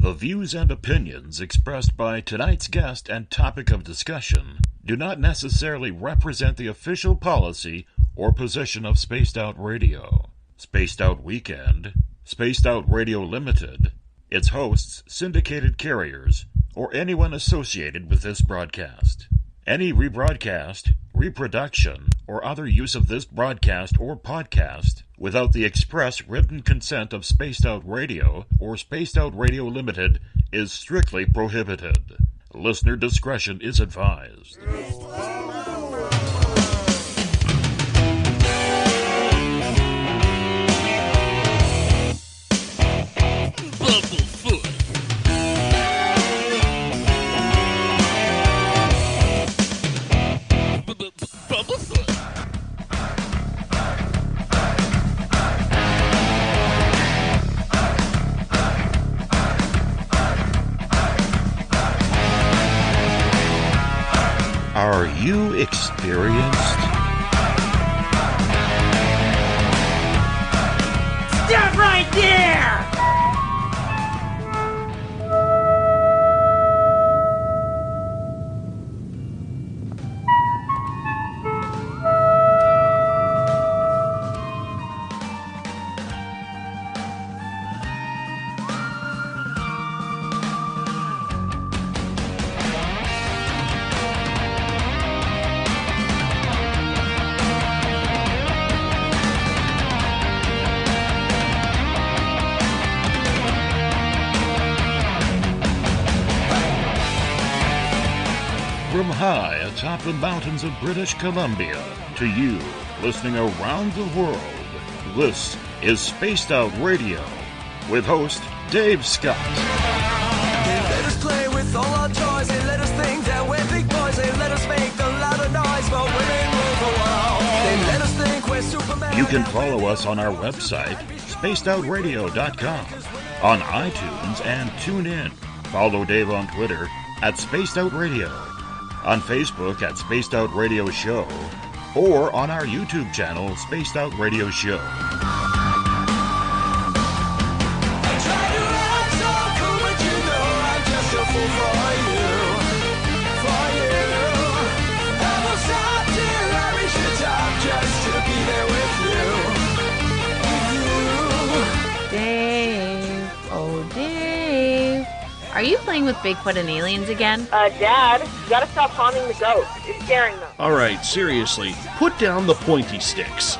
The views and opinions expressed by tonight's guest and topic of discussion do not necessarily represent the official policy or position of Spaced Out Radio, Spaced Out Weekend, Spaced Out Radio Limited, its hosts, syndicated carriers, or anyone associated with this broadcast. Any rebroadcast, reproduction, or other use of this broadcast or podcast without the express written consent of Spaced Out Radio or Spaced Out Radio Limited is strictly prohibited. Listener discretion is advised. Are you experienced? Stop right there! From high atop the mountains of British Columbia to you, listening around the world, this is Spaced Out Radio with host Dave Scott. They let us play with all our toys, they let us think that we're big boys, they let us make a lot of noise, but women rule the world. They let us think we're Superman. You can follow us on our website, spacedoutradio.com, on iTunes and TuneIn. Follow Dave on Twitter at Spaced Out Radio, on Facebook at Spaced Out Radio Show, or on our YouTube channel, Spaced Out Radio Show. I try to act so cool, but you know I'm just a fool for you. I will stop till I reach the top just to be there with you. Dave, oh Dave, are you playing with Bigfoot and aliens again? Dad, you gotta stop haunting the ghost. It's scaring them. All right, seriously, put down the pointy sticks.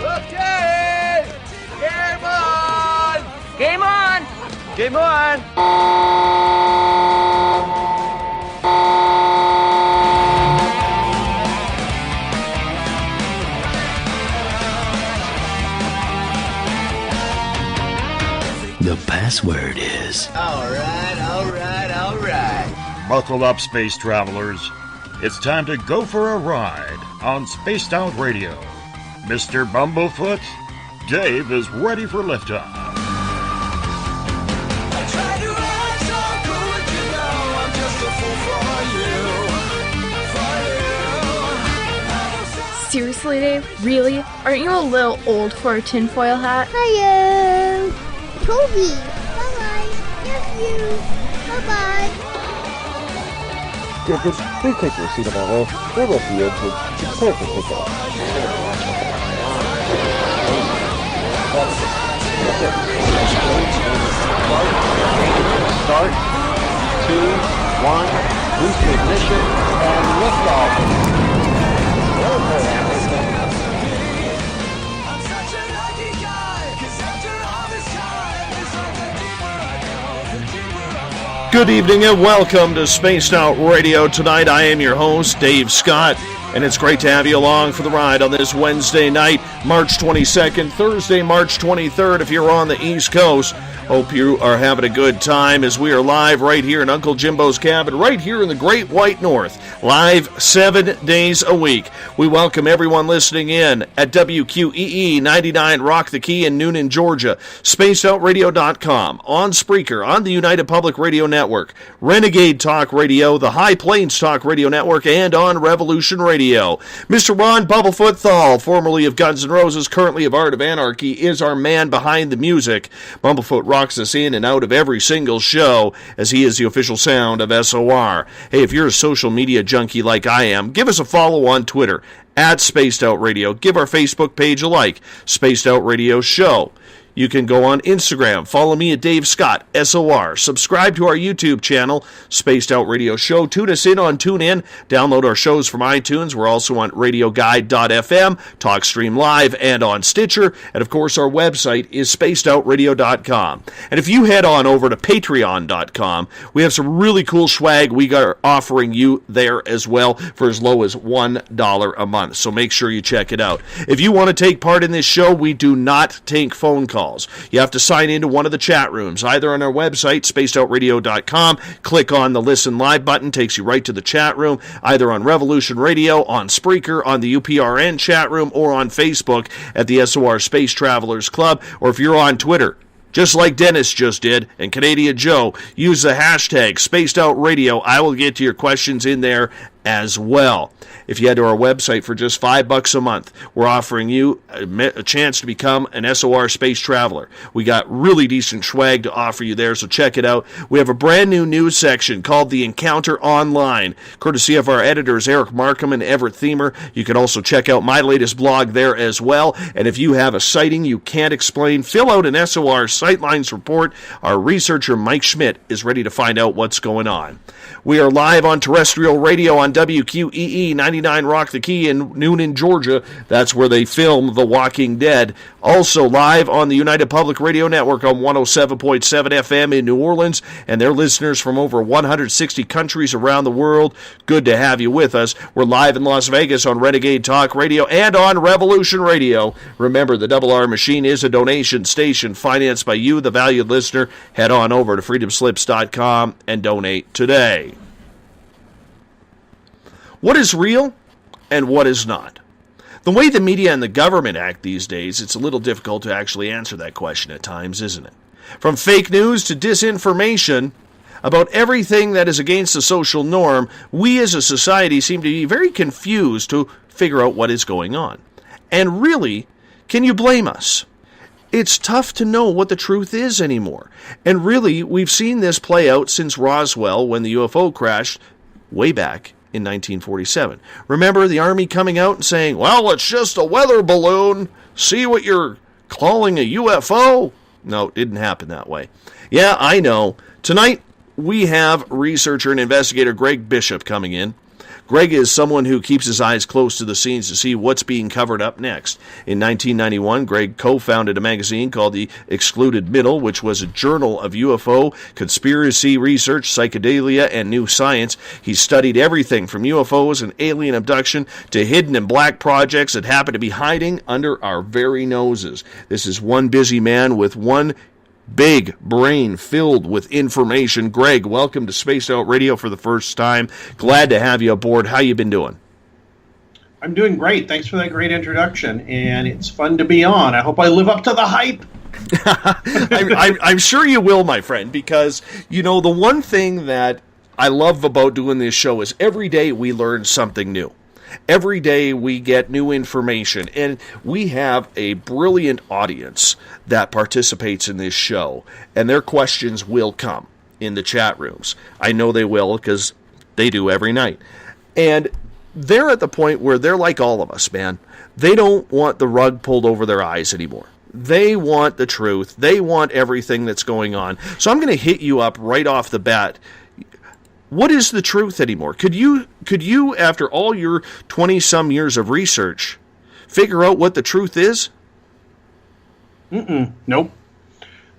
Okay! Game on! Game on! Game on! The password is... All right. Buckle up, space travelers. It's time to go for a ride on Spaced Out Radio. Mr. Bumblefoot, Dave is ready for liftoff. I try to act so cool, but you know I'm just a fool for you. Seriously, Dave? Really? Aren't you a little old for a tinfoil hat? Hello, Toby. Bye-bye. Love you. Bye-bye. Please take your seat about way. We're with the edge. It's time for takeoff. Start. 2, 1. Boost ignition and liftoff. I'm such a lucky guy, 'cause after all this time, it's like the deeper I go, the deeper I fall. Good evening and welcome to Spaced Out Radio. Tonight I am your host, Dave Scott, and it's great to have you along for the ride on this Wednesday night, March 22nd, Thursday, March 23rd, if you're on the East Coast. Hope you are having a good time as we are live right here in Uncle Jimbo's cabin, right here in the Great White North, live 7 days a week. We welcome everyone listening in at WQEE 99 Rock the Key in Noonan, Georgia, spacedoutradio.com, on Spreaker, on the United Public Radio Network, Renegade Talk Radio, the High Plains Talk Radio Network, and on Revolution Radio. Radio. Mr. Ron Bumblefoot THAL, formerly of Guns N' Roses, currently of Art of Anarchy, is our man behind the music. Bumblefoot rocks us in and out of every single show, as he is the official sound of SOR. Hey, if you're a social media junkie like I am, give us a follow on Twitter, at Spaced Out Radio. Give our Facebook page a like, Spaced Out Radio Show. You can go on Instagram. Follow me at Dave Scott, SOR. Subscribe to our YouTube channel, Spaced Out Radio Show. Tune us in on TuneIn. Download our shows from iTunes. We're also on RadioGuide.fm, TalkStream Live, and on Stitcher. And, of course, our website is SpacedOutRadio.com. And if you head on over to Patreon.com, we have some really cool swag we are offering you there as well for as low as $1 a month. So make sure you check it out. If you want to take part in this show, we do not take phone calls. You have to sign into one of the chat rooms, either on our website, spacedoutradio.com. Click on the Listen Live button, takes you right to the chat room, either on Revolution Radio, on Spreaker, on the UPRN chat room, or on Facebook at the SOR Space Travelers Club, or if you're on Twitter, just like Dennis just did, and Canadian Joe, use the hashtag SpacedOutRadio. I will get to your questions in there as well. If you head to our website for just $5 a month, we're offering you a chance to become an SOR space traveler. We got really decent swag to offer you there, so check it out. We have a brand new news section called The Encounter Online, courtesy of our editors Eric Markham and Everett Thiemer. You can also check out my latest blog there as well. And if you have a sighting you can't explain, fill out an SOR Sightlines report. Our researcher Mike Schmidt is ready to find out what's going on. We are live on terrestrial radio on WQEE 99 Rock the Key in Noonan, Georgia. That's where they film The Walking Dead. Also live on the United Public Radio Network on 107.7 FM in New Orleans, and their listeners from over 160 countries around the world. Good to have you with us. We're live in Las Vegas on Renegade Talk Radio and on Revolution Radio. Remember, the Double R Machine is a donation station financed by you, the valued listener. Head on over to freedomslips.com and donate today. What is real and what is not? The way the media and the government act these days, it's a little difficult to actually answer that question at times, isn't it? From fake news to disinformation about everything that is against the social norm, we as a society seem to be very confused to figure out what is going on. And really, can you blame us? It's tough to know what the truth is anymore. And really, we've seen this play out since Roswell when the UFO crashed way back in 1947. Remember the Army coming out and saying, well, it's just a weather balloon. See what you're calling a UFO? No, it didn't happen that way. Yeah, I know. Tonight, we have researcher and investigator Greg Bishop coming in. Greg is someone who keeps his eyes close to the scenes to see what's being covered up next. In 1991, Greg co-founded a magazine called The Excluded Middle, which was a journal of UFO, conspiracy research, psychedelia, and new science. He studied everything from UFOs and alien abduction to hidden and black projects that happen to be hiding under our very noses. This is one busy man with one big brain filled with information. Greg, welcome to Spaced Out Radio for the first time. Glad to have you aboard. How you been doing? I'm doing great. Thanks for that great introduction, and it's fun to be on. I hope I live up to the hype. I'm sure you will, my friend, because, you know, the one thing that I love about doing this show is every day we learn something new. Every day we get new information, and we have a brilliant audience that participates in this show, and their questions will come in the chat rooms. I know they will because they do every night. And they're at the point where they're like all of us, man. They don't want the rug pulled over their eyes anymore. They want the truth. They want everything that's going on. So I'm going to hit you up right off the bat. What is the truth anymore? Could you, after all your 20-some years of research, figure out what the truth is? Nope.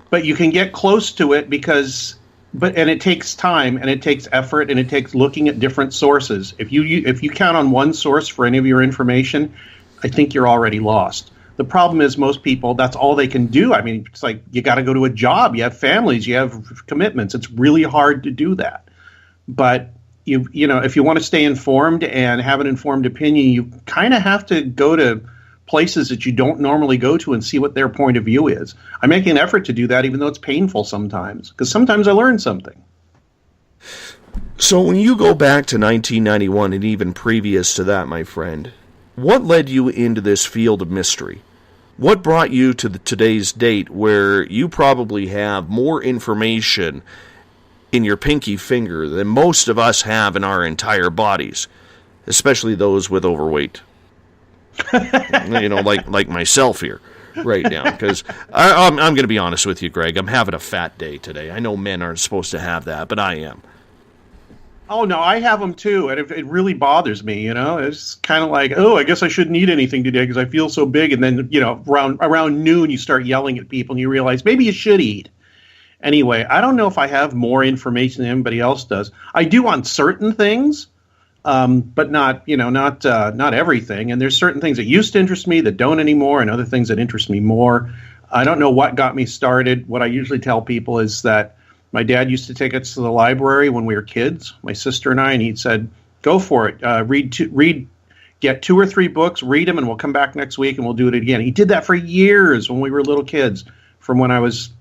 But you can get close to it and it takes time and it takes effort and it takes looking at different sources. If you count on one source for any of your information, I think you're already lost. The problem is most people, that's all they can do. I mean, it's like you got to go to a job, you have families, you have commitments. It's really hard to do that. But you know, if you want to stay informed and have an informed opinion, you kind of have to go to places that you don't normally go to and see what their point of view is. I'm making an effort to do that, even though it's painful sometimes, because sometimes I learn something. So when you go back to 1991 and even previous to that, my friend, what led you into this field of mystery? What brought you to today's date where you probably have more information in your pinky finger than most of us have in our entire bodies, especially those with overweight? Like myself here right now, because I'm going to be honest with you, Greg. I'm having a fat day today. I know men aren't supposed to have that, but I am. Oh, no, I have them too, and it really bothers me, It's kind of like, oh, I guess I shouldn't eat anything today because I feel so big, and then, around noon you start yelling at people and you realize maybe you should eat. Anyway, I don't know if I have more information than anybody else does. I do on certain things, but not everything, and there's certain things that used to interest me that don't anymore, and other things that interest me more. I don't know what got me started. What I usually tell people is that my dad used to take us to the library when we were kids, my sister and I, and he'd said, go for it. Get 2 or 3 books, read them, and we'll come back next week and we'll do it again. He did that for years when we were little kids, from when I was,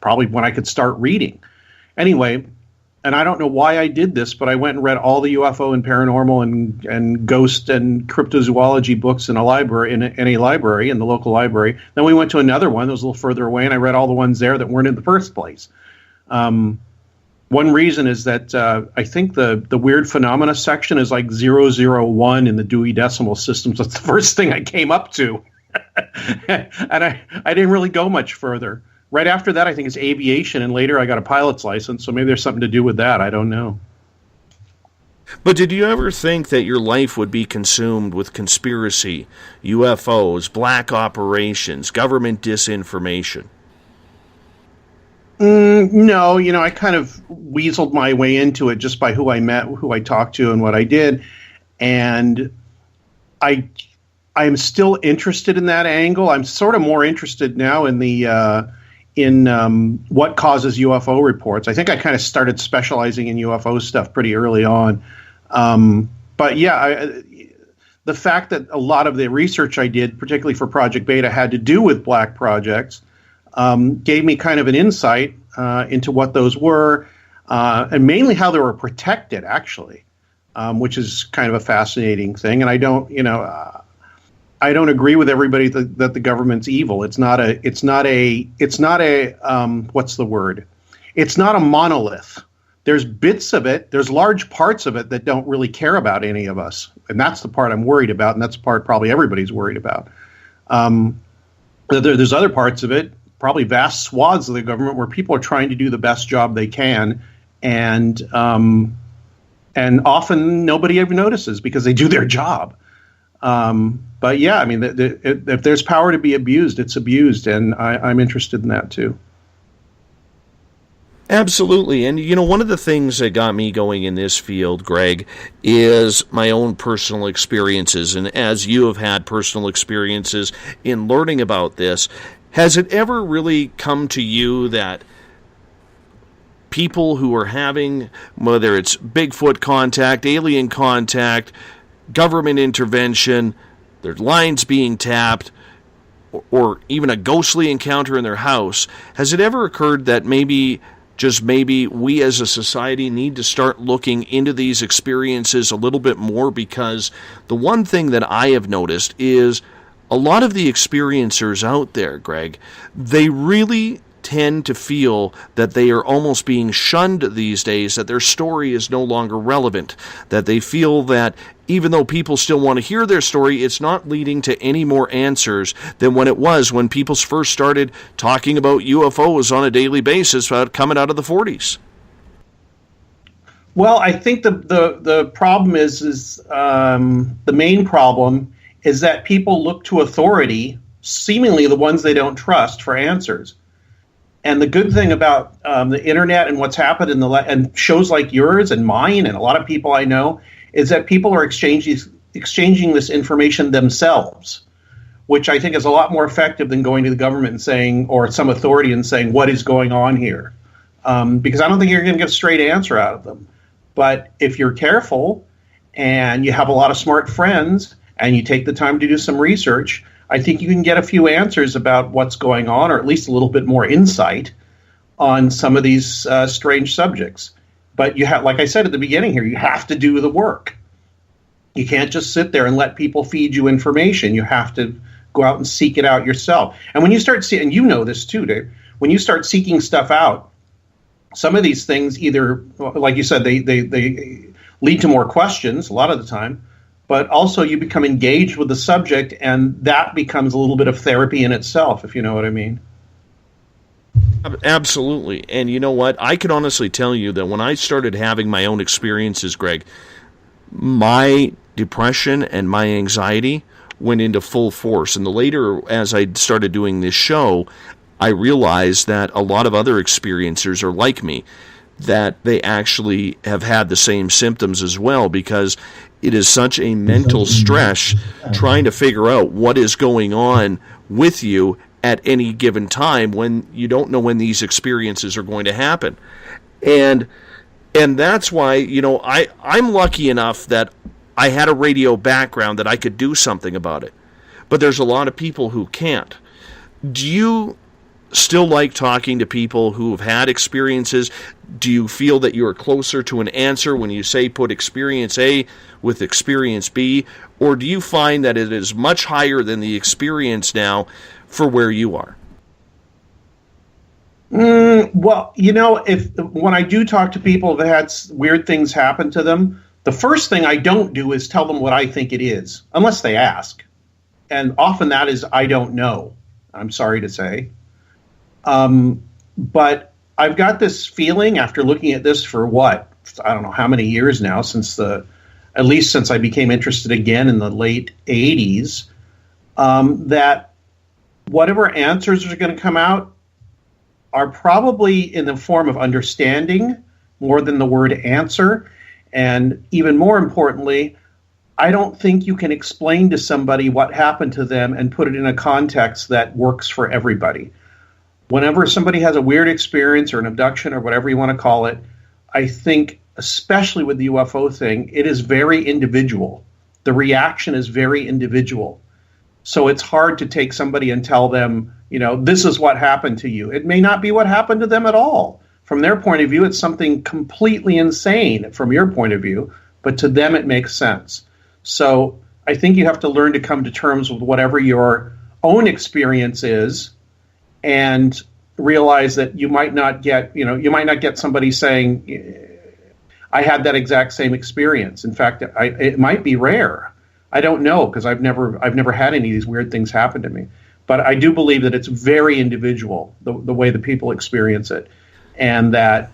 probably when I could start reading. Anyway, and I don't know why I did this, but I went and read all the UFO and paranormal and ghost and cryptozoology books in a library, in the local library. Then we went to another one that was a little further away, and I read all the ones there that weren't in the first place. One reason is that I think the weird phenomena section is like 001 in the Dewey Decimal System. So that's the first thing I came up to. And I didn't really go much further. Right after that, I think it's aviation, and later I got a pilot's license, so maybe there's something to do with that. I don't know. But did you ever think that your life would be consumed with conspiracy, UFOs, black operations, government disinformation? No, I kind of weaseled my way into it just by who I met, who I talked to, and what I did. And I am still interested in that angle. I'm sort of more interested now in the what causes UFO reports. I think I kind of started specializing in UFO stuff pretty early on. But yeah, the fact that a lot of the research I did, particularly for Project Beta, had to do with black projects, gave me kind of an insight into what those were, and mainly how they were protected, actually, which is kind of a fascinating thing. And I don't agree with everybody that the government's evil. It's not a what's the word? It's not a monolith. There's bits of it. There's large parts of it that don't really care about any of us, and that's the part I'm worried about, and that's the part probably everybody's worried about. There's other parts of it, probably vast swaths of the government, where people are trying to do the best job they can, and often nobody ever notices because they do their job. But yeah, I mean, if there's power to be abused, it's abused, and I'm interested in that too. Absolutely. And, one of the things that got me going in this field, Greg, is my own personal experiences. And as you have had personal experiences in learning about this, has it ever really come to you that people who are having, whether it's Bigfoot contact, alien contact, government intervention, their lines being tapped, or even a ghostly encounter in their house, has it ever occurred that maybe we as a society need to start looking into these experiences a little bit more? Because the one thing that I have noticed is a lot of the experiencers out there, Greg, they really tend to feel that they are almost being shunned these days, that their story is no longer relevant, that they feel that even though people still want to hear their story, it's not leading to any more answers than when it was when people first started talking about UFOs on a daily basis coming out of the 40s. Well, I think the problem is the main problem is that people look to authority, seemingly the ones they don't trust, for answers. And the good thing about the internet and what's happened and shows like yours and mine and a lot of people I know is that people are exchanging this information themselves, which I think is a lot more effective than going to the government and saying, or some authority and saying, what is going on here? Because I don't think you're going to get a straight answer out of them. But if you're careful and you have a lot of smart friends and you take the time to do some research, I think you can get a few answers about what's going on, or at least a little bit more insight on some of these strange subjects. But you have, like I said at the beginning here, you have to do the work. You can't just sit there and let people feed you information. You have to go out and seek it out yourself. And when you start seeing, and you know this too, Dave, when you start seeking stuff out, some of these things either, like you said, they lead to more questions a lot of the time, but also you become engaged with the subject, and that becomes a little bit of therapy in itself, if you know what I mean. Absolutely. And you know what? I can honestly tell you that when I started having my own experiences, Greg, my depression and my anxiety went into full force. And the later, as I started doing this show, I realized that a lot of other experiencers are like me, that they actually have had the same symptoms as well, because it is such a mental stress trying to figure out what is going on with you at any given time when you don't know when these experiences are going to happen. And that's why, you know, I'm lucky enough that I had a radio background that I could do something about it. But there's a lot of people who can't. Do you still like talking to people who have had experiences? Do you feel that you're closer to an answer when you say put experience A with experience B? Or do you find that it is much higher than the experience now for where you are? Well, you know, when I do talk to people that had weird things happen to them, the first thing I don't do is tell them what I think it is, unless they ask. And often that is, I don't know, I'm sorry to say. But I've got this feeling after looking at this for I don't know how many years now, at least since I became interested again in the late 80s, that whatever answers are going to come out are probably in the form of understanding more than the word answer. And even more importantly, I don't think you can explain to somebody what happened to them and put it in a context that works for everybody. Whenever somebody has a weird experience or an abduction or whatever you want to call it, I think, especially with the UFO thing, it is very individual. The reaction is very individual. So it's hard to take somebody and tell them, you know, this is what happened to you. It may not be what happened to them at all. From their point of view, it's something completely insane from your point of view, but to them it makes sense. So I think you have to learn to come to terms with whatever your own experience is, and realize that you might not get somebody saying, I had that exact same experience. In fact, it might be rare. I don't know, because I've never had any of these weird things happen to me. But I do believe that it's very individual, the way the people experience it, and that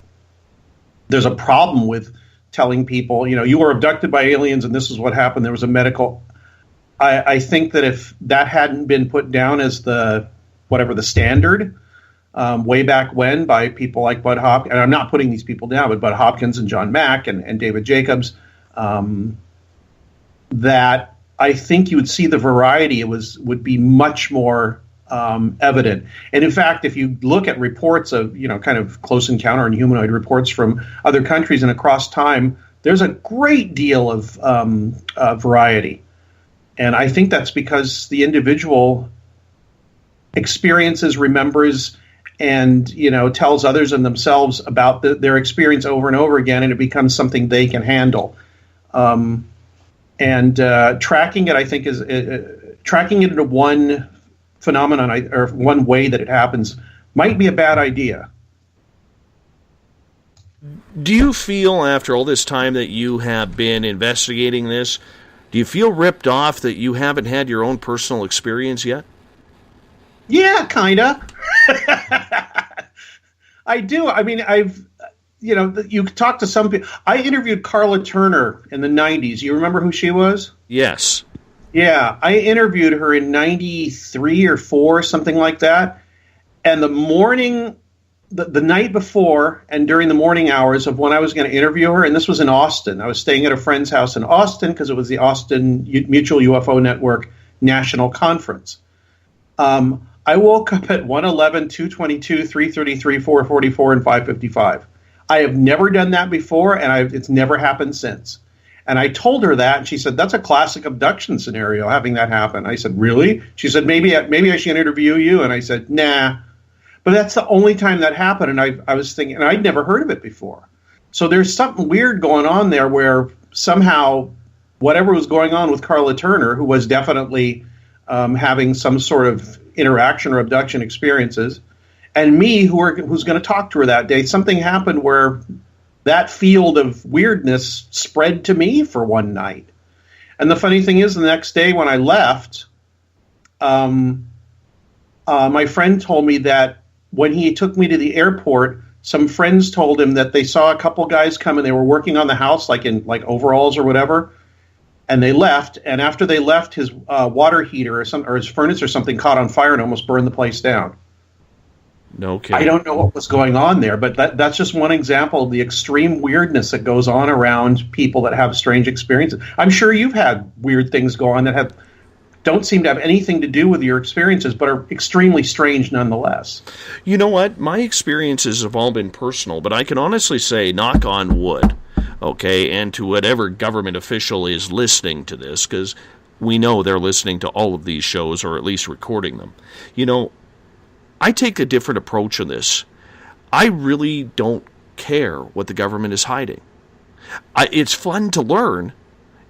there's a problem with telling people, you know, you were abducted by aliens and this is what happened. There was a medical. I think that if that hadn't been put down as the standard way back when by people like Bud Hopkins, and I'm not putting these people down, but Bud Hopkins and John Mack and David Jacobs, that I think you would see the variety would be much more evident. And in fact, if you look at reports of, you know, kind of close encounter and humanoid reports from other countries and across time, there's a great deal of variety. And I think that's because the individual experiences, remembers, and, you know, tells others and themselves about their experience over and over again, and it becomes something they can handle. And tracking it, I think, is tracking it into one phenomenon or one way that it happens might be a bad idea. Do you feel, after all this time that you have been investigating this, do you feel ripped off that you haven't had your own personal experience yet? Yeah, kind of. I do. I mean, you talk to some people. I interviewed Carla Turner in the 90s. You remember who she was? Yes. Yeah, I interviewed her in 93 or 4, something like that. And the night before and during the morning hours of when I was going to interview her, and this was in Austin. I was staying at a friend's house in Austin because it was the Austin Mutual UFO Network National Conference. I woke up at 1:11, 2:22, 3:33, 4:44, and 5:55. I have never done that before, and it's never happened since. And I told her that, and she said, that's a classic abduction scenario, having that happen. I said, really? She said, maybe I should interview you. And I said, nah. But that's the only time that happened, and I was thinking, and I'd never heard of it before. So there's something weird going on there where somehow whatever was going on with Carla Turner, who was definitely having some sort of interaction or abduction experiences, and me, who's going to talk to her that day, something happened where that field of weirdness spread to me for one night. And the funny thing is, the next day when I left, my friend told me that when he took me to the airport, some friends told him that they saw a couple guys come and they were working on the house, like in overalls or whatever, and they left. And after they left, his water heater or his furnace or something caught on fire and almost burned the place down. No kidding. I don't know what was going on there, but that's just one example of the extreme weirdness that goes on around people that have strange experiences. I'm sure you've had weird things go on that don't seem to have anything to do with your experiences, but are extremely strange nonetheless. You know what? My experiences have all been personal, but I can honestly say, knock on wood, okay, and to whatever government official is listening to this, because we know they're listening to all of these shows, or at least recording them. You know, I take a different approach on this. I really don't care what the government is hiding. It's fun to learn.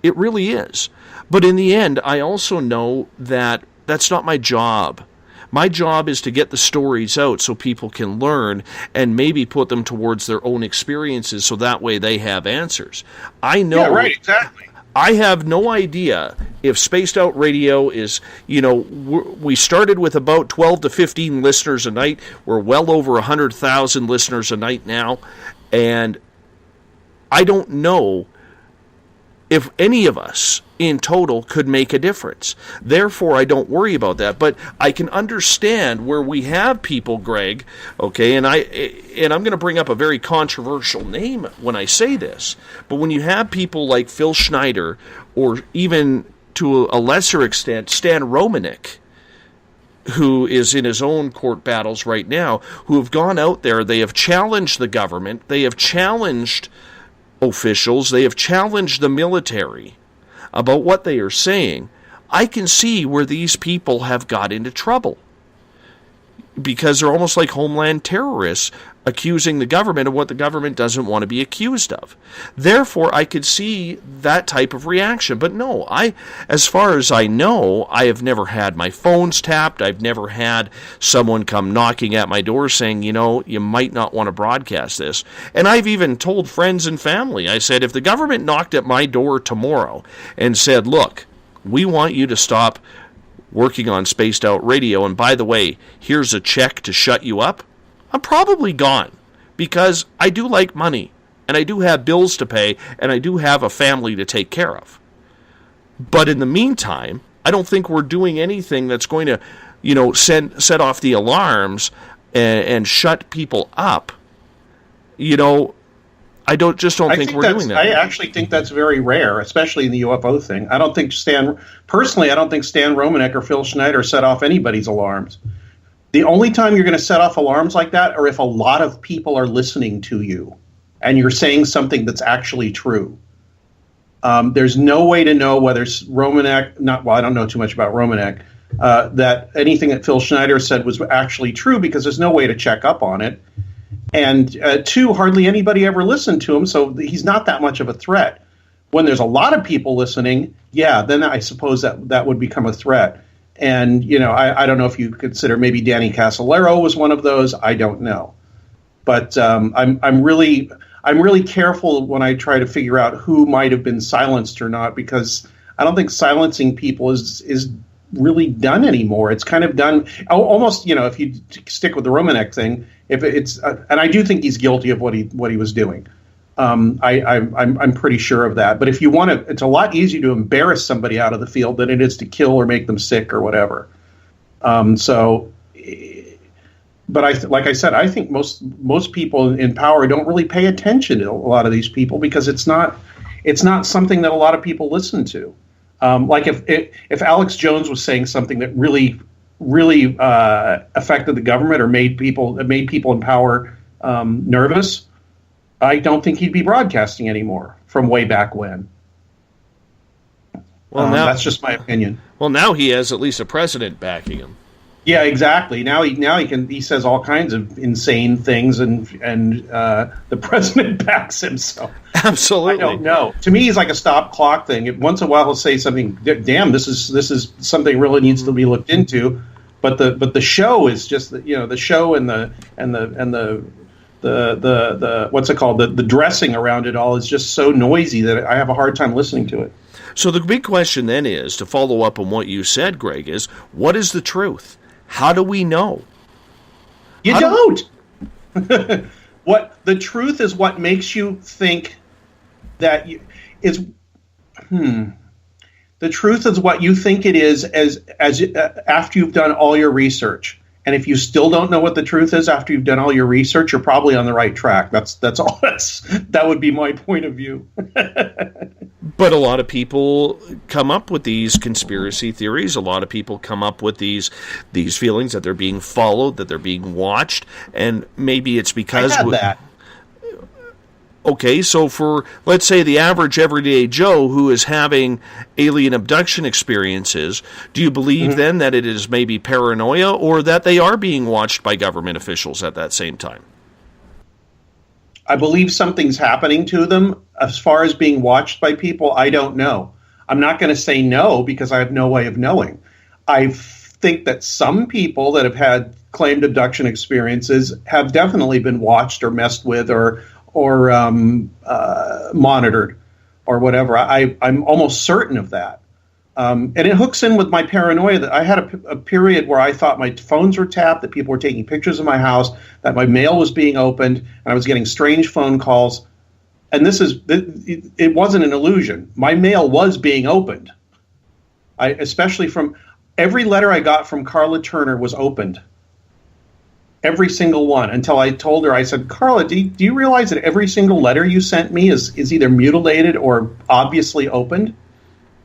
It really is. But in the end, I also know that that's not my job. My job is to get the stories out so people can learn and maybe put them towards their own experiences so that way they have answers. I know. Yeah, right, exactly. I have no idea if Spaced Out Radio is, we started with about 12 to 15 listeners a night. We're well over 100,000 listeners a night now. And I don't know if any of us in total could make a difference. Therefore, I don't worry about that. But I can understand where we have people, Greg, okay, and I'm going to bring up a very controversial name when I say this, but when you have people like Phil Schneider, or even to a lesser extent, Stan Romanek, who is in his own court battles right now, who have gone out there, they have challenged the government, they have challenged officials, they have challenged the military about what they are saying. I can see where these people have got into trouble because they're almost like homeland terrorists accusing the government of what the government doesn't want to be accused of. Therefore, I could see that type of reaction. But no, as far as I know, I have never had my phones tapped. I've never had someone come knocking at my door saying, you might not want to broadcast this. And I've even told friends and family, I said, if the government knocked at my door tomorrow and said, look, we want you to stop working on Spaced Out Radio, and by the way, here's a check to shut you up, I'm probably gone, because I do like money, and I do have bills to pay, and I do have a family to take care of. But in the meantime, I don't think we're doing anything that's going to, set off the alarms and shut people up. I don't think we're doing that. I actually think that's very rare, especially in the UFO thing. I don't think Stan Romanek or Phil Schneider set off anybody's alarms. The only time you're going to set off alarms like that are if a lot of people are listening to you and you're saying something that's actually true. There's no way to know whether Romanek, I don't know too much about Romanek, that anything that Phil Schneider said was actually true, because there's no way to check up on it. And two, hardly anybody ever listened to him, so he's not that much of a threat. When there's a lot of people listening, then I suppose that would become a threat. And, I don't know if you consider maybe Danny Casolaro was one of those. I don't know. But I'm really careful when I try to figure out who might have been silenced or not, because I don't think silencing people is really done anymore. It's kind of done almost, if you stick with the Romanek thing, if it's and I do think he's guilty of what he was doing. I'm pretty sure of that. But if you want to, it's a lot easier to embarrass somebody out of the field than it is to kill or make them sick or whatever. But like I said, I think most people in power don't really pay attention to a lot of these people, because it's not something that a lot of people listen to. Like if Alex Jones was saying something that really affected the government or made people in power nervous, I don't think he'd be broadcasting anymore from way back when. Well, now, that's just my opinion. Well, now he has at least a president backing him. Yeah, exactly. Now he says all kinds of insane things, and the president backs him. So absolutely, I don't know. To me, he's like a stop clock thing. Once in a while, he'll say something. Damn, this is something really needs to be looked into. But the show is just the show and the what's it called, the dressing around it all is just so noisy that I have a hard time listening to it. So the big question then is, to follow up on what you said, Greg, is what is the truth? How do we know? You don't. What the truth is, what makes you think that is. The truth is what you think it is as after you've done all your research. And if you still don't know what the truth is after you've done all your research, you're probably on the right track. That's all. That would be my point of view. But a lot of people come up with these conspiracy theories. A lot of people come up with these feelings that they're being followed, that they're being watched, and maybe it's because I had that. Okay, so for, let's say, the average everyday Joe who is having alien abduction experiences, do you believe then that it is maybe paranoia, or that they are being watched by government officials at that same time? I believe something's happening to them. As far as being watched by people, I don't know. I'm not going to say no because I have no way of knowing. I think that some people that have had claimed abduction experiences have definitely been watched or messed with or monitored or whatever. I'm almost certain of that. And it hooks in with my paranoia that I had a period where I thought my phones were tapped, that people were taking pictures of my house, that my mail was being opened, and I was getting strange phone calls. And it wasn't an illusion. My mail was being opened. Especially from every letter I got from Carla Turner was opened. Every single one, until I told her, I said, Carla, do you realize that every single letter you sent me is either mutilated or obviously opened?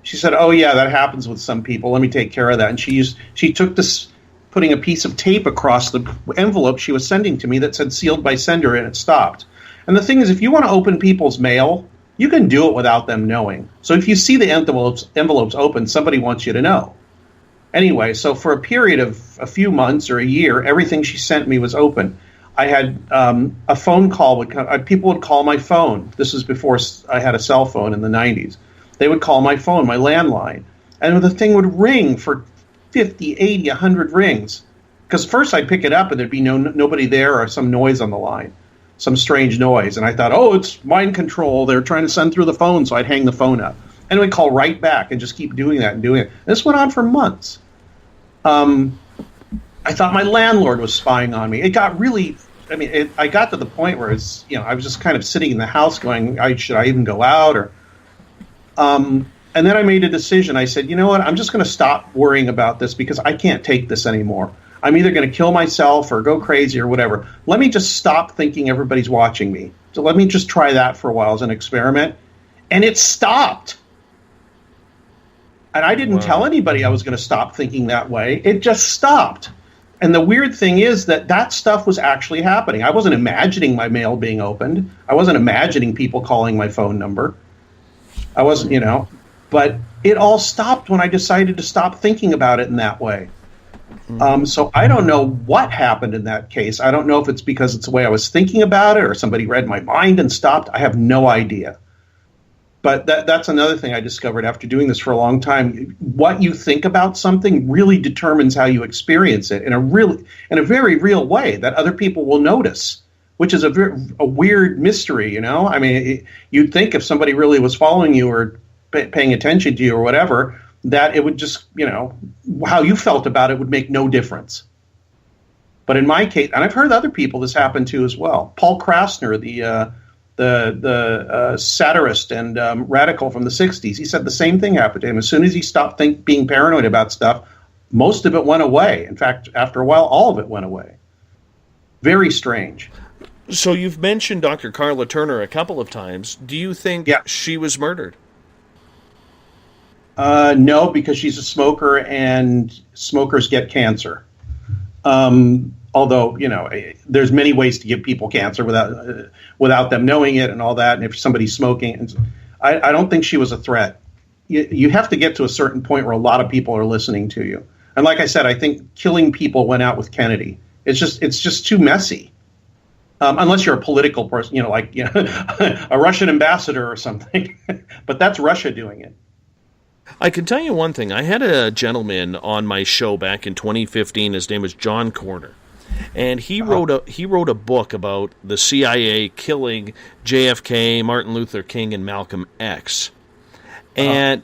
She said, oh, yeah, that happens with some people. Let me take care of that. And she took this, putting a piece of tape across the envelope she was sending to me that said sealed by sender, and it stopped. And the thing is, if you want to open people's mail, you can do it without them knowing. So if you see the envelopes open, somebody wants you to know. Anyway, so for a period of a few months or a year, everything she sent me was open. I had a phone call would come. People would call my phone. This was before I had a cell phone in the 90s. They would call my phone, my landline, and the thing would ring for 50, 80, 100 rings. Because first I'd pick it up and there'd be nobody there or some noise on the line, some strange noise. And I thought, oh, it's mind control. They're trying to send through the phone, so I'd hang the phone up. And it would call right back and just keep doing that and doing it. This went on for months. I thought my landlord was spying on me. It got really, I got to the point where I was just kind of sitting in the house going, should I even go out? And then I made a decision. I said, you know what? I'm just going to stop worrying about this because I can't take this anymore. I'm either going to kill myself or go crazy or whatever. Let me just stop thinking everybody's watching me. So let me just try that for a while as an experiment. And it stopped. And I didn't tell anybody I was going to stop thinking that way. It just stopped. And the weird thing is that stuff was actually happening. I wasn't imagining my mail being opened. I wasn't imagining people calling my phone number. I wasn't, but it all stopped when I decided to stop thinking about it in that way. So I don't know what happened in that case. I don't know if it's because it's the way I was thinking about it or somebody read my mind and stopped. I have no idea. But that's another thing I discovered after doing this for a long time. What you think about something really determines how you experience it in a very real way that other people will notice, which is a weird mystery, you'd think if somebody really was following you or paying attention to you or whatever, that it would just, how you felt about it would make no difference. But in my case, and I've heard other people this happen to as well. Paul Krasner, the satirist and radical from the 60s, he said the same thing happened to him. As soon as he stopped being paranoid about stuff, most of it went away. In fact, after a while, all of it went away. Very strange. So you've mentioned Dr. Carla Turner a couple of times. Do you think she was murdered? No, because she's a smoker and smokers get cancer. Although, there's many ways to give people cancer without them knowing it and all that. And if somebody's smoking, I don't think she was a threat. You have to get to a certain point where a lot of people are listening to you. And like I said, I think killing people went out with Kennedy. It's just too messy. Unless you're a political person, like a Russian ambassador or something. But that's Russia doing it. I can tell you one thing. I had a gentleman on my show back in 2015. His name was John Corner. And he wrote a book about the CIA killing JFK, Martin Luther King, and Malcolm X. And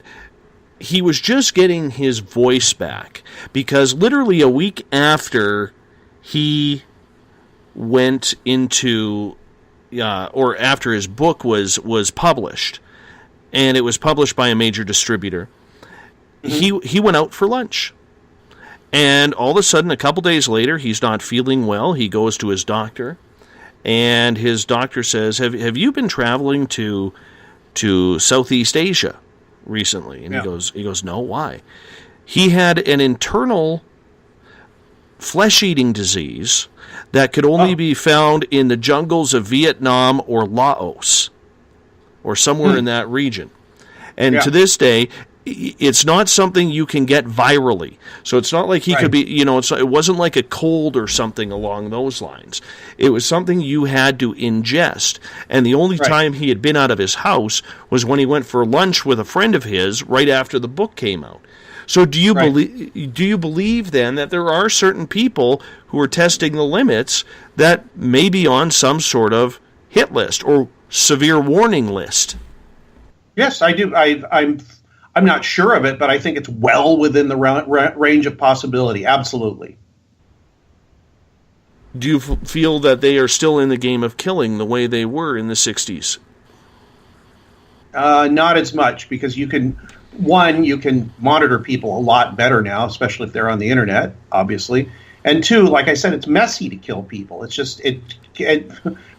he was just getting his voice back because literally a week after he went into, or after his book was published, and it was published by a major distributor, he went out for lunch. And all of a sudden, a couple days later, he's not feeling well. He goes to his doctor, and his doctor says, have you been traveling to Southeast Asia recently? And he goes, no, why? He had an internal flesh-eating disease that could only be found in the jungles of Vietnam or Laos, or somewhere in that region. And to this day, it's not something you can get virally. So it's not like he could be, it wasn't like a cold or something along those lines. It was something you had to ingest. And the only time he had been out of his house was when he went for lunch with a friend of his right after the book came out. So do you believe then that there are certain people who are testing the limits that may be on some sort of hit list or severe warning list? Yes, I do. I'm not sure of it, but I think it's well within the range of possibility. Absolutely. Do you feel that they are still in the game of killing the way they were in the 60s? Not as much, because you can monitor people a lot better now, especially if they're on the internet, obviously. And two, like I said, it's messy to kill people. It's just, it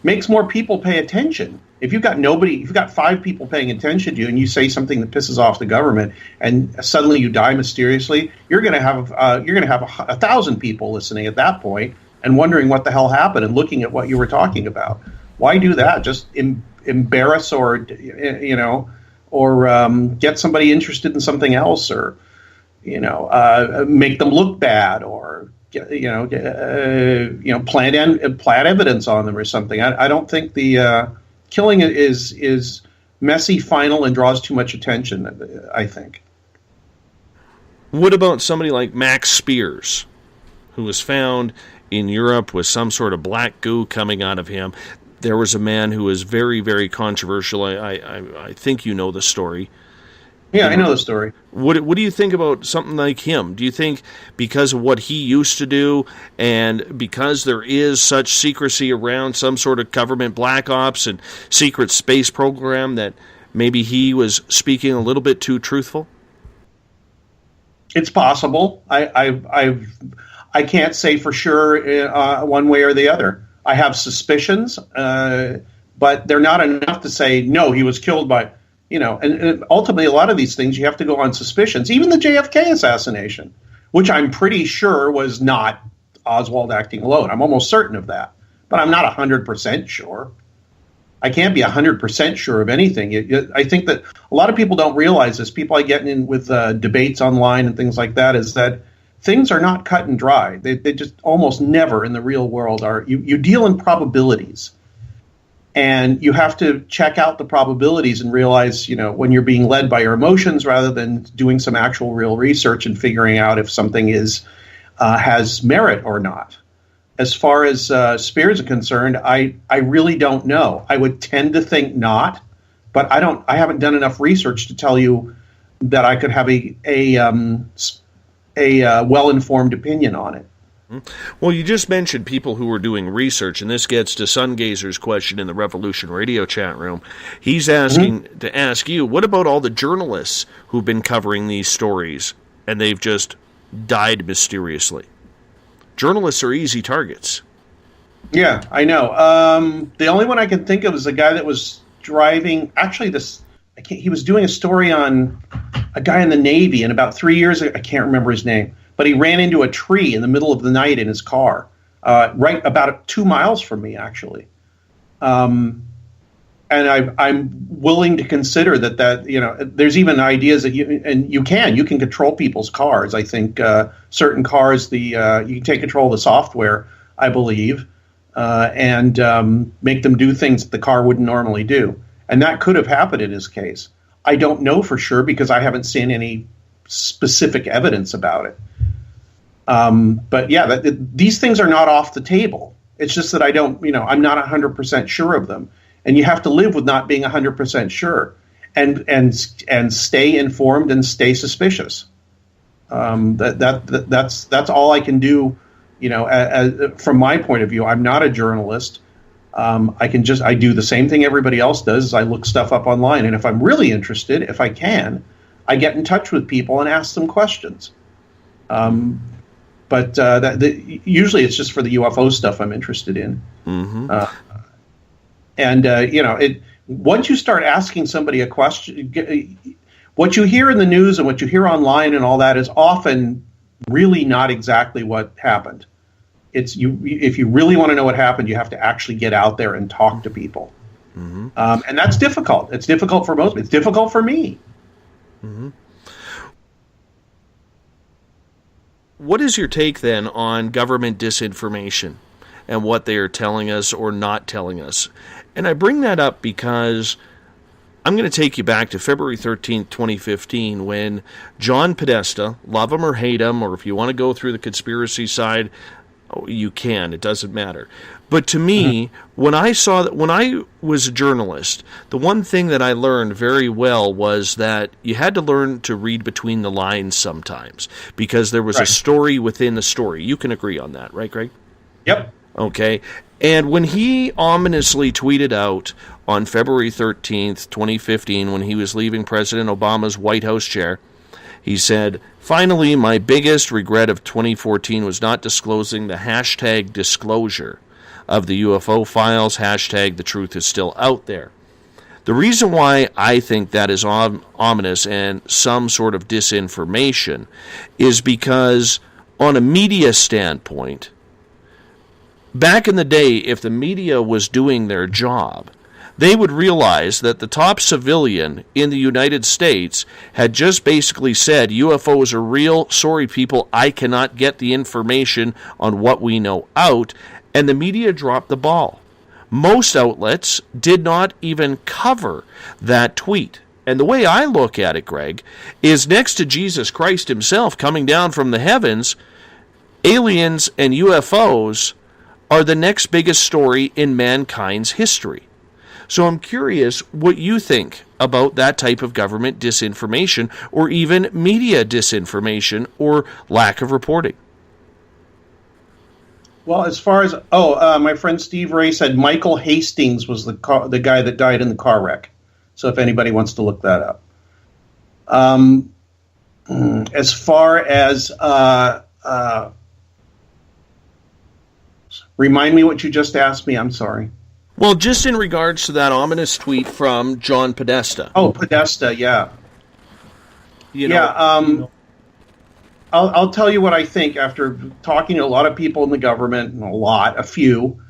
makes more people pay attention. If you've got 5 people paying attention to you and you say something that pisses off the government and suddenly you die mysteriously, you're going to have 1,000 people listening at that point and wondering what the hell happened and looking at what you were talking about. Why do that? Just embarrass or get somebody interested in something else, or make them look bad, or plant evidence on them or something. I don't think the killing is messy, final, and draws too much attention, I think. What about somebody like Max Spears, who was found in Europe with some sort of black goo coming out of him? There was a man who was very, very controversial. I think you know the story. Yeah, I know the story. What do you think about something like him? Do you think because of what he used to do and because there is such secrecy around some sort of government black ops and secret space program that maybe he was speaking a little bit too truthful? It's possible. I can't say for sure one way or the other. I have suspicions, but they're not enough to say, no, he was killed by... and ultimately a lot of these things you have to go on suspicions. Even the JFK assassination, which I'm pretty sure was not Oswald acting alone. I'm almost certain of that, but I'm not 100% sure. I can't be 100% sure of anything. I think that a lot of people don't realize this. People I get in with debates online and things like that, is that things are not cut and dry. They just almost never in the real world are. You deal in probabilities. And you have to check out the probabilities and realize, when you're being led by your emotions rather than doing some actual real research and figuring out if something has merit or not. As far as Spears is concerned, I really don't know. I would tend to think not, but I haven't done enough research to tell you that I could have a well-informed opinion on it. Well, you just mentioned people who were doing research, and this gets to Sungazer's question in the Revolution Radio chat room. He's asking to ask you, what about all the journalists who've been covering these stories, and they've just died mysteriously? Journalists are easy targets. Yeah, I know. The only one I can think of is the guy that was driving. Actually, he was doing a story on a guy in the Navy, and about 3 years ago, I can't remember his name, but he ran into a tree in the middle of the night in his car, right about 2 miles from me, actually. I'm willing to consider that there's even ideas that you can control people's cars. I think certain cars, you can take control of the software, I believe, and make them do things that the car wouldn't normally do. And that could have happened in his case. I don't know for sure because I haven't seen any specific evidence about it. But yeah, these things are not off the table. It's just that I'm not 100% sure of them. And you have to live with not being 100% sure, and stay informed and stay suspicious. That's all I can do. From my point of view, I'm not a journalist. I do the same thing everybody else does. Is I look stuff up online, and if I'm really interested, if I can, I get in touch with people and ask them questions. But usually it's just for the UFO stuff I'm interested in. Mm-hmm. Once you start asking somebody a question, what you hear in the news and what you hear online and all that is often really not exactly what happened. If you really want to know what happened, you have to actually get out there and talk to people. Mm-hmm. And that's difficult. It's difficult for most. It's difficult for me. Mm-hmm. What is your take then on government disinformation and what they are telling us or not telling us? And I bring that up because I'm going to take you back to February 13th, 2015, when John Podesta, love him or hate him, or if you want to go through the conspiracy side, you can. It doesn't matter. But to me, when I was a journalist, the one thing that I learned very well was that you had to learn to read between the lines sometimes, because there was a story within the story. You can agree on that, right, Greg? Yep. Okay. And when he ominously tweeted out on February 13th, 2015, when he was leaving President Obama's White House chair, he said, "Finally, my biggest regret of 2014 was not disclosing the hashtag disclosure of the UFO files, hashtag the truth is still out there." The reason why I think that is ominous and some sort of disinformation is because on a media standpoint, back in the day, if the media was doing their job, they would realize that the top civilian in the United States had just basically said, UFOs are real, sorry people, I cannot get the information on what we know out, and the media dropped the ball. Most outlets did not even cover that tweet. And the way I look at it, Greg, is next to Jesus Christ himself coming down from the heavens, aliens and UFOs are the next biggest story in mankind's history. So I'm curious what you think about that type of government disinformation, or even media disinformation, or lack of reporting. Well, as far as my friend Steve Ray said Michael Hastings was the guy that died in the car wreck. So if anybody wants to look that up. As far as remind me what you just asked me. I'm sorry. Well, just in regards to that ominous tweet from John Podesta. Oh, Podesta, yeah. I'll tell you what I think after talking to a lot of people in the government, a few,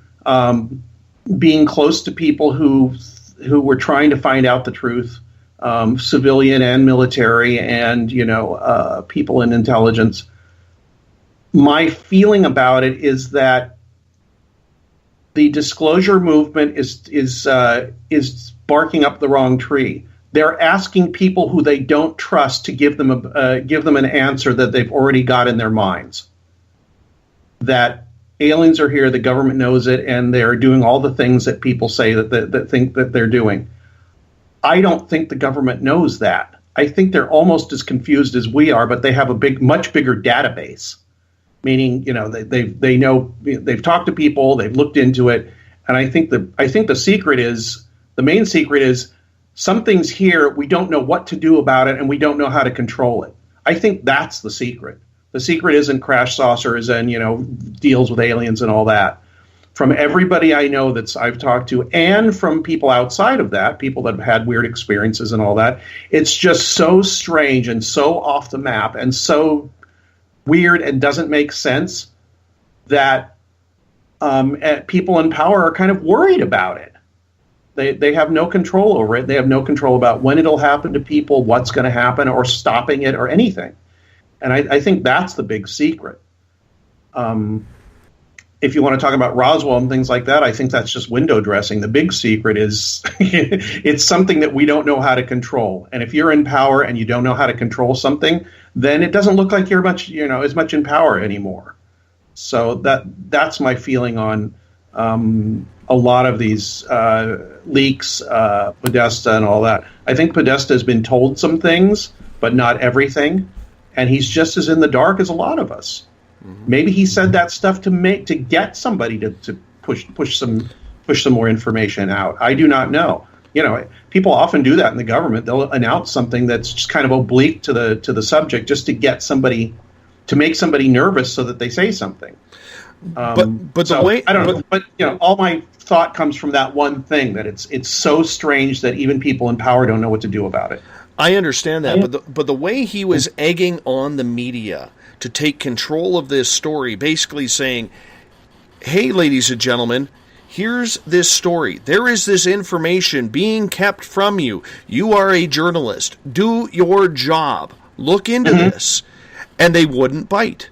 being close to people who were trying to find out the truth, civilian and military, and people in intelligence. My feeling about it is that the disclosure movement is barking up the wrong tree. They're asking people who they don't trust to give them an answer that they've already got in their minds. That aliens are here, the government knows it, and they're doing all the things that people say that think that they're doing. I don't think the government knows that. I think they're almost as confused as we are, but they have a much bigger database. Meaning, they know, they've talked to people, they've looked into it, and I think the main secret is something's here, we don't know what to do about it, and we don't know how to control it. I think that's the secret. The secret isn't crash saucers and deals with aliens and all that. From everybody I know I've talked to, and from people outside of that, people that have had weird experiences and all that, it's just so strange and so off the map and so weird and doesn't make sense that people in power are kind of worried about it. They have no control over it. They have no control about when it'll happen to people, what's going to happen, or stopping it, or anything. And I think that's the big secret. If you want to talk about Roswell and things like that, I think that's just window dressing. The big secret is it's something that we don't know how to control. And if you're in power and you don't know how to control something, then it doesn't look like you're as much in power anymore. So that's my feeling on a lot of these leaks, Podesta and all that. I think Podesta has been told some things, but not everything. And he's just as in the dark as a lot of us. Maybe he said that stuff to get somebody to push some more information out. I do not know. People often do that in the government. They'll announce something that's just kind of oblique to the subject, just to get somebody, to make somebody nervous, so that they say something. But so, the way I don't know. But all my thought comes from that one thing, that it's so strange that even people in power don't know what to do about it. I understand that, but the way he was egging on the media to take control of this story, basically saying, hey, ladies and gentlemen, here's this story. There is this information being kept from you. You are a journalist. Do your job. Look into this. And they wouldn't bite.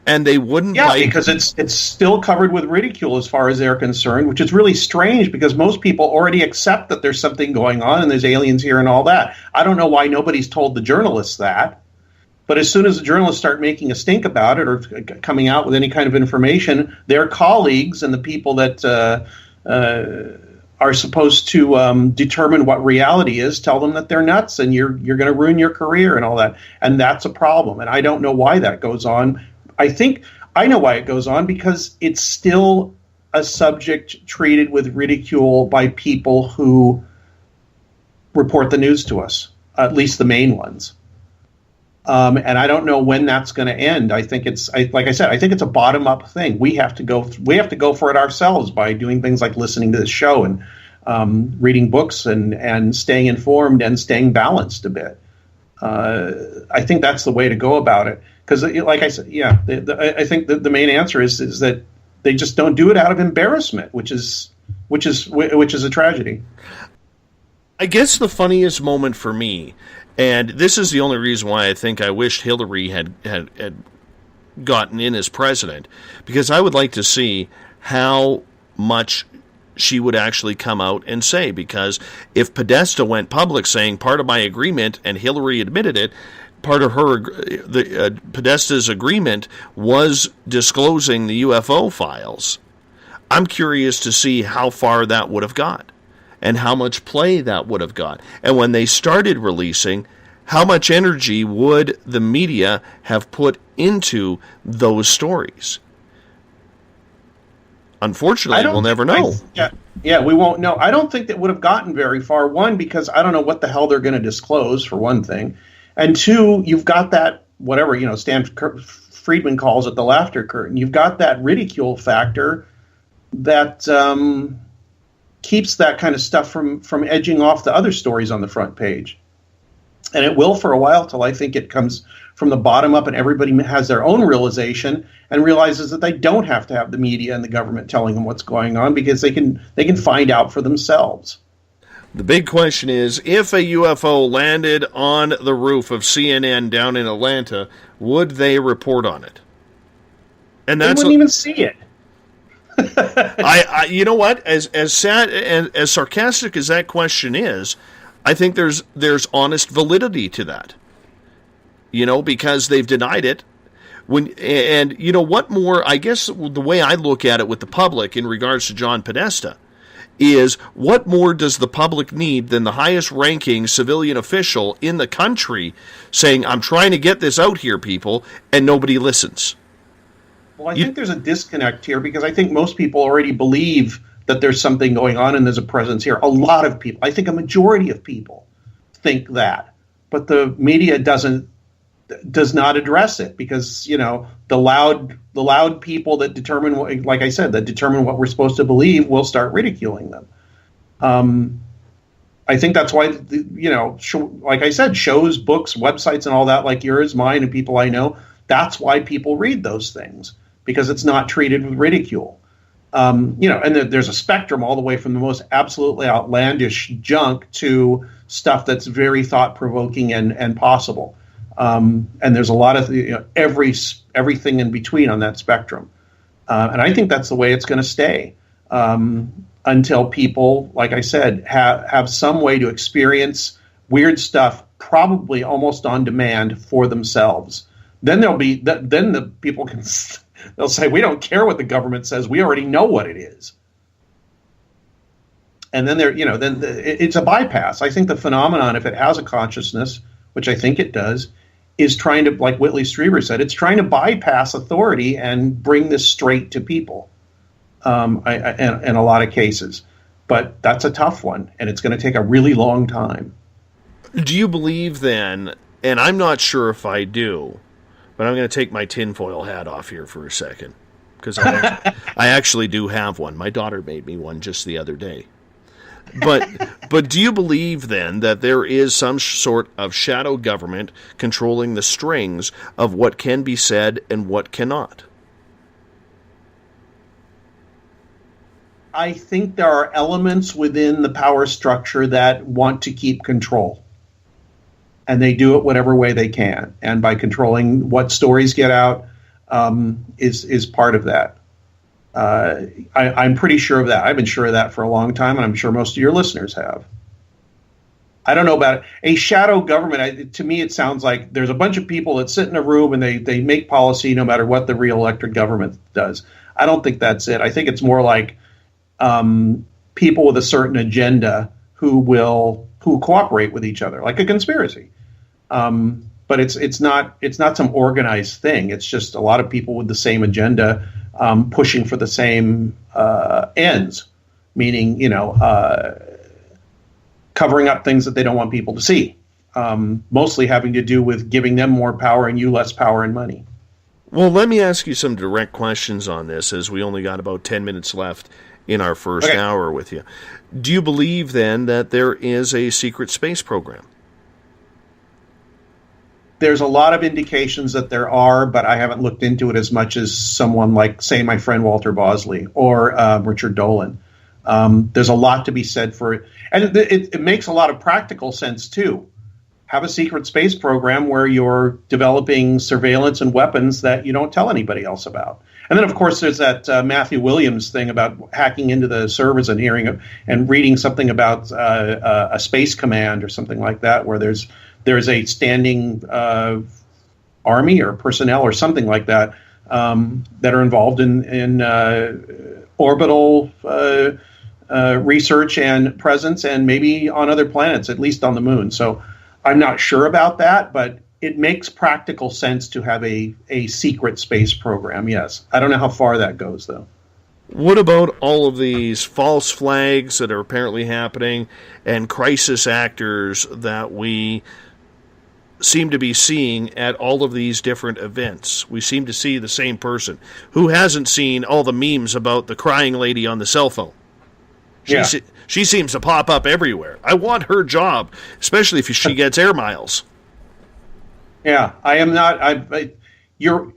And they wouldn't bite. Yeah, because it's still covered with ridicule as far as they're concerned, which is really strange, because most people already accept that there's something going on and there's aliens here and all that. I don't know why nobody's told the journalists that. But as soon as the journalists start making a stink about it, or coming out with any kind of information, their colleagues and the people that are supposed to determine what reality is tell them that they're nuts and you're going to ruin your career and all that. And that's a problem. And I don't know why that goes on. I think I know why it goes on, because it's still a subject treated with ridicule by people who report the news to us, at least the main ones. And I don't know when that's going to end. I think like I said, I think it's a bottom-up thing. We have to go for it ourselves by doing things like listening to this show and reading books and staying informed and staying balanced a bit. I think that's the way to go about it. Because, like I said, I think the main answer is that they just don't do it out of embarrassment, which is a tragedy. I guess the funniest moment for me, and this is the only reason why I think I wished Hillary had gotten in as president, because I would like to see how much she would actually come out and say. Because if Podesta went public saying part of my agreement, and Hillary admitted it, part of Podesta's agreement was disclosing the UFO files, I'm curious to see how far that would have got, and how much play that would have got. And when they started releasing, how much energy would the media have put into those stories? Unfortunately, we'll never know. We won't know. I don't think that would have gotten very far. One, because I don't know what the hell they're going to disclose, for one thing. And two, you've got that, whatever, Stan Friedman calls it, the laughter curtain. You've got that ridicule factor that keeps that kind of stuff from edging off the other stories on the front page. And it will for a while, till I think it comes from the bottom up and everybody has their own realization and realizes that they don't have to have the media and the government telling them what's going on, because they can find out for themselves. The big question is, if a UFO landed on the roof of CNN down in Atlanta, would they report on it? And they wouldn't even see it. You know what? As sad and as sarcastic as that question is, I think there's honest validity to that. Because they've denied it. What more? I guess the way I look at it with the public in regards to John Podesta is, what more does the public need than the highest ranking civilian official in the country saying, I'm trying to get this out here, people, and nobody listens? Well, I think there's a disconnect here, because I think most people already believe that there's something going on and there's a presence here. A lot of people, I think a majority of people, think that. But the media does not address it, because, the loud people that determine what, like I said, that determine what we're supposed to believe, will start ridiculing them. I think that's why, like I said, shows, books, websites, and all that, like yours, mine, and people I know, that's why people read those things, because it's not treated with ridicule. And there's a spectrum all the way from the most absolutely outlandish junk to stuff that's very thought-provoking and possible. And there's a lot of everything in between on that spectrum. And I think that's the way it's going to stay until people, like I said, have some way to experience weird stuff, probably almost on demand for themselves. Then then the people can. They'll say, we don't care what the government says. We already know what it is. And then it's a bypass. I think the phenomenon, if it has a consciousness, which I think it does, is trying to, like Whitley Strieber said, it's trying to bypass authority and bring this straight to people in a lot of cases. But that's a tough one, and it's going to take a really long time. Do you believe then, and I'm not sure if I do, but I'm going to take my tinfoil hat off here for a second, because I actually do have one. My daughter made me one just the other day. But do you believe then that there is some sort of shadow government controlling the strings of what can be said and what cannot? I think there are elements within the power structure that want to keep control. And they do it whatever way they can. And by controlling what stories get out is part of that. I'm pretty sure of that. I've been sure of that for a long time, and I'm sure most of your listeners have. I don't know about it. A shadow government, to me, it sounds like there's a bunch of people that sit in a room and they make policy no matter what the real elected government does. I don't think that's it. I think it's more like people with a certain agenda who cooperate with each other, like a conspiracy. But it's not some organized thing. It's just a lot of people with the same agenda, pushing for the same ends, meaning covering up things that they don't want people to see. Mostly having to do with giving them more power and you less power and money. Well, let me ask you some direct questions on this, as we only got about 10 minutes left in our first hour with you. Do you believe then that there is a secret space program? There's a lot of indications that there are, but I haven't looked into it as much as someone like, say, my friend Walter Bosley or Richard Dolan. There's a lot to be said for it. And it makes a lot of practical sense, too. Have a secret space program where you're developing surveillance and weapons that you don't tell anybody else about. And then, of course, there's that Matthew Williams thing about hacking into the servers and and reading something about a space command or something like that, where there's a standing army or personnel or something like that that are involved in orbital research and presence, and maybe on other planets, at least on the moon. So I'm not sure about that, but it makes practical sense to have a secret space program, yes. I don't know how far that goes, though. What about all of these false flags that are apparently happening and crisis actors that we seem to be seeing at all of these different events? We seem to see the same person. Who hasn't seen all the memes about the crying lady on the cell phone? She seems to pop up everywhere. I want her job, especially if she gets air miles. Yeah, I am not. You're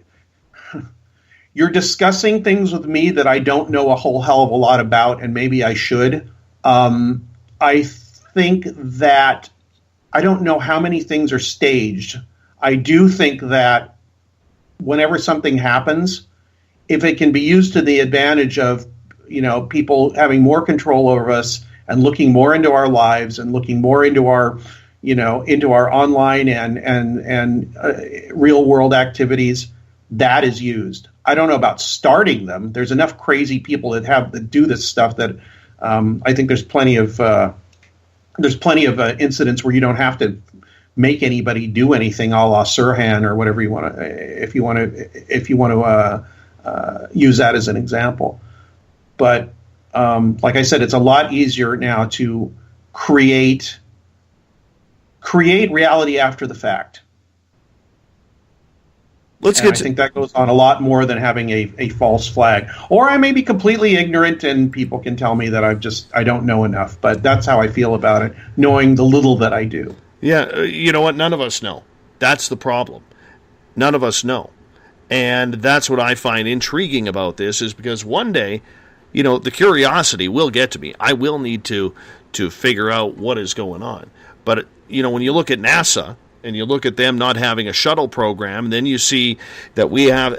discussing things with me that I don't know a whole hell of a lot about, and maybe I should. I think that I don't know how many things are staged. I do think that whenever something happens, if it can be used to the advantage of people having more control over us and looking more into our lives and looking more into our online and real world activities, that is used. I don't know about starting them. There's enough crazy people that do this stuff that I think there's plenty of incidents where you don't have to make anybody do anything, a la Sirhan or whatever you want to, if you want to use that as an example. But like I said, it's a lot easier now to create reality after the fact. I think that goes on a lot more than having a false flag. Or I may be completely ignorant and people can tell me that I don't know enough. But that's how I feel about it, knowing the little that I do. Yeah, you know what? None of us know. That's the problem. None of us know. And that's what I find intriguing about this, is because one day the curiosity will get to me. I will need to figure out what is going on. But, when you look at NASA and you look at them not having a shuttle program, then you see that we have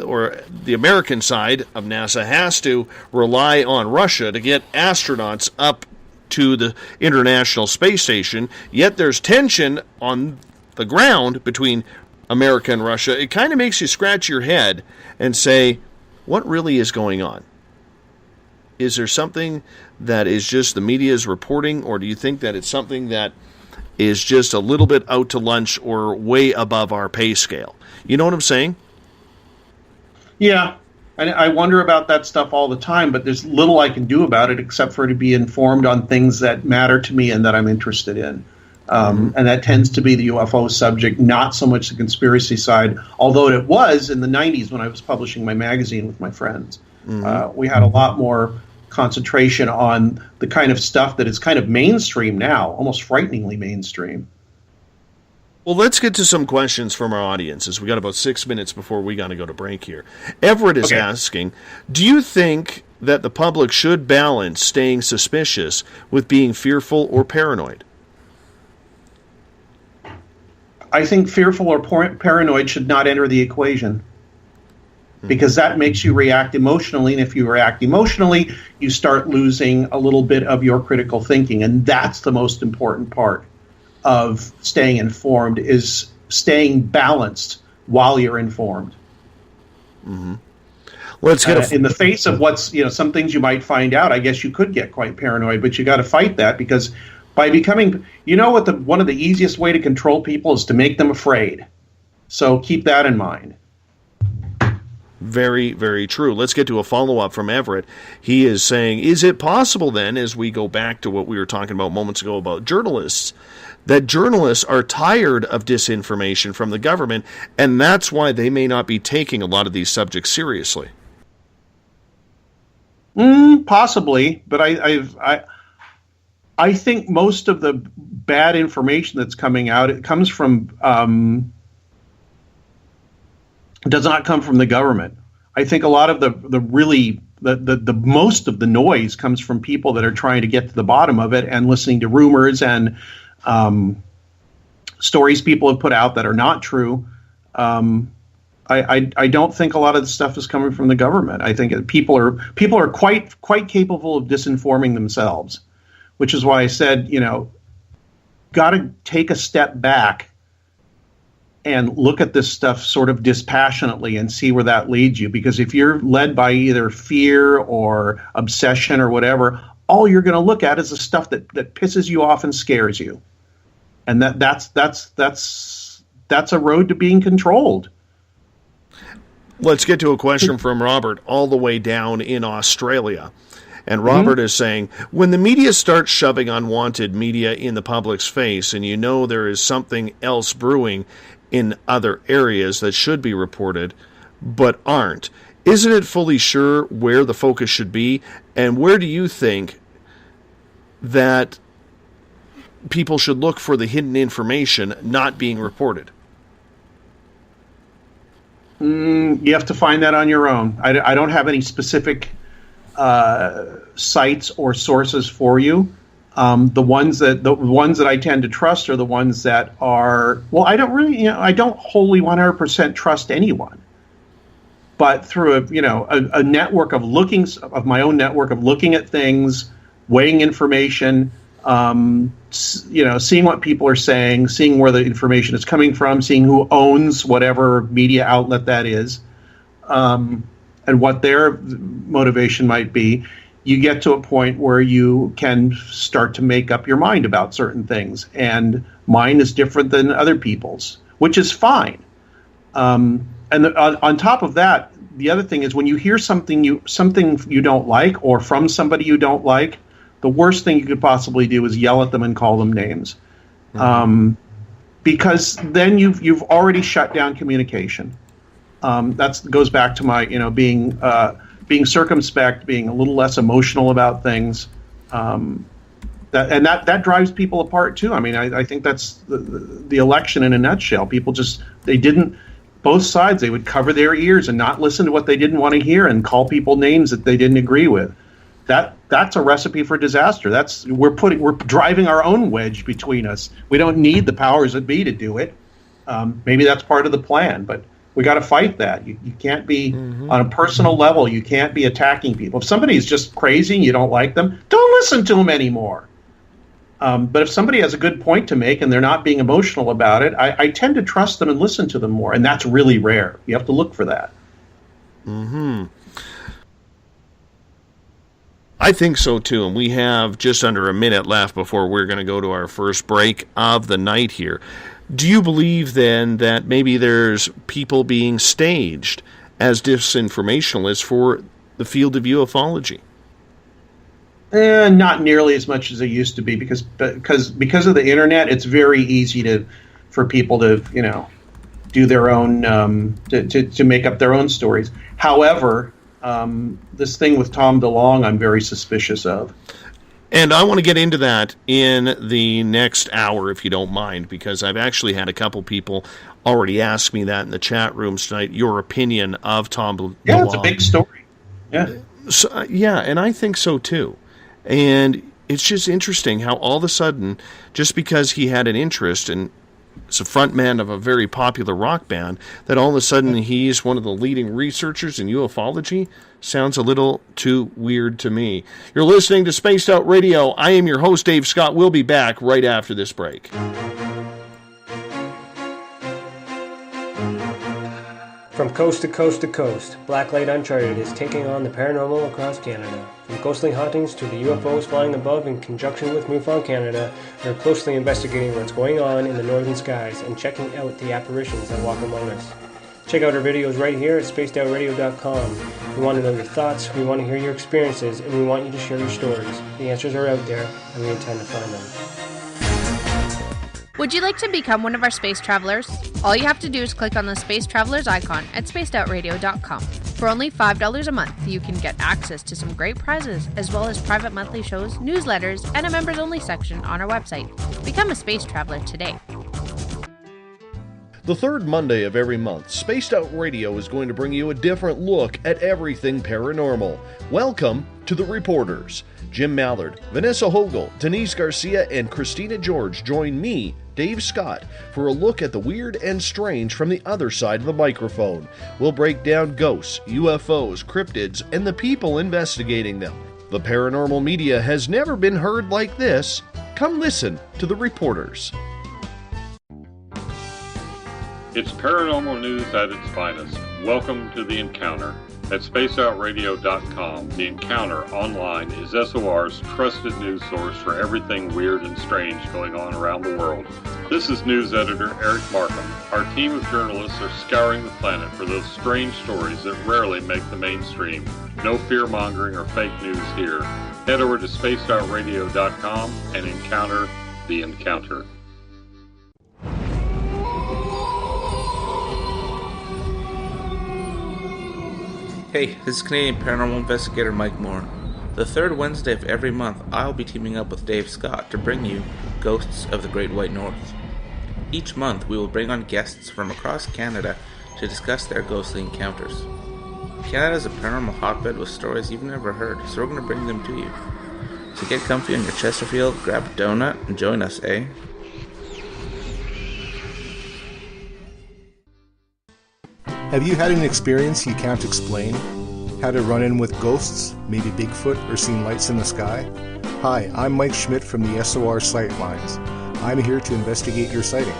or the American side of NASA has to rely on Russia to get astronauts up to the International Space Station, yet there's tension on the ground between America and Russia. It kind of makes you scratch your head and say, what really is going on? Is there something that is just the media is reporting, or do you think that it's something that is just a little bit out to lunch or way above our pay scale? You know what I'm saying? Yeah. I wonder about that stuff all the time, but there's little I can do about it except for to be informed on things that matter to me and that I'm interested in. And that tends to be the UFO subject, not so much the conspiracy side, although it was in the 90s when I was publishing my magazine with my friends. We had a lot more concentration on the kind of stuff that is kind of mainstream now, almost frighteningly mainstream. Well, let's get to some questions from our audience, as we got about 6 minutes before we got to go to break here. Everett is asking, do you think that the public should balance staying suspicious with being fearful or paranoid? I think fearful or paranoid should not enter the equation, because that makes you react emotionally, and if you react emotionally, you start losing a little bit of your critical thinking, and that's the most important part of staying informed, is staying balanced while you're informed. Let's get in the face of what's, some things you might find out, I guess you could get quite paranoid, but you got to fight that, because by becoming, one of the easiest way to control people is to make them afraid. So keep that in mind. Very, very true. Let's get to a follow-up from Everett. He is saying, is it possible then, as we go back to what we were talking about moments ago about journalists, that journalists are tired of disinformation from the government, and that's why they may not be taking a lot of these subjects seriously? Possibly, but I think most of the bad information that's coming out, it comes from does not come from the government. I think a lot of the most of the noise comes from people that are trying to get to the bottom of it and listening to rumors and stories people have put out that are not true. I don't think a lot of the stuff is coming from the government. I think people are quite capable of disinforming themselves, which is why I said, got to take a step back and look at this stuff sort of dispassionately and see where that leads you. Because if you're led by either fear or obsession or whatever, all you're going to look at is the stuff that pisses you off and scares you. And that's a road to being controlled. Let's get to a question from Robert all the way down in Australia. And Robert is saying, when the media starts shoving unwanted media in the public's face and there is something else brewing in other areas that should be reported but aren't, isn't it fully sure where the focus should be? And where do you think that people should look for the hidden information not being reported? You have to find that on your own. I don't have any specific sites or sources for you. The ones that I tend to trust are the ones that are, well, I don't wholly 100% trust anyone, but through a network of my own network of looking at things, weighing information, seeing what people are saying, seeing where the information is coming from, seeing who owns whatever media outlet that is, and what their motivation might be. You get to a point where you can start to make up your mind about certain things, and mine is different than other people's, which is fine. And on top of that, the other thing is when you hear something you don't like, or from somebody you don't like, the worst thing you could possibly do is yell at them and call them names, because then you've already shut down communication. That goes back to my being circumspect, being a little less emotional about things. That drives people apart too. I mean, I think that's the election in a nutshell. People just they didn't both sides. They would cover their ears and not listen to what they didn't want to hear and call people names that they didn't agree with. That's a recipe for disaster. We're driving our own wedge between us. We don't need the powers that be to do it. Maybe that's part of the plan, but we got to fight that. You can't be on a personal level. You can't be attacking people. If somebody's just crazy and you don't like them, don't listen to them anymore. But if somebody has a good point to make and they're not being emotional about it, I tend to trust them and listen to them more, and that's really rare. You have to look for that. I think so, too, and we have just under a minute left before we're going to go to our first break of the night here. Do you believe, then, that maybe there's people being staged as disinformationalists for the field of ufology? Not nearly as much as it used to be, because of the internet, it's very easy for people to do their own to make up their own stories. However, this thing with Tom DeLonge, I'm very suspicious of. And I want to get into that in the next hour, if you don't mind, because I've actually had a couple people already ask me that in the chat rooms tonight, your opinion of Tom DeLonge. Yeah, it's a big story. Yeah. So, and I think so, too. And it's just interesting how all of a sudden, just because he had an interest and is a frontman of a very popular rock band, that all of a sudden he's one of the leading researchers in ufology sounds a little too weird to me. You're listening to Spaced Out Radio. I am your host, Dave Scott. We'll be back right after this break. From coast to coast to coast, Blacklight Uncharted is taking on the paranormal across Canada. From ghostly hauntings to the UFOs flying above in conjunction with MUFON Canada, we're closely investigating what's going on in the northern skies and checking out the apparitions that walk among us. Check out our videos right here at spacedoutradio.com. We want to know your thoughts, we want to hear your experiences, and we want you to share your stories. The answers are out there, and we intend to find them. Would you like to become one of our space travelers? All you have to do is click on the Space Travelers icon at spacedoutradio.com. For only $5 a month, you can get access to some great prizes, as well as private monthly shows, newsletters, and a members-only section on our website. Become a space traveler today. The third Monday of every month, Spaced Out Radio is going to bring you a different look at everything paranormal. Welcome to The Reporters. Jim Mallard, Vanessa Hogel, Denise Garcia, and Christina George join me, Dave Scott, for a look at the weird and strange from the other side of the microphone. We'll break down ghosts, UFOs, cryptids, and the people investigating them. The paranormal media has never been heard like this. Come listen to The Reporters. It's paranormal news at its finest. Welcome to The Encounter. At spacedoutradio.com, The Encounter online is SOR's trusted news source for everything weird and strange going on around the world. This is news editor Eric Markham. Our team of journalists are scouring the planet for those strange stories that rarely make the mainstream. No fear-mongering or fake news here. Head over to spacedoutradio.com and encounter The Encounter. Hey, this is Canadian paranormal investigator Mike Moore. The third Wednesday of every month, I'll be teaming up with Dave Scott to bring you Ghosts of the Great White North. Each month, we will bring on guests from across Canada to discuss their ghostly encounters. Canada is a paranormal hotbed with stories you've never heard, so we're going to bring them to you. So get comfy on your Chesterfield, grab a donut, and join us, eh? Have you had an experience you can't explain? Had a run-in with ghosts, maybe Bigfoot, or seen lights in the sky? Hi, I'm Mike Schmidt from the SOR Sightlines. I'm here to investigate your sighting.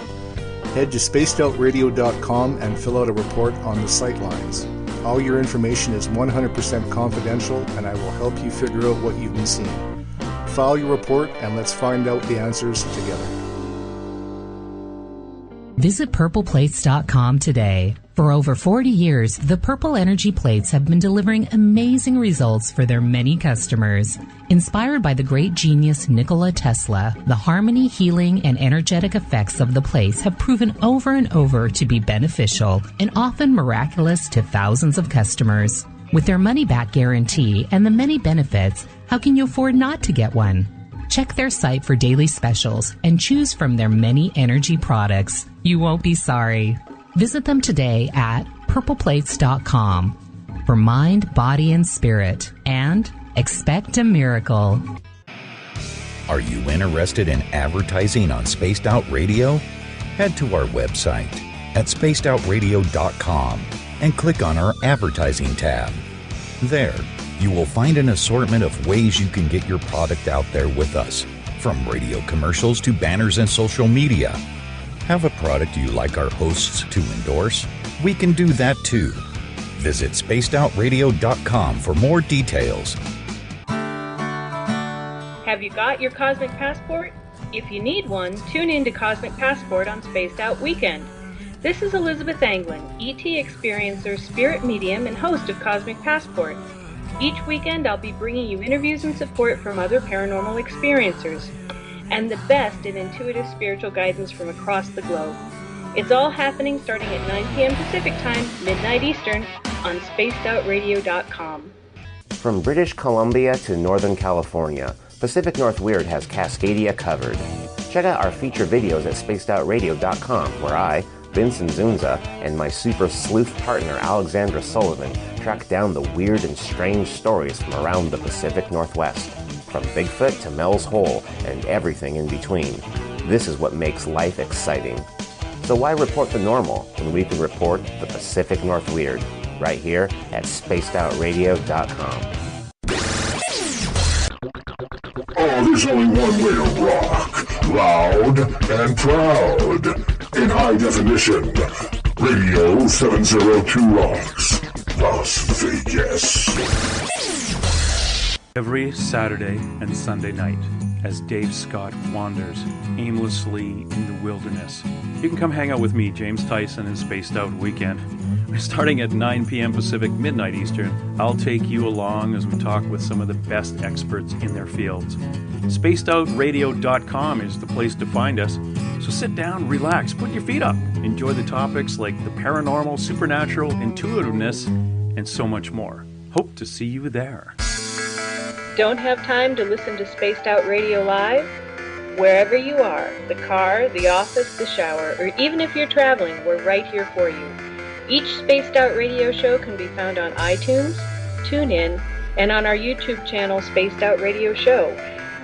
Head to spacedoutradio.com and fill out a report on the Sightlines. All your information is 100% confidential, and I will help you figure out what you've been seeing. File your report and let's find out the answers together. Visit purpleplates.com today. For over 40 years, the Purple Energy Plates have been delivering amazing results for their many customers. Inspired by the great genius Nikola Tesla, the harmony, healing, and energetic effects of the plates have proven over and over to be beneficial and often miraculous to thousands of customers. With their money-back guarantee and the many benefits, how can you afford not to get one? Check their site for daily specials and choose from their many energy products. You won't be sorry. Visit them today at purpleplates.com for mind, body, and spirit, and expect a miracle. Are you interested in advertising on Spaced Out Radio? Head to our website at spacedoutradio.com and click on our advertising tab. There, you will find an assortment of ways you can get your product out there with us, from radio commercials to banners and social media. Have a product you like our hosts to endorse? We can do that too. Visit spacedoutradio.com for more details. Have you got your Cosmic Passport? If you need one, tune in to Cosmic Passport on Spaced Out Weekend. This is Elizabeth Anglin, ET experiencer, spirit medium, and host of Cosmic Passport. Each weekend I'll be bringing you interviews and support from other paranormal experiencers, and the best in intuitive spiritual guidance from across the globe. It's all happening starting at 9 p.m. Pacific Time, midnight Eastern, on spacedoutradio.com. From British Columbia to Northern California, Pacific North Weird has Cascadia covered. Check out our feature videos at spacedoutradio.com, where I, Vincent Zunza, and my super sleuth partner Alexandra Sullivan track down the weird and strange stories from around the Pacific Northwest, from Bigfoot to Mel's Hole and everything in between. This is what makes life exciting. So why report the normal when we can report the Pacific North Weird right here at spacedoutradio.com. Oh, there's only one way to rock. Loud and proud. In high definition. Radio 702 rocks. Las Vegas. Every Saturday and Sunday night, as Dave Scott wanders aimlessly in the wilderness, you can come hang out with me, James Tyson, in Spaced Out Weekend. Starting at 9 p.m. Pacific, midnight Eastern, I'll take you along as we talk with some of the best experts in their fields. SpacedOutRadio.com is the place to find us. So sit down, relax, put your feet up. Enjoy the topics like the paranormal, supernatural, intuitiveness, and so much more. Hope to see you there. Don't have time to listen to Spaced Out Radio Live? Wherever you are, the car, the office, the shower, or even if you're traveling, we're right here for you. Each Spaced Out Radio show can be found on iTunes, TuneIn, and on our YouTube channel, Spaced Out Radio Show.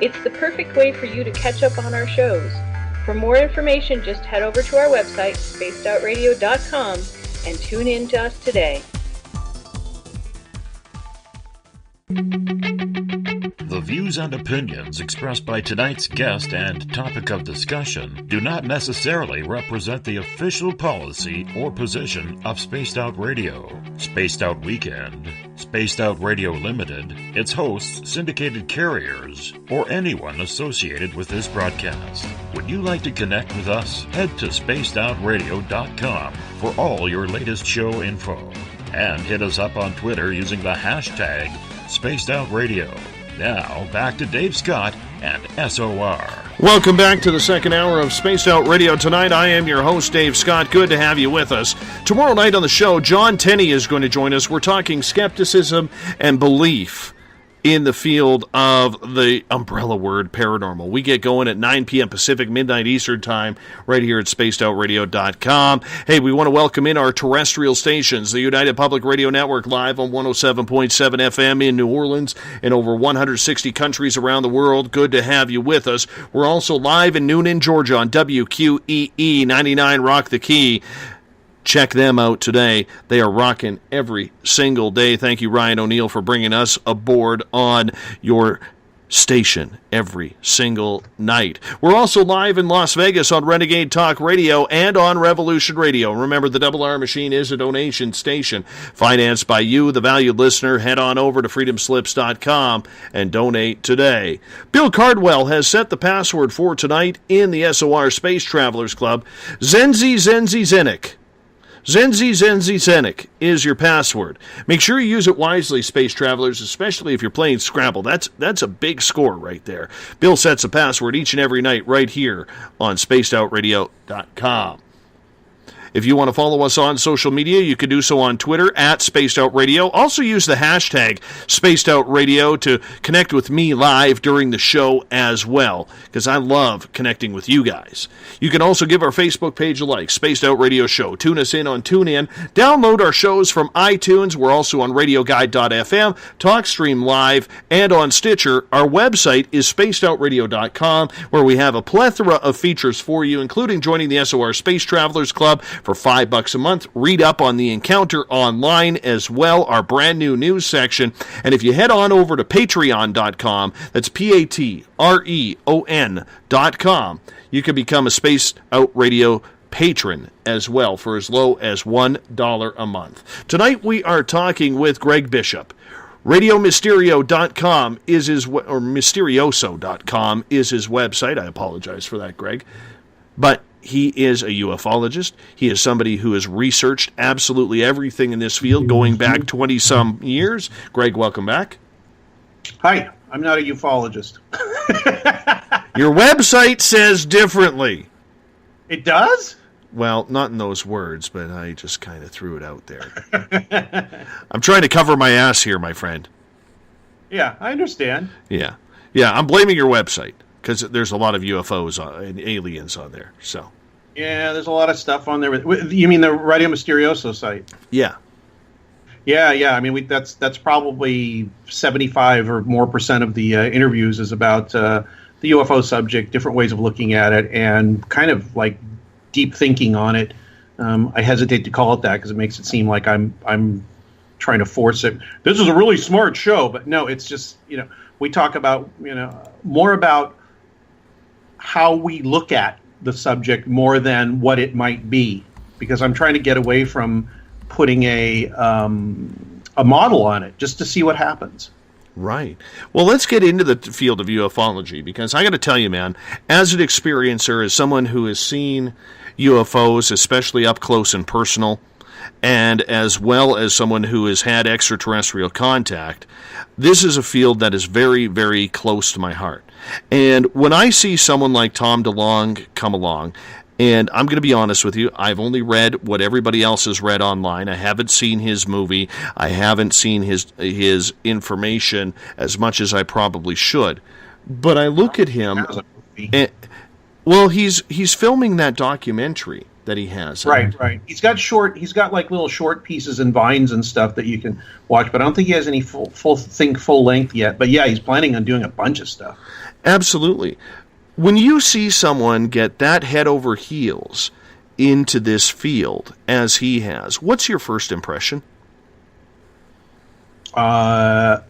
It's the perfect way for you to catch up on our shows. For more information, just head over to our website, spacedoutradio.com, and tune in to us today. The views and opinions expressed by tonight's guest and topic of discussion do not necessarily represent the official policy or position of Spaced Out Radio, Spaced Out Weekend, Spaced Out Radio Limited, its hosts, syndicated carriers, or anyone associated with this broadcast. Would you like to connect with us? Head to spacedoutradio.com for all your latest show info. And hit us up on Twitter using the hashtag Spaced Out Radio. Now, back to Dave Scott and SOR. Welcome back to the second hour of Spaced Out Radio. Tonight, I am your host, Dave Scott. Good to have you with us. Tomorrow night on the show, John Tenney is going to join us. We're talking skepticism and belief in the field of the umbrella word paranormal. We get going at 9 p.m. Pacific, midnight Eastern time, right here at spacedoutradio.com. Hey, we want to welcome in our terrestrial stations, the United Public Radio Network, live on 107.7 FM in New Orleans and over 160 countries around the world. Good to have you with us. We're also live in Noonan, Georgia on WQEE 99 Rock the Key. Check them out today. They are rocking every single day. Thank you, Ryan O'Neill, for bringing us aboard on your station every single night. We're also live in Las Vegas on Renegade Talk Radio and on Revolution Radio. Remember, the Double R Machine is a donation station financed by you, the valued listener. Head on over to freedomslips.com and donate today. Bill Cardwell has set the password for tonight in the SOR Space Travelers Club. Zenzi Zenik. Zenzi Zenik is your password. Make sure you use it wisely, Space Travelers, especially if you're playing Scrabble. That's a big score right there. Bill sets a password each and every night right here on spacedoutradio.com. If you want to follow us on social media, you can do so on Twitter at Spaced Out Radio. Also use the hashtag Spaced Out Radio to connect with me live during the show as well, because I love connecting with you guys. You can also give our Facebook page a like, Spaced Out Radio Show. Tune us in on TuneIn. Download our shows from iTunes. We're also on RadioGuide.fm, TalkStream Live, and on Stitcher. Our website is SpacedOutRadio.com, where we have a plethora of features for you, including joining the SOR Space Travelers Club for $5 a month. Read up on the Encounter online as well, our brand new news section. And if you head on over to Patreon.com, that's Patreon.com, you can become a Spaced Out Radio patron as well for as low as $1 a month. Tonight we are talking with Greg Bishop. RadioMysterio.com is his, or Mysterioso.com is his website. I apologize for that, Greg. But he is a ufologist. He is somebody who has researched absolutely everything in this field going back 20-some years. Greg, welcome back. Hi, I'm not a ufologist. Your website says differently. It does? Well, not in those words, but I just kind of threw it out there. I'm trying to cover my ass here, my friend. Yeah, I understand. Yeah, I'm blaming your website because there's a lot of UFOs and aliens on there. So. Yeah, there's a lot of stuff on there. You mean the Radio Mysterioso site? Yeah. Yeah. I mean, that's probably 75 or more % of the interviews is about the UFO subject, different ways of looking at it, and kind of like deep thinking on it. I hesitate to call it that because it makes it seem like I'm trying to force it. This is a really smart show, but no, it's just, we talk about, more about how we look at the subject more than what it might be, because I'm trying to get away from putting a model on it just to see what happens. Right. Well, let's get into the field of ufology, because I got to tell you, man, as an experiencer, as someone who has seen UFOs, especially up close and personal, and as well as someone who has had extraterrestrial contact, this is a field that is very, very close to my heart. And when I see someone like Tom DeLonge come along, and I'm going to be honest with you, I've only read what everybody else has read online. I haven't seen his movie. I haven't seen his information as much as I probably should. But I look at him, and, well, he's filming that documentary that he has. Right. He's got like little short pieces and vines and stuff that you can watch, but I don't think he has any full length yet. But yeah, he's planning on doing a bunch of stuff. Absolutely. When you see someone get that head over heels into this field, as he has, what's your first impression? Well,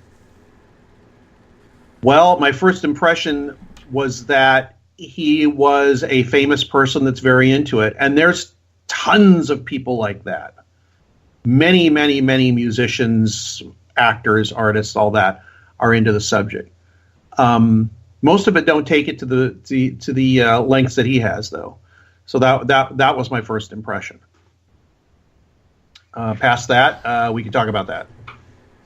my first impression was that he was a famous person that's very into it. And there's tons of people like that. Many, many, many musicians, actors, artists, all that are into the subject. Most of it don't take it to the lengths that he has, though. So that was my first impression. Past that, we can talk about that.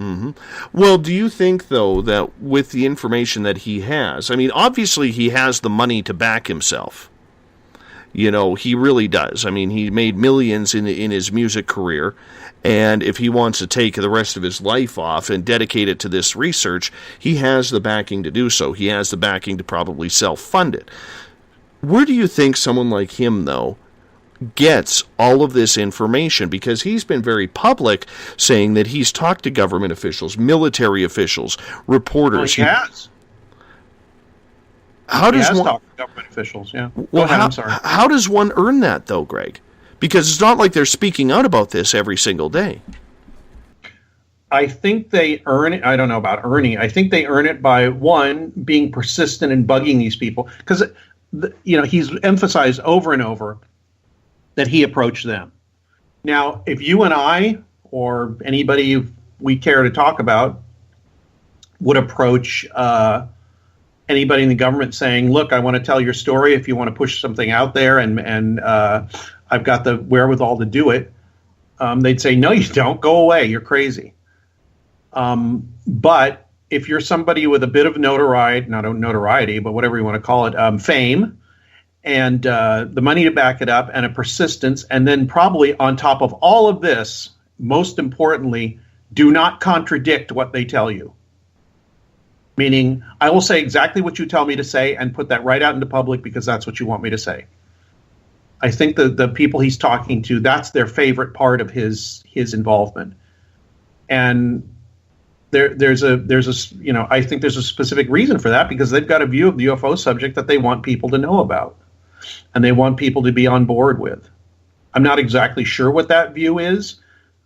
Mm-hmm. Well, do you think, though, that with the information that he has, I mean, obviously he has the money to back himself. He really does. I mean, he made millions in his music career, and if he wants to take the rest of his life off and dedicate it to this research, he has the backing to do so. He has the backing to probably self-fund it. Where do you think someone like him, though, gets all of this information? Because he's been very public saying that he's talked to government officials, military officials, reporters. Well, he has. How does one talk to government officials? Yeah. Well, I'm sorry. How does one earn that, though, Greg? Because it's not like they're speaking out about this every single day. I think they earn it. I don't know about earning. I think they earn it by, one, being persistent and bugging these people. Because, he's emphasized over and over that he approached them. Now, if you and I, or anybody we care to talk about, would approach anybody in the government saying, look, I want to tell your story if you want to push something out there, and I've got the wherewithal to do it, they'd say, no, you don't. Go away. You're crazy. But if you're somebody with a bit of notoriety, not notoriety, but whatever you want to call it, fame, and the money to back it up, and a persistence, and then probably on top of all of this, most importantly, do not contradict what they tell you. Meaning, I will say exactly what you tell me to say and put that right out into public because that's what you want me to say. I think the people he's talking to, that's their favorite part of his involvement. And there's a I think there's a specific reason for that because they've got a view of the UFO subject that they want people to know about and they want people to be on board with. I'm not exactly sure what that view is,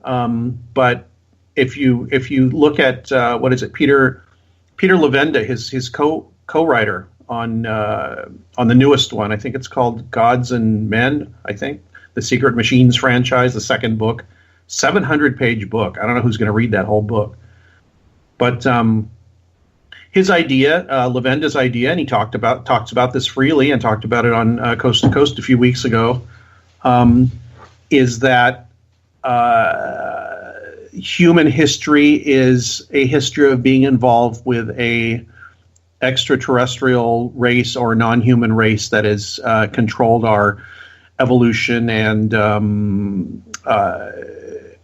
but if you look at what is it, Peter Levenda, his co-writer on the newest one, I think it's called Gods and Men, I think, the Secret Machines franchise, the second book, 700-page book. I don't know who's going to read that whole book. But his idea, Levenda's idea, and he talks about this freely and talked about it on Coast to Coast a few weeks ago, is that human history is a history of being involved with a extraterrestrial race or non-human race that has controlled our evolution and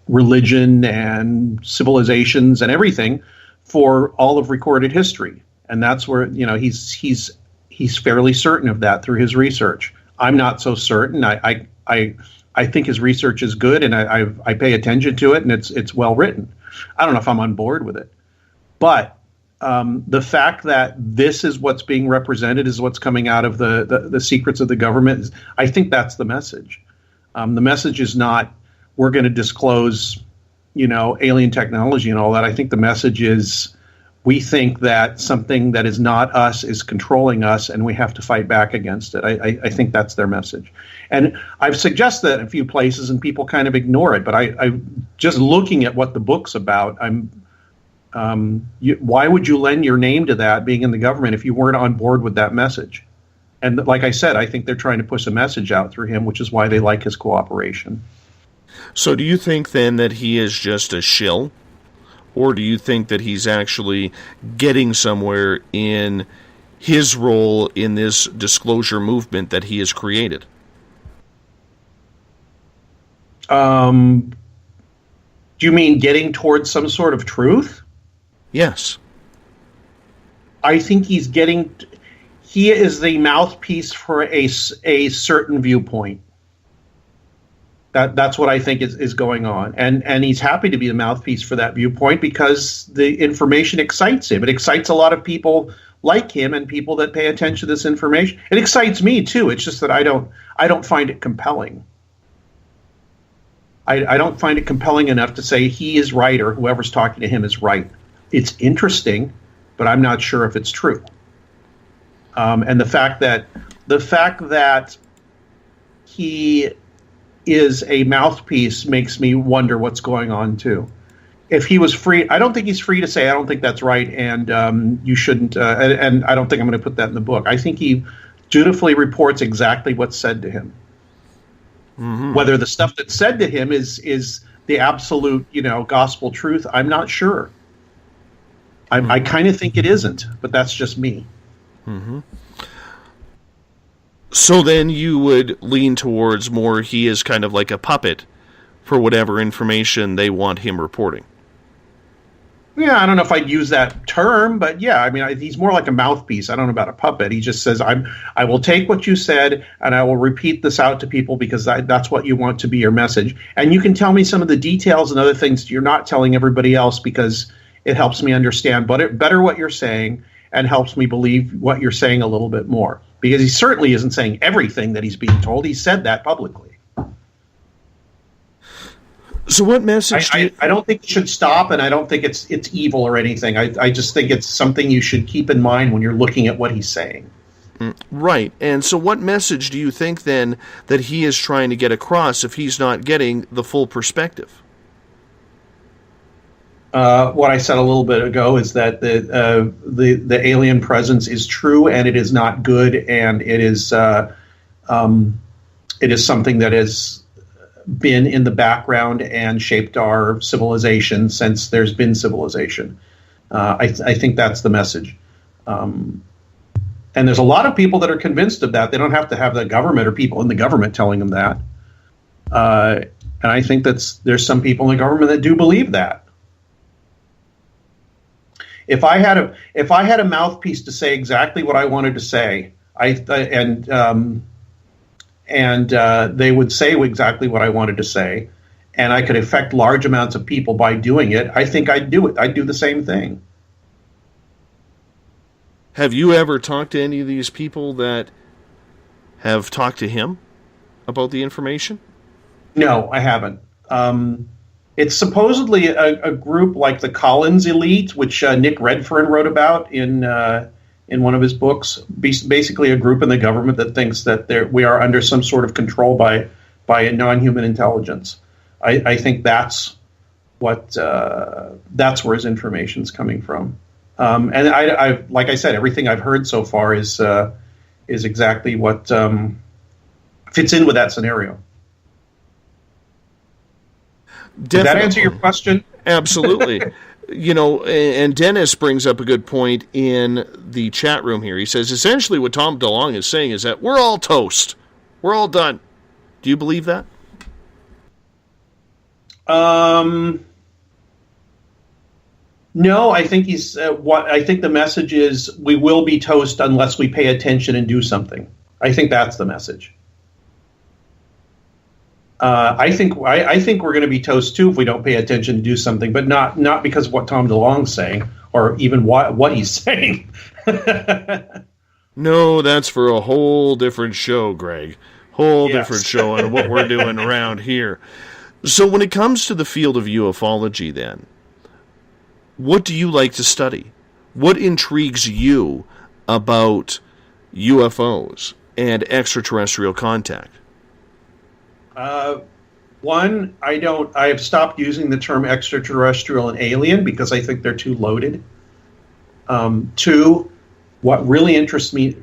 religion and civilizations and everything for all of recorded history. And that's where, he's fairly certain of that through his research. I'm not so certain. I think his research is good, and I pay attention to it, and it's well written. I don't know if I'm on board with it, but the fact that this is what's being represented is what's coming out of the secrets of the government. I think that's the message. The message is not we're going to disclose, alien technology and all that. I think the message is we think that something that is not us is controlling us, and we have to fight back against it. I think that's their message. And I've suggested that in a few places, and people kind of ignore it. But I just looking at what the book's about, why would you lend your name to that, being in the government, if you weren't on board with that message? And like I said, I think they're trying to push a message out through him, which is why they like his cooperation. So do you think then that he is just a shill? Or do you think that he's actually getting somewhere in his role in this disclosure movement that he has created? Do you mean getting towards some sort of truth? Yes. I think he is the mouthpiece for a certain viewpoint. That's what I think is going on. And he's happy to be the mouthpiece for that viewpoint because the information excites him. It excites a lot of people like him and people that pay attention to this information. It excites me too. It's just that I don't find it compelling. I don't find it compelling enough to say he is right or whoever's talking to him is right. It's interesting, but I'm not sure if it's true. And the fact that he is a mouthpiece makes me wonder what's going on too. If he was free, I don't think he's free to say, I don't think that's right, and you shouldn't, and I don't think I'm going to put that in the book. I think he dutifully reports exactly what's said to him. Mm-hmm. Whether the stuff that's said to him is the absolute, gospel truth, I'm not sure. I kind of think it isn't, but that's just me. Mm-hmm. So then you would lean towards more he is kind of like a puppet for whatever information they want him reporting. Yeah, I don't know if I'd use that term, but yeah, I mean, he's more like a mouthpiece. I don't know about a puppet. He just says, I will take what you said and I will repeat this out to people because that's what you want to be your message. And you can tell me some of the details and other things you're not telling everybody else because it helps me understand better what you're saying and helps me believe what you're saying a little bit more. Because he certainly isn't saying everything that he's being told. He said that publicly. So what message? I don't think it should stop, and I don't think it's evil or anything. I just think it's something you should keep in mind when you're looking at what he's saying. Right. And so what message do you think then that he is trying to get across if he's not getting the full perspective? What I said a little bit ago is that the alien presence is true and it is not good, and it is something that has been in the background and shaped our civilization since there's been civilization. I think that's the message. And there's a lot of people that are convinced of that. They don't have to have the government or people in the government telling them that. And I think there's some people in the government that do believe that. If I had a mouthpiece to say exactly what I wanted to say, and they would say exactly what I wanted to say, and I could affect large amounts of people by doing it, I think I'd do it. I'd do the same thing. Have you ever talked to any of these people that have talked to him about the information? No, I haven't. It's supposedly a group like the Collins Elite, which Nick Redfern wrote about in one of his books. Basically, a group in the government that thinks that we are under some sort of control by a non-human intelligence. I think that's where his information is coming from. And I like I said, everything I've heard so far is exactly what fits in with that scenario. Definitely. Did that answer your question? Absolutely. And Dennis brings up a good point in the chat room here. He says, essentially what Tom DeLonge is saying is that we're all toast. We're all done. Do you believe that? No, I think I think the message is we will be toast unless we pay attention and do something. I think that's the message. I think we're going to be toast too if we don't pay attention and do something, but not because of what Tom DeLonge's saying or even what he's saying. No, that's for a whole different show, Greg. Different show on what we're doing around here. So when it comes to the field of ufology, then, what do you like to study? What intrigues you about UFOs and extraterrestrial contact? One, I have stopped using the term extraterrestrial and alien because I think they're too loaded. Two, what really interests me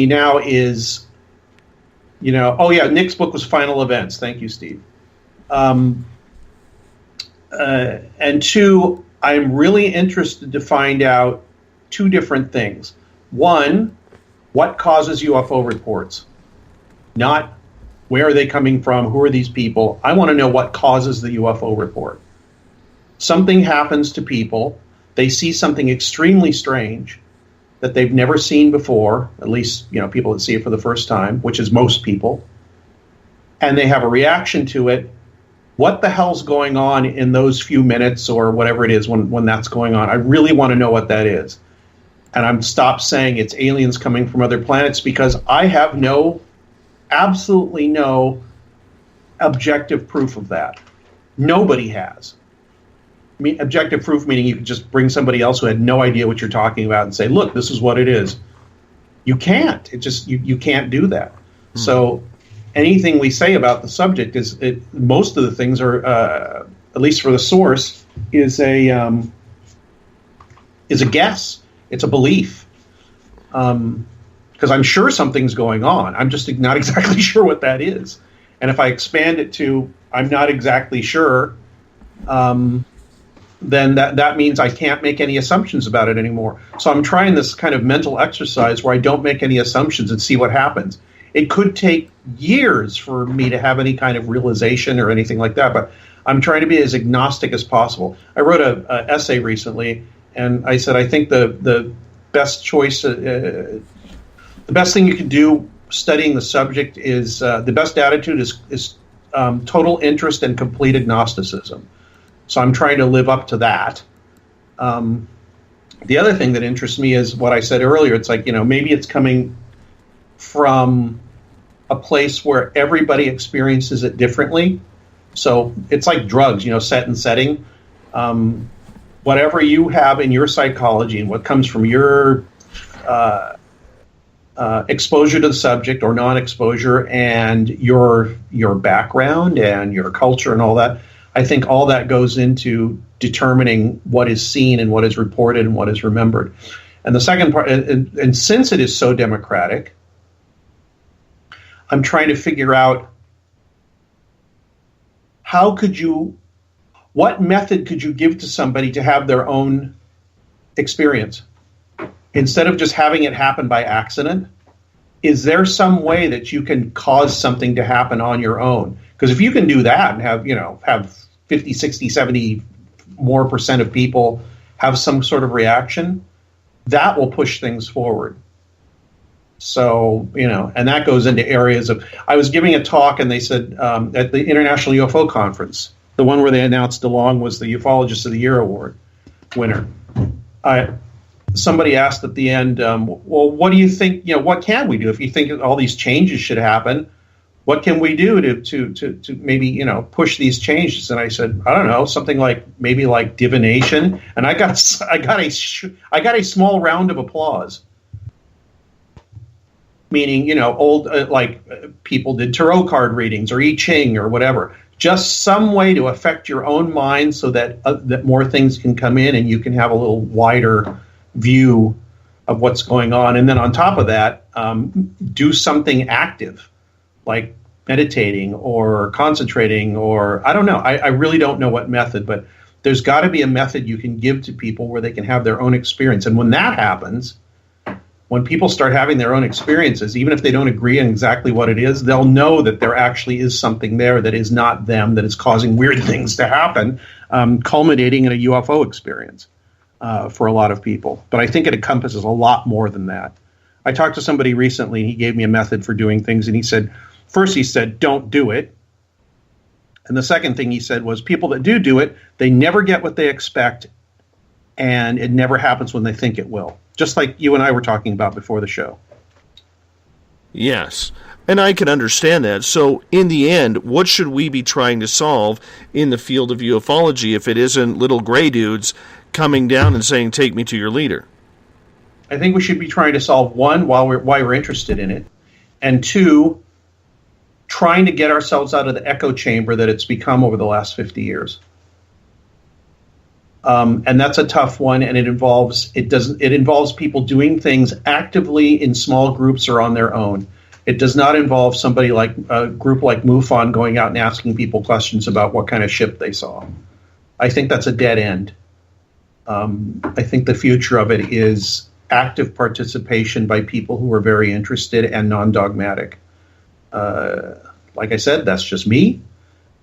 now is, Nick's book was Final Events. Thank you, Steve. And two, I'm really interested to find out two different things. One, what causes UFO reports? Not where are they coming from? Who are these people? I want to know what causes the UFO report. Something happens to people. They see something extremely strange that they've never seen before, at least, people that see it for the first time, which is most people. And they have a reaction to it. What the hell's going on in those few minutes or whatever it is when that's going on? I really want to know what that is. And I'm stopped saying it's aliens coming from other planets because I have absolutely no objective proof of that. Nobody has. Objective proof meaning you can just bring somebody else who had no idea what you're talking about and say, look, this is what it is. You can't. You can't do that. So anything we say about the subject most of the things are, at least for the source, is a guess. It's a belief. Because I'm sure something's going on. I'm just not exactly sure what that is. And if I expand it to I'm not exactly sure, then that means I can't make any assumptions about it anymore. So I'm trying this kind of mental exercise where I don't make any assumptions and see what happens. It could take years for me to have any kind of realization or anything like that, but I'm trying to be as agnostic as possible. I wrote an essay recently, and I said I think the best choice, the best thing you can do studying the subject is the best attitude is total interest and complete agnosticism. So I'm trying to live up to that. The other thing that interests me is what I said earlier. It's like, maybe it's coming from a place where everybody experiences it differently. So it's like drugs, set and setting. Whatever you have in your psychology and what comes from your exposure to the subject or non-exposure and your background and your culture and all that, I think all that goes into determining what is seen and what is reported and what is remembered. And the second part, and since it is so democratic, I'm trying to figure out what method could you give to somebody to have their own experience? instead of just having it happen by accident, is there some way that you can cause something to happen on your own? Because if you can do that and have 50, 60, 70 more % of people have some sort of reaction, that will push things forward. So, and that goes into areas of, I was giving a talk and they said at the International UFO Conference, the one where they announced DeLong was the Ufologist of the Year award winner. Somebody asked at the end, well, what do you think, what can we do? If you think all these changes should happen, what can we do to maybe, push these changes? And I said, I don't know, something like maybe like divination. And I got a small round of applause. Meaning, old people did tarot card readings or I Ching or whatever. Just some way to affect your own mind so that that more things can come in and you can have a little wider view of what's going on. And then on top of that, do something active, like meditating or concentrating, or I don't know. I really don't know what method, but there's got to be a method you can give to people where they can have their own experience. And when that happens, when people start having their own experiences, even if they don't agree on exactly what it is, they'll know that there actually is something there that is not them, that is causing weird things to happen, culminating in a UFO experience for a lot of people. But I think it encompasses a lot more than that. I talked to somebody recently, and he gave me a method for doing things, and he said, don't do it. And the second thing he said was, people that do it, they never get what they expect, and it never happens when they think it will. Just like you and I were talking about before the show. Yes, and I can understand that. So, in the end, what should we be trying to solve in the field of ufology if it isn't little gray dudes coming down and saying, take me to your leader? I think we should be trying to solve, one, why we're interested in it, and two, trying to get ourselves out of the echo chamber that it's become over the last 50 years. And that's a tough one, and it involves people doing things actively in small groups or on their own. It does not involve somebody like a group like MUFON going out and asking people questions about what kind of ship they saw. I think that's a dead end. I think the future of it is active participation by people who are very interested and non-dogmatic. Like I said, that's just me.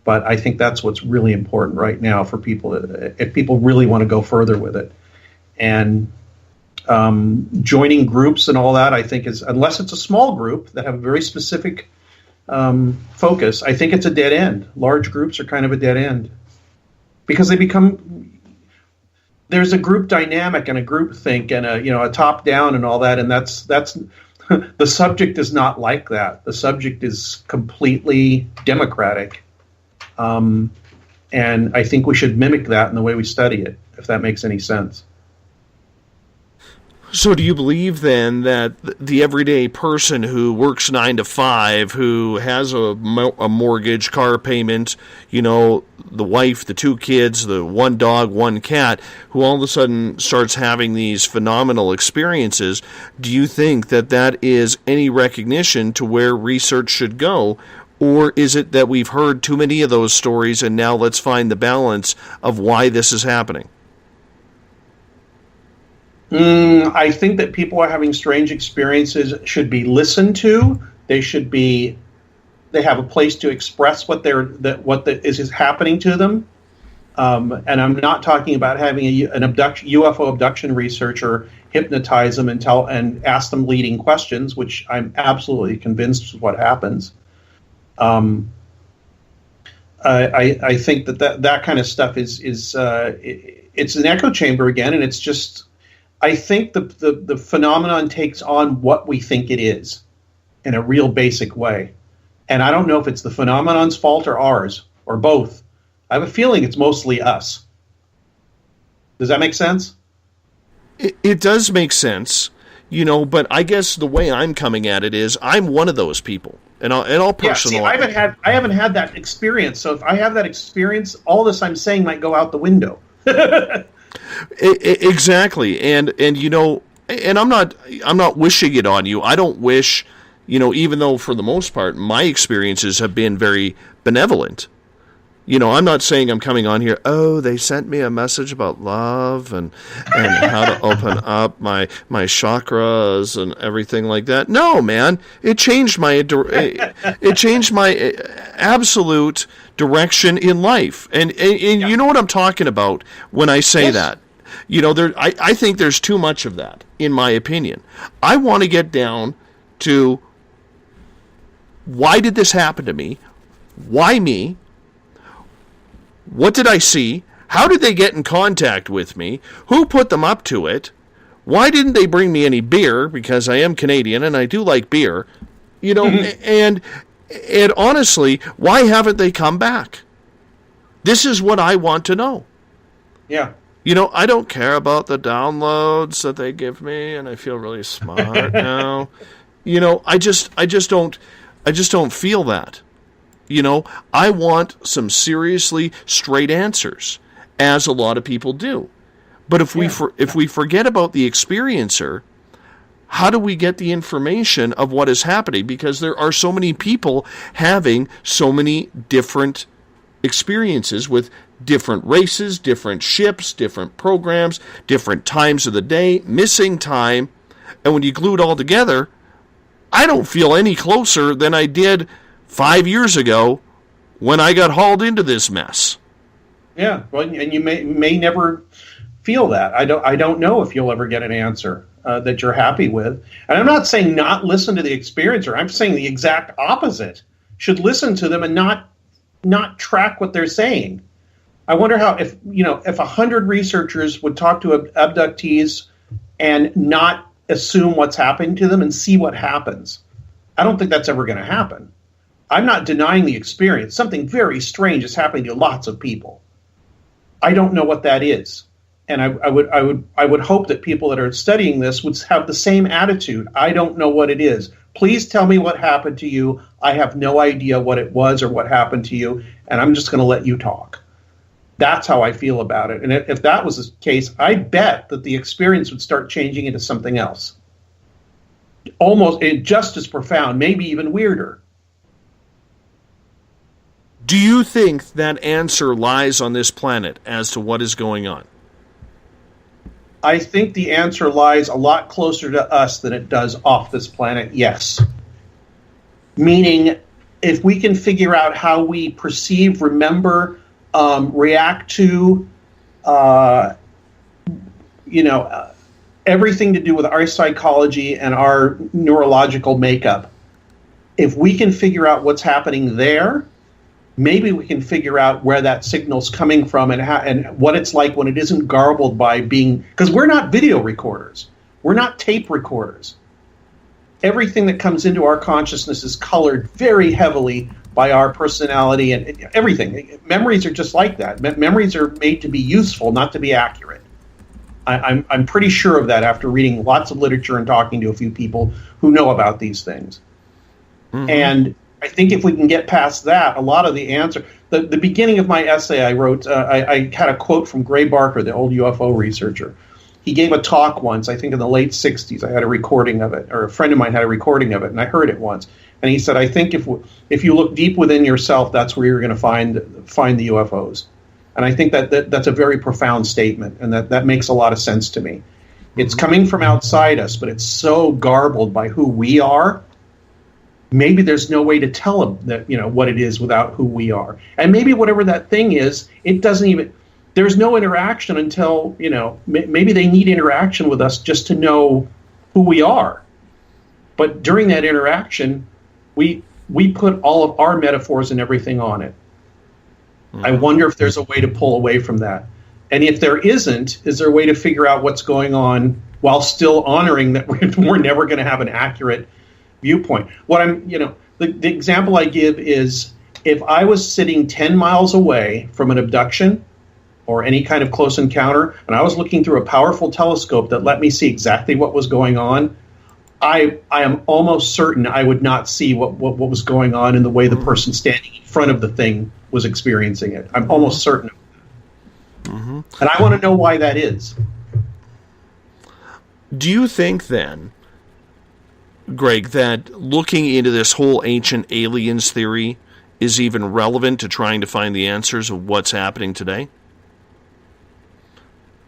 But I think that's what's really important right now for people, if people really want to go further with it. And joining groups and all that, I think is, unless it's a small group that have a very specific focus, I think it's a dead end. Large groups are kind of a dead end. Because there's a group dynamic and a group think and a top down and all that, and that's the subject is not like that. The subject is completely democratic. And I think we should mimic that in the way we study it, if that makes any sense. So do you believe then that the everyday person who works 9 to 5, who has a mortgage, car payment, the wife, the 2 kids, the 1 dog, 1 cat, who all of a sudden starts having these phenomenal experiences, do you think that is any recognition to where research should go? Or is it that we've heard too many of those stories and now let's find the balance of why this is happening? I think that people are having strange experiences should be listened to. They have a place to express what is happening to them. And I'm not talking about having an UFO abduction researcher hypnotize them and ask them leading questions, which I'm absolutely convinced is what happens. I think that kind of stuff is it's an echo chamber again, and it's just, I think the phenomenon takes on what we think it is in a real basic way, and I don't know if it's the phenomenon's fault or ours or both. I have a feeling it's mostly us. Does that make sense? It does make sense, but I guess the way I'm coming at it is I'm one of those people. And I'll personalize. Yeah, I haven't had that experience. So if I have that experience, all this I'm saying might go out the window. Exactly, and I'm not wishing it on you. I don't wish, even though for the most part my experiences have been very benevolent. I'm not saying I'm coming on here, they sent me a message about love and how to open up my chakras and everything like that. No, man, it changed my absolute direction in life. And you know what I'm talking about when I say that. I think there's too much of that, in my opinion. I want to get down to, why did this happen to me? Why me? What did I see? How did they get in contact with me? Who put them up to it? Why didn't they bring me any beer? Because I am Canadian and I do like beer. And honestly, why haven't they come back? This is what I want to know. Yeah. I don't care about the downloads that they give me, and I feel really smart now. I just don't feel that. I want some seriously straight answers, as a lot of people do. But if we forget about the experiencer, how do we get the information of what is happening? Because there are so many people having so many different experiences with different races, different ships, different programs, different times of the day, missing time. And when you glue it all together, I don't feel any closer than I did 5 years ago when I got hauled into this mess. Yeah, well, and you may never feel that. I don't know if you'll ever get an answer that you're happy with. And I'm not saying not listen to the experiencer. I'm saying the exact opposite. Should listen to them and not track what they're saying. I wonder how, if 100 researchers would talk to abductees and not assume what's happening to them and see what happens. I don't think that's ever going to happen. I'm not denying the experience. Something very strange is happening to lots of people. I don't know what that is. And I would hope that people that are studying this would have the same attitude. I don't know what it is. Please tell me what happened to you. I have no idea what it was or what happened to you, and I'm just going to let you talk. That's how I feel about it. And if that was the case, I bet that the experience would start changing into something else. Almost just as profound, maybe even weirder. Do you think that answer lies on this planet as to what is going on? I think the answer lies a lot closer to us than it does off this planet, yes. Meaning, if we can figure out how we perceive, remember, react to, everything to do with our psychology and our neurological makeup, if we can figure out what's happening there, maybe we can figure out where that signal's coming from and what it's like when it isn't garbled by being, because we're not video recorders. We're not tape recorders. Everything that comes into our consciousness is colored very heavily by our personality and everything. Memories are just like that. Memories are made to be useful, not to be accurate. I'm pretty sure of that after reading lots of literature and talking to a few people who know about these things. Mm-hmm. And I think if we can get past that, a lot of the answer. The beginning of my essay I wrote, I had a quote from Gray Barker, the old UFO researcher. He gave a talk once, I think in the late 60s. I had a recording of it, or a friend of mine had a recording of it, and I heard it once. And he said, I think if you look deep within yourself, that's where you're going to find the UFOs. And I think that's a very profound statement, and that makes a lot of sense to me. It's coming from outside us, but it's so garbled by who we are. Maybe there's no way to tell them that, what it is without who we are. And maybe whatever that thing is, it doesn't even, there's no interaction until, maybe they need interaction with us just to know who we are. But during that interaction, we put all of our metaphors and everything on it. Mm-hmm. I wonder if there's a way to pull away from that. And if there isn't, is there a way to figure out what's going on while still honoring that we're never going to have an accurate viewpoint? The example I give is, if I was sitting 10 miles away from an abduction or any kind of close encounter, and I was looking through a powerful telescope that let me see exactly what was going on, I am almost certain I would not see what was going on in the way the person standing in front of the thing was experiencing it. I'm almost certain of that. Mm-hmm. And I want to know why that is. Do you think then, Greg, that looking into this whole ancient aliens theory is even relevant to trying to find the answers of what's happening today?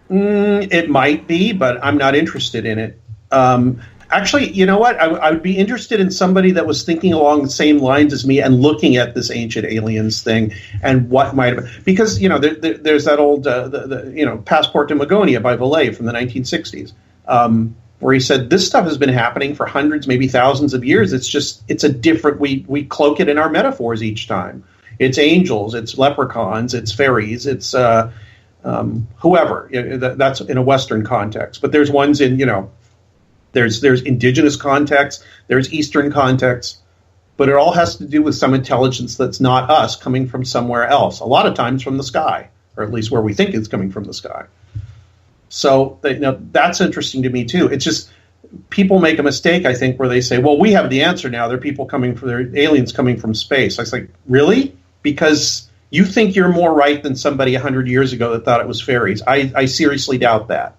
It might be, but I'm not interested in it. Actually, you know what? I would be interested in somebody that was thinking along the same lines as me and looking at this ancient aliens thing and what might have been. Because, there's that old, Passport to Magonia by Vallée from the 1960s, where he said this stuff has been happening for hundreds, maybe thousands of years. It's a different, we cloak it in our metaphors each time. It's angels, it's leprechauns, it's fairies, it's whoever. That's in a Western context. But there's ones in, there's indigenous context, there's Eastern context, but it all has to do with some intelligence that's not us, coming from somewhere else, a lot of times from the sky, or at least where we think it's coming from the sky. So that's interesting to me too. It's just people make a mistake, I think, where they say, well, we have the answer now. They're aliens coming from space. I was like, really? Because you think you're more right than somebody 100 years ago that thought it was fairies. I seriously doubt that.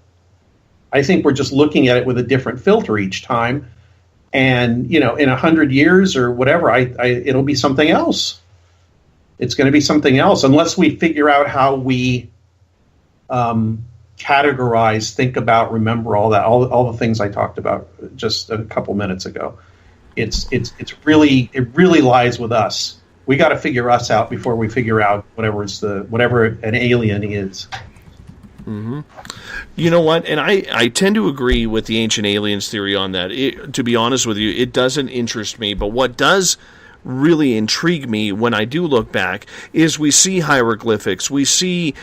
I think we're just looking at it with a different filter each time. And, in 100 years or whatever, it'll be something else. It's going to be something else unless we figure out how we categorize, think about, remember all that, all the things I talked about just a couple minutes ago. It really lies with us. We got to figure us out before we figure out whatever an alien is. Mm-hmm. You know what? And I tend to agree with the ancient aliens theory on that. To be honest with you, it doesn't interest me. But what does really intrigue me when I do look back is we see hieroglyphics, we see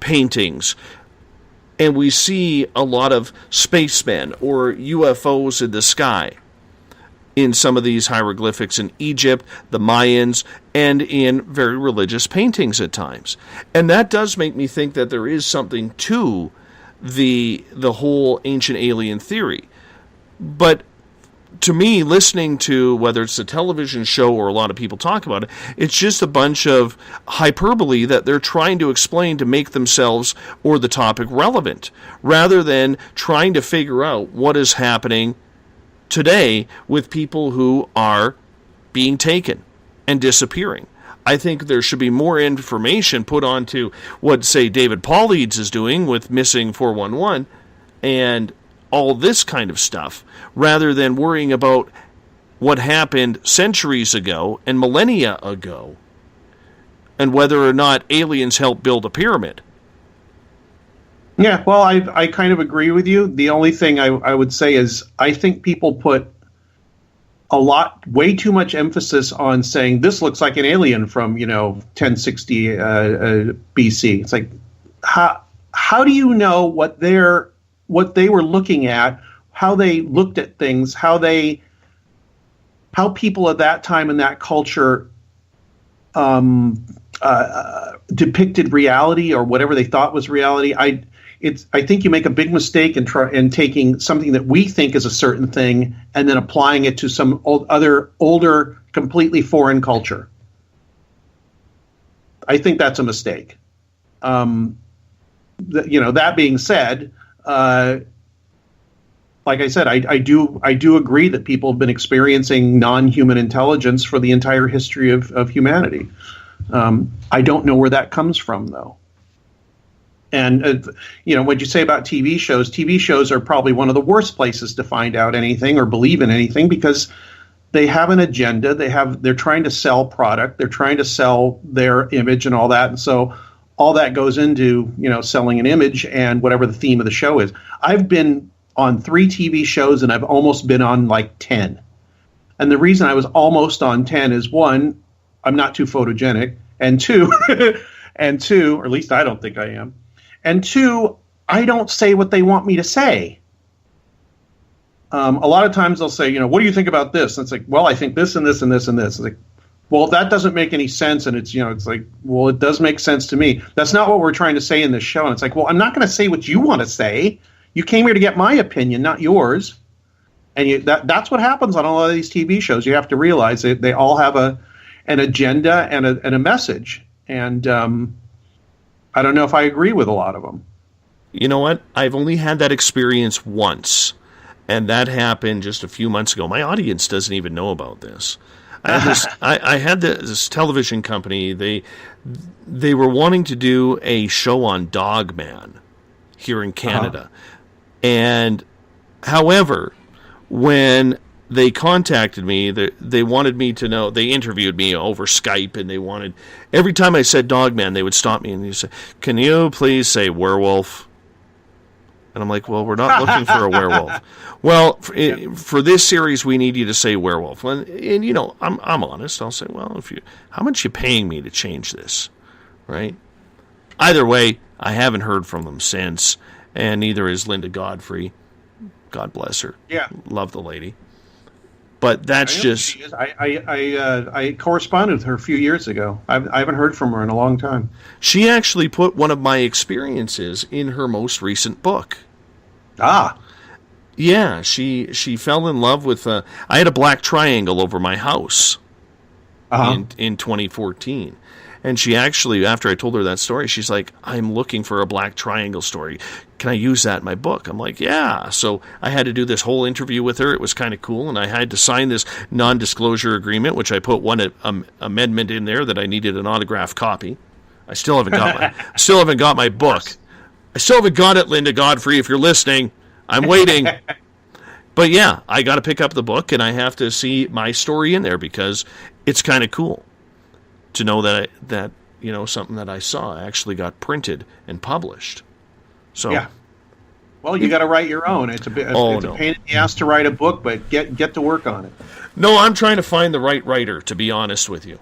paintings, and we see a lot of spacemen or UFOs in the sky in some of these hieroglyphics in Egypt, the Mayans, and in very religious paintings at times. And that does make me think that there is something to the whole ancient alien theory. But to me, listening to whether it's a television show or a lot of people talk about it, it's just a bunch of hyperbole that they're trying to explain to make themselves or the topic relevant, rather than trying to figure out what is happening today with people who are being taken and disappearing. I think there should be more information put onto what, say, David Paulides is doing with Missing 411 and all this kind of stuff, rather than worrying about what happened centuries ago and millennia ago and whether or not aliens helped build a pyramid. Yeah, well, I kind of agree with you. The only thing I would say is I think people put way too much emphasis on saying this looks like an alien from 1060 BC. It's like how do you know what they were looking at, how they looked at things, how people at that time in that culture depicted reality or whatever they thought was reality. I think you make a big mistake in taking something that we think is a certain thing and then applying it to some other older, completely foreign culture. I think that's a mistake. That being said, like I said, I do agree that people have been experiencing non-human intelligence for the entire history of humanity. I don't know where that comes from, though. And, what you say about TV shows? TV shows are probably one of the worst places to find out anything or believe in anything because they have an agenda. They're trying to sell product. They're trying to sell their image and all that. And so all that goes into, selling an image and whatever the theme of the show is. I've been on 3 TV shows and I've almost been on like 10. And the reason I was almost on 10 is 1, I'm not too photogenic, and 2, or at least I don't think I am. And 2, I don't say what they want me to say. A lot of times they'll say, what do you think about this? And it's like, well, I think this and this and this and this. It's like, well, that doesn't make any sense. And it's, it's like, well, it does make sense to me. That's not what we're trying to say in this show. And it's like, well, I'm not going to say what you want to say. You came here to get my opinion, not yours. And that's what happens on a lot of these TV shows. You have to realize they all have an agenda and a message. And I don't know if I agree with a lot of them. You know what? I've only had that experience once, and that happened just a few months ago. My audience doesn't even know about this. I had this television company. They were wanting to do a show on Dogman here in Canada. And however, when they contacted me, they wanted me to know, they interviewed me over Skype, and they wanted, every time I said Dogman, they would stop me and they say, "Can you please say werewolf?" And I'm like, "Well, we're not looking for a werewolf." "Well, for this series, we need you to say werewolf." And you know, I'm honest. I'll say, "Well, how much you paying me to change this?" Right? Either way, I haven't heard from them since, and neither is Linda Godfrey. God bless her. Yeah. Love the lady. But that's just... I corresponded with her a few years ago. I haven't heard from her in a long time. She actually put one of my experiences in her most recent book. Ah. Yeah, she fell in love with... I had a black triangle over my house in 2014. And she actually, after I told her that story, she's like, "I'm looking for a black triangle story. Can I use that in my book?" I'm like, "Yeah." So I had to do this whole interview with her. It was kind of cool. And I had to sign this non-disclosure agreement, which I put one amendment in there that I needed an autographed copy. I still haven't got my book. I still haven't got it, Linda Godfrey, if you're listening. I'm waiting. But yeah, I got to pick up the book, and I have to see my story in there because it's kind of cool to know that you know, something that I saw actually got printed and published. So yeah. Well, you got to write your own. It's a pain in the ass to write a book, but get to work on it. No, I'm trying to find the right writer, to be honest with you.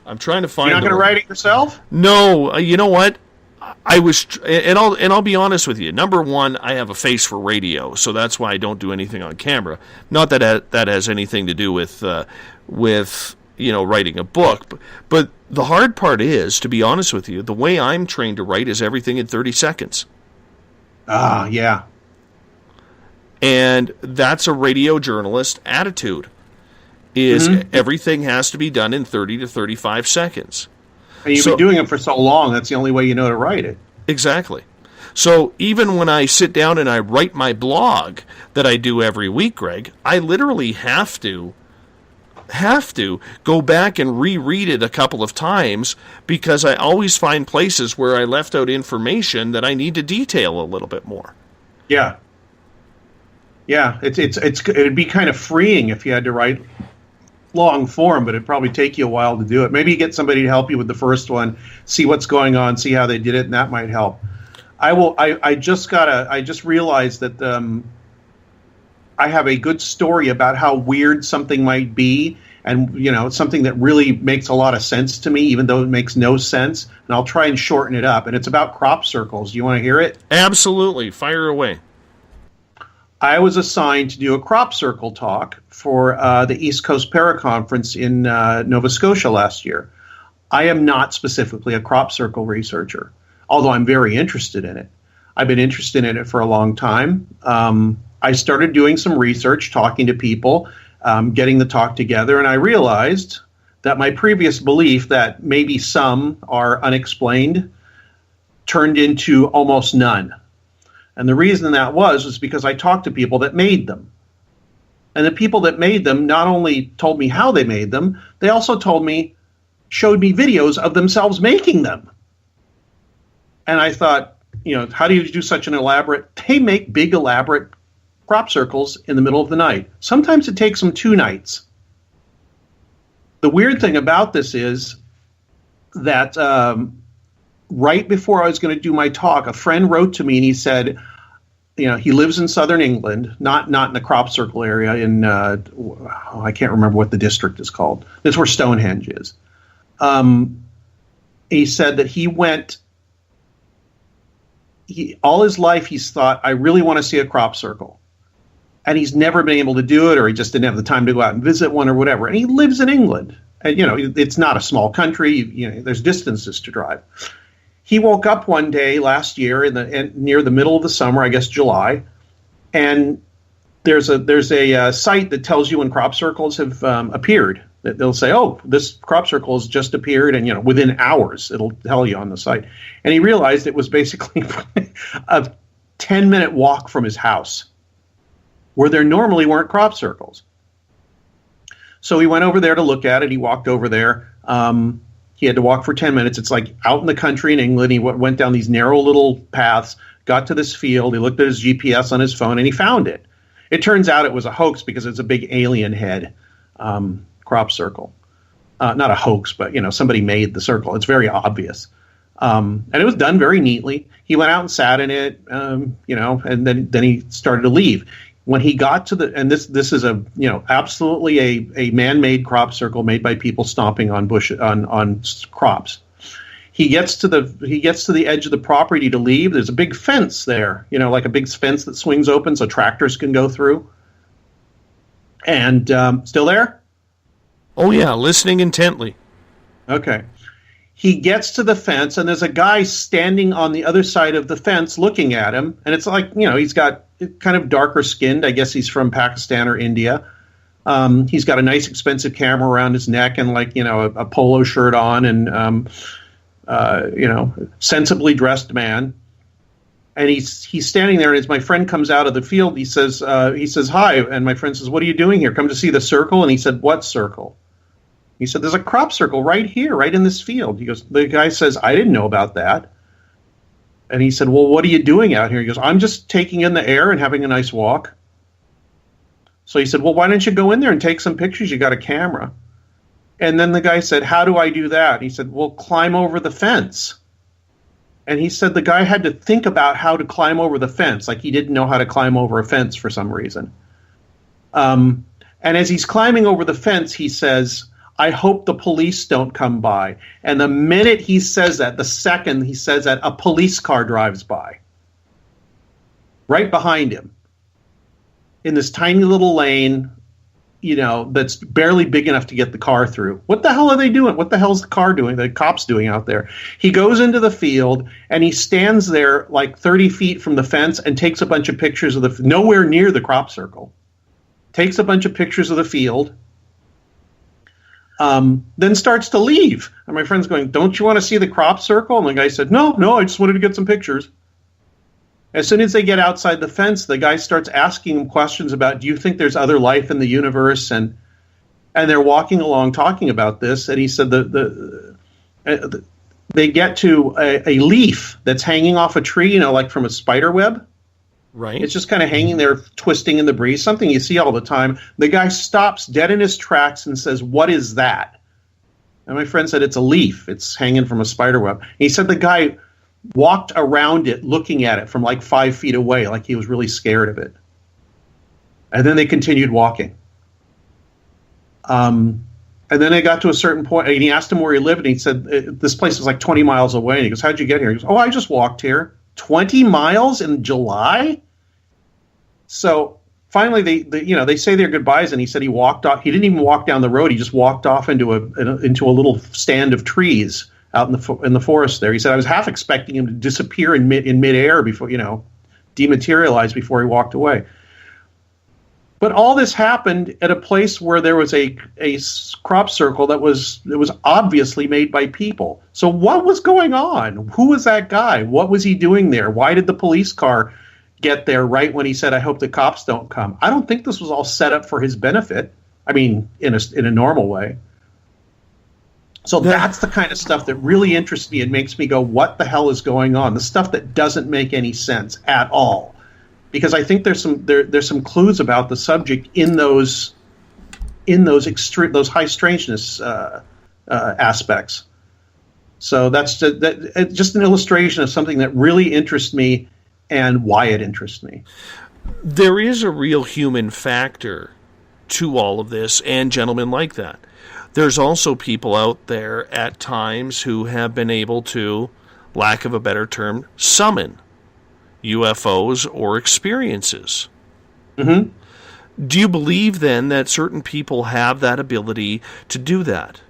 I'm trying to find. You're not going to write it yourself? No, you know what? I was, and I'll be honest with you. Number one, I have a face for radio, so that's why I don't do anything on camera. Not that that has anything to do with you know, writing a book. But the hard part is, to be honest with you, the way I'm trained to write is everything in 30 seconds. Ah, yeah. And that's a radio journalist attitude, is everything has to be done in 30 to 35 seconds. And you've been doing it for so long, that's the only way you know to write it. Exactly. So even when I sit down and I write my blog that I do every week, Greg, I literally have to go back and reread it a couple of times because I always find places where I left out information that I need to detail a little bit more. Yeah. Yeah, it'd be kind of freeing if you had to write long form, but it'd probably take you a while to do it. Maybe you get somebody to help you with the first one, see what's going on, see how they did it, and that might help. I just realized that I have a good story about how weird something might be, and you know, something that really makes a lot of sense to me, even though it makes no sense. And I'll try and shorten it up. And it's about crop circles. Do you want to hear it? Absolutely, fire away. I was assigned to do a crop circle talk for the East Coast Paraconference in Nova Scotia last year. I am not specifically a crop circle researcher, although I'm very interested in it. I've been interested in it for a long time. I started doing some research, talking to people, getting the talk together, and I realized that my previous belief that maybe some are unexplained turned into almost none. And the reason that was because I talked to people that made them. And the people that made them not only told me how they made them, they also showed me videos of themselves making them. And I thought, you know, how do you do such an elaborate... They make big, elaborate crop circles in the middle of the night. Sometimes it takes them 2 nights. The weird thing about this is that right before I was going to do my talk, a friend wrote to me and he said, you know, he lives in southern England, not in the crop circle area in, I can't remember what the district is called. That's where Stonehenge is. He said that he went... all his life he's thought, I really want to see a crop circle. And he's never been able to do it, or he just didn't have the time to go out and visit one or whatever. And he lives in England. And, you know, it's not a small country. You know, there's distances to drive. He woke up one day last year near the middle of the summer, I guess July, and there's a site that tells you when crop circles have appeared. That they'll say, oh, this crop circle has just appeared, and you know, within hours it'll tell you on the site. And he realized it was basically a 10-minute walk from his house, where there normally weren't crop circles. So he went over there to look at it. He walked over there. He had to walk for 10 minutes. It's like out in the country in England. He went down these narrow little paths, got to this field. He looked at his GPS on his phone, and he found it. It turns out it was a hoax because it's a big alien head crop circle. Not a hoax, but, somebody made the circle. It's very obvious. And it was done very neatly. He went out and sat in it, and then he started to leave. When he got to and this is absolutely a man-made crop circle made by people stomping on on crops. He gets to the edge of the property to leave. There's a big fence there, like a big fence that swings open so tractors can go through. And still there? Oh yeah, listening intently. Okay. He gets to the fence, and there's a guy standing on the other side of the fence looking at him. And it's like, he's got kind of darker skinned. I guess he's from Pakistan or India. He's got a nice, expensive camera around his neck and a polo shirt on and, sensibly dressed man. And he's standing there, and as my friend comes out of the field, he says, hi. And my friend says, what are you doing here? Come to see the circle? And he said, what circle? He said, there's a crop circle right here, right in this field. He goes, the guy says, I didn't know about that. And he said, well, what are you doing out here? He goes, I'm just taking in the air and having a nice walk. So he said, well, why don't you go in there and take some pictures? You got a camera. And then the guy said, how do I do that? He said, well, climb over the fence. And he said the guy had to think about how to climb over the fence, like he didn't know how to climb over a fence for some reason. And as he's climbing over the fence, he says, I hope the police don't come by. And the minute he says that, the second he says that, a police car drives by. Right behind him. In this tiny little lane, that's barely big enough to get the car through. What the hell are they doing? What the hell's the car doing? The cops doing out there? He goes into the field, and he stands there like 30 feet from the fence and takes a bunch of pictures of nowhere near the crop circle. Takes a bunch of pictures of the field. Then starts to leave. And my friend's going, don't you want to see the crop circle? And the guy said, no, I just wanted to get some pictures. As soon as they get outside the fence, the guy starts asking him questions about, do you think there's other life in the universe? And they're walking along talking about this. And he said they get to a leaf that's hanging off a tree, like from a spider web. Right. It's just kind of hanging there, twisting in the breeze, something you see all the time. The guy stops dead in his tracks and says, what is that? And my friend said, it's a leaf. It's hanging from a spider web. And he said the guy walked around it looking at it from like 5 feet away, like he was really scared of it. And then they continued walking. And then they got to a certain point, and he asked him where he lived, and he said, this place is like 20 miles away. And he goes, how'd you get here? He goes, oh, I just walked here. 20 miles in July? So finally, they say their goodbyes, and he said he walked off. He didn't even walk down the road. He just walked off into a little stand of trees out in the forest there. He said, I was half expecting him to disappear in midair before, dematerialize before he walked away. But all this happened at a place where there was a crop circle that was obviously made by people. So what was going on? Who was that guy? What was he doing there? Why did the police car get there right when he said, I hope the cops don't come? I don't think this was all set up for his benefit. I mean, in a normal way. So that's the kind of stuff that really interests me and makes me go, what the hell is going on? The stuff that doesn't make any sense at all. Because I think there's some clues about the subject in those high strangeness aspects. So that's just an illustration of something that really interests me and why it interests me. There is a real human factor to all of this, and gentlemen like that. There's also people out there at times who have been able to, lack of a better term, summon UFOs or experiences. Mm-hmm. Do you believe then that certain people have that ability to do that?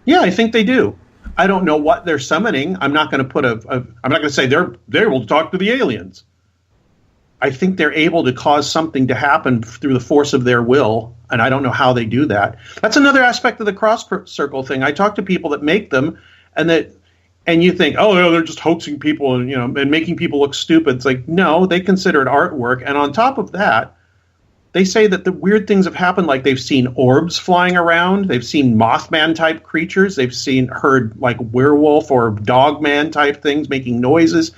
Yeah, I think they do. I don't know what they're summoning. I'm not going to put I'm not going to say they're able to talk to the aliens. I think they're able to cause something to happen through the force of their will, and I don't know how they do that. That's another aspect of the cross circle thing. I talk to people that make them, and you think, oh, no, they're just hoaxing people and making people look stupid. It's like, no, they consider it artwork, and on top of that, they say that the weird things have happened, like they've seen orbs flying around, they've seen Mothman-type creatures, they've heard like werewolf or dogman-type things making noises,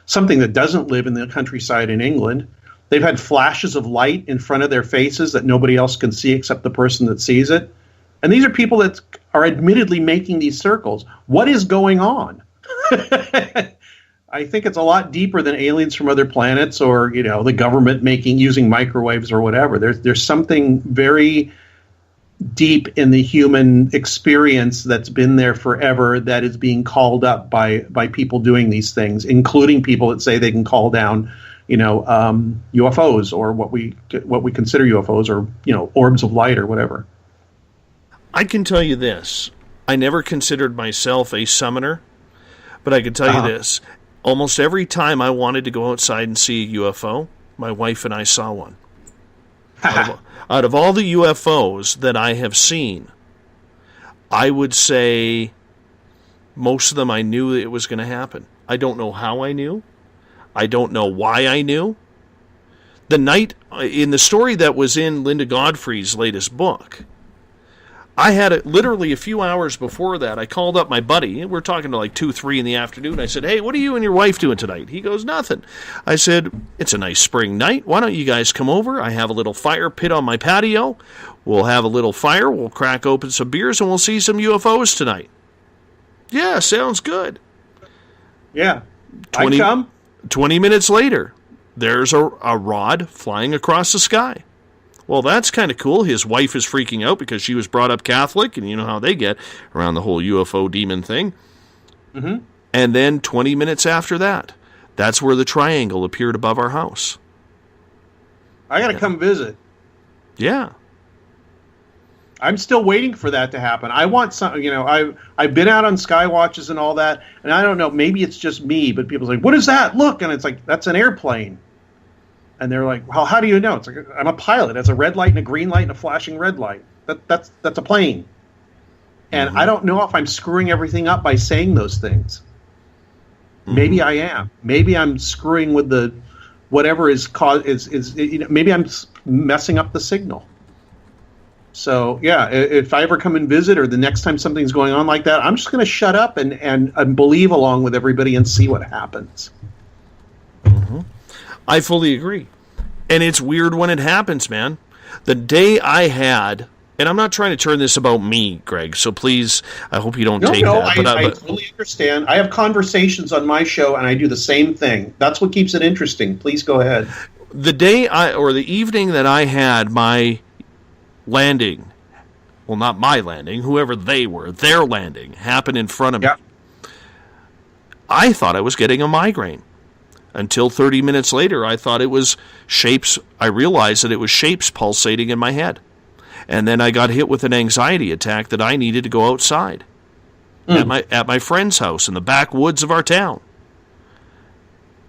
something that doesn't live in the countryside in England. They've had flashes of light in front of their faces that nobody else can see except the person that sees it. And these are people that are admittedly making these circles. What is going on? I think it's a lot deeper than aliens from other planets or, the government using microwaves or whatever. There's something very deep in the human experience that's been there forever that is being called up by people doing these things, including people that say they can call down, UFOs or what we consider UFOs or, orbs of light or whatever. I can tell you this. I never considered myself a summoner, but I can tell you this. Almost every time I wanted to go outside and see a UFO, my wife and I saw one. Out of all the UFOs that I have seen, I would say most of them I knew it was going to happen. I don't know how I knew. I don't know why I knew. The night, in the story that was in Linda Godfrey's latest book, I had literally a few hours before that, I called up my buddy. We're talking to like 2, 3 in the afternoon. I said, hey, what are you and your wife doing tonight? He goes, nothing. I said, it's a nice spring night. Why don't you guys come over? I have a little fire pit on my patio. We'll have a little fire. We'll crack open some beers and we'll see some UFOs tonight. Yeah, sounds good. Yeah. 20 minutes later, there's a rod flying across the sky. Well, that's kind of cool. His wife is freaking out because she was brought up Catholic, and you know how they get around the whole UFO demon thing. Mm-hmm. And then 20 minutes after that, that's where the triangle appeared above our house. I got to come visit. Yeah. I'm still waiting for that to happen. I want some, I've been out on sky watches and all that, and I don't know, maybe it's just me, but people's like, what is that? Look, and it's like, that's an airplane. And they're like, well, how do you know? It's like, I'm a pilot. It's a red light and a green light and a flashing red light. That's a plane. And I don't know if I'm screwing everything up by saying those things. Maybe I am. Maybe I'm screwing with the whatever is maybe I'm messing up the signal. So yeah, if I ever come and visit, or the next time something's going on like that, I'm just going to shut up and believe along with everybody and see what happens. Mm-hmm. I fully agree. And it's weird when it happens, man. The day I had, and I'm not trying to turn this about me, Greg, so please, I hope you don't take that. I totally understand. I have conversations on my show, and I do the same thing. That's what keeps it interesting. Please go ahead. The day the evening that I had my landing, well, not my landing, whoever they were, their landing, happened in front of me. I thought I was getting a migraine. Until 30 minutes later, I thought it was shapes. I realized that it was shapes pulsating in my head. And then I got hit with an anxiety attack that I needed to go outside at my friend's house in the backwoods of our town.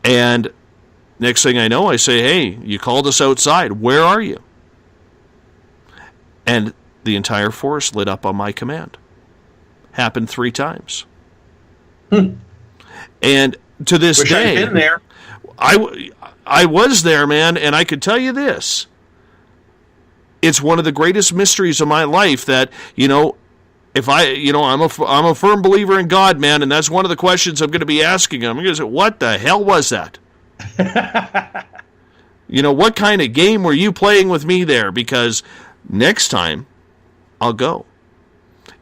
And next thing I know, I say, hey, you called us outside. Where are you? And the entire forest lit up on my command. Happened 3 times. And to this day, I'd been there. I was there, man, and I could tell you this. It's one of the greatest mysteries of my life that, if I'm a firm believer in God, man, and that's one of the questions I'm going to be asking him. I'm going to say, what the hell was that? What kind of game were you playing with me there? Because next time, I'll go.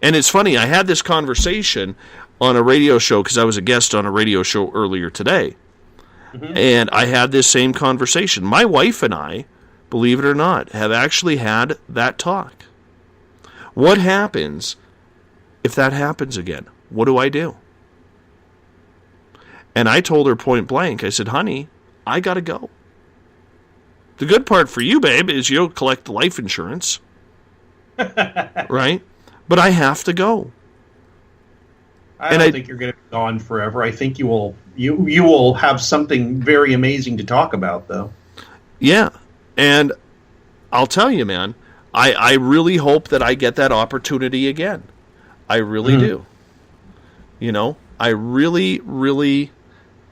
And it's funny, I had this conversation on a radio show because I was a guest on a radio show earlier today. Mm-hmm. And I had this same conversation. My wife and I, believe it or not, have actually had that talk. What happens if that happens again? What do I do? And I told her point blank, I said, honey, I got to go. The good part for you, babe, is you'll collect the life insurance. Right? But I have to go. I don't think you're going to be gone forever. I think you will have something very amazing to talk about, though. Yeah, and I'll tell you, man, I really hope that I get that opportunity again. I really do. I really, really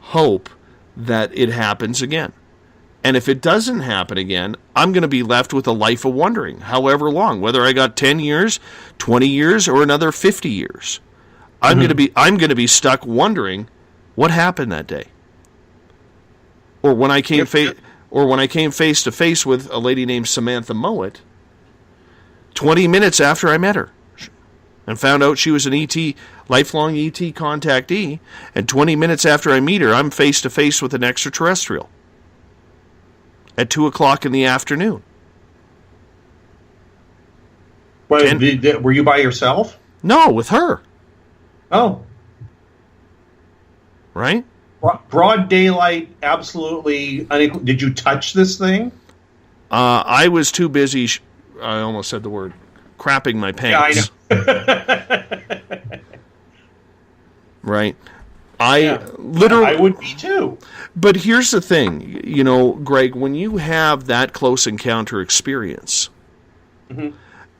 hope that it happens again. And if it doesn't happen again, I'm going to be left with a life of wondering, however long, whether I got 10 years, 20 years, or another 50 years. I'm going to be stuck wondering what happened that day. Or when I came face to face with a lady named Samantha Mowat 20 minutes after I met her and found out she was an ET, lifelong ET contactee, and 20 minutes after I meet her, I'm face to face with an extraterrestrial at 2:00 in the afternoon. Well, were you by yourself? No, with her. Oh. Right? Broad daylight, absolutely unequal. Did you touch this thing? I was too busy, I almost said the word, crapping my pants. Yeah, I know. Right? Literally, I would be too. But here's the thing, Greg, when you have that close encounter experience,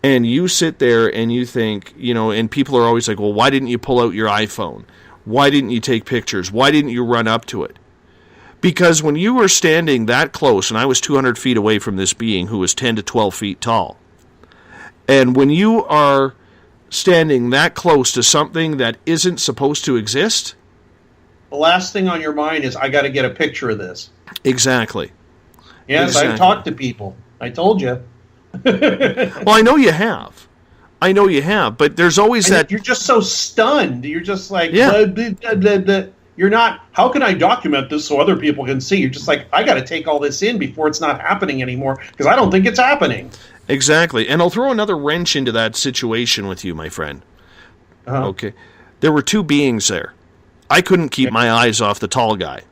and you sit there and you think, and people are always like, well, why didn't you pull out your iPhone? Why didn't you take pictures? Why didn't you run up to it? Because when you were standing that close, and I was 200 feet away from this being who was 10 to 12 feet tall, and when you are standing that close to something that isn't supposed to exist, the last thing on your mind is, I got to get a picture of this. Exactly. Yes, exactly. I've talked to people. I told you. Well, I know you have. But there's always that... You're just so stunned. You're just like, yeah. Blah, blah, blah. You're not, how can I document this so other people can see? You're just like, I got to take all this in before it's not happening anymore, because I don't think it's happening. Exactly. And I'll throw another wrench into that situation with you, my friend. Okay. There were two beings there. I couldn't keep my eyes off the tall guy.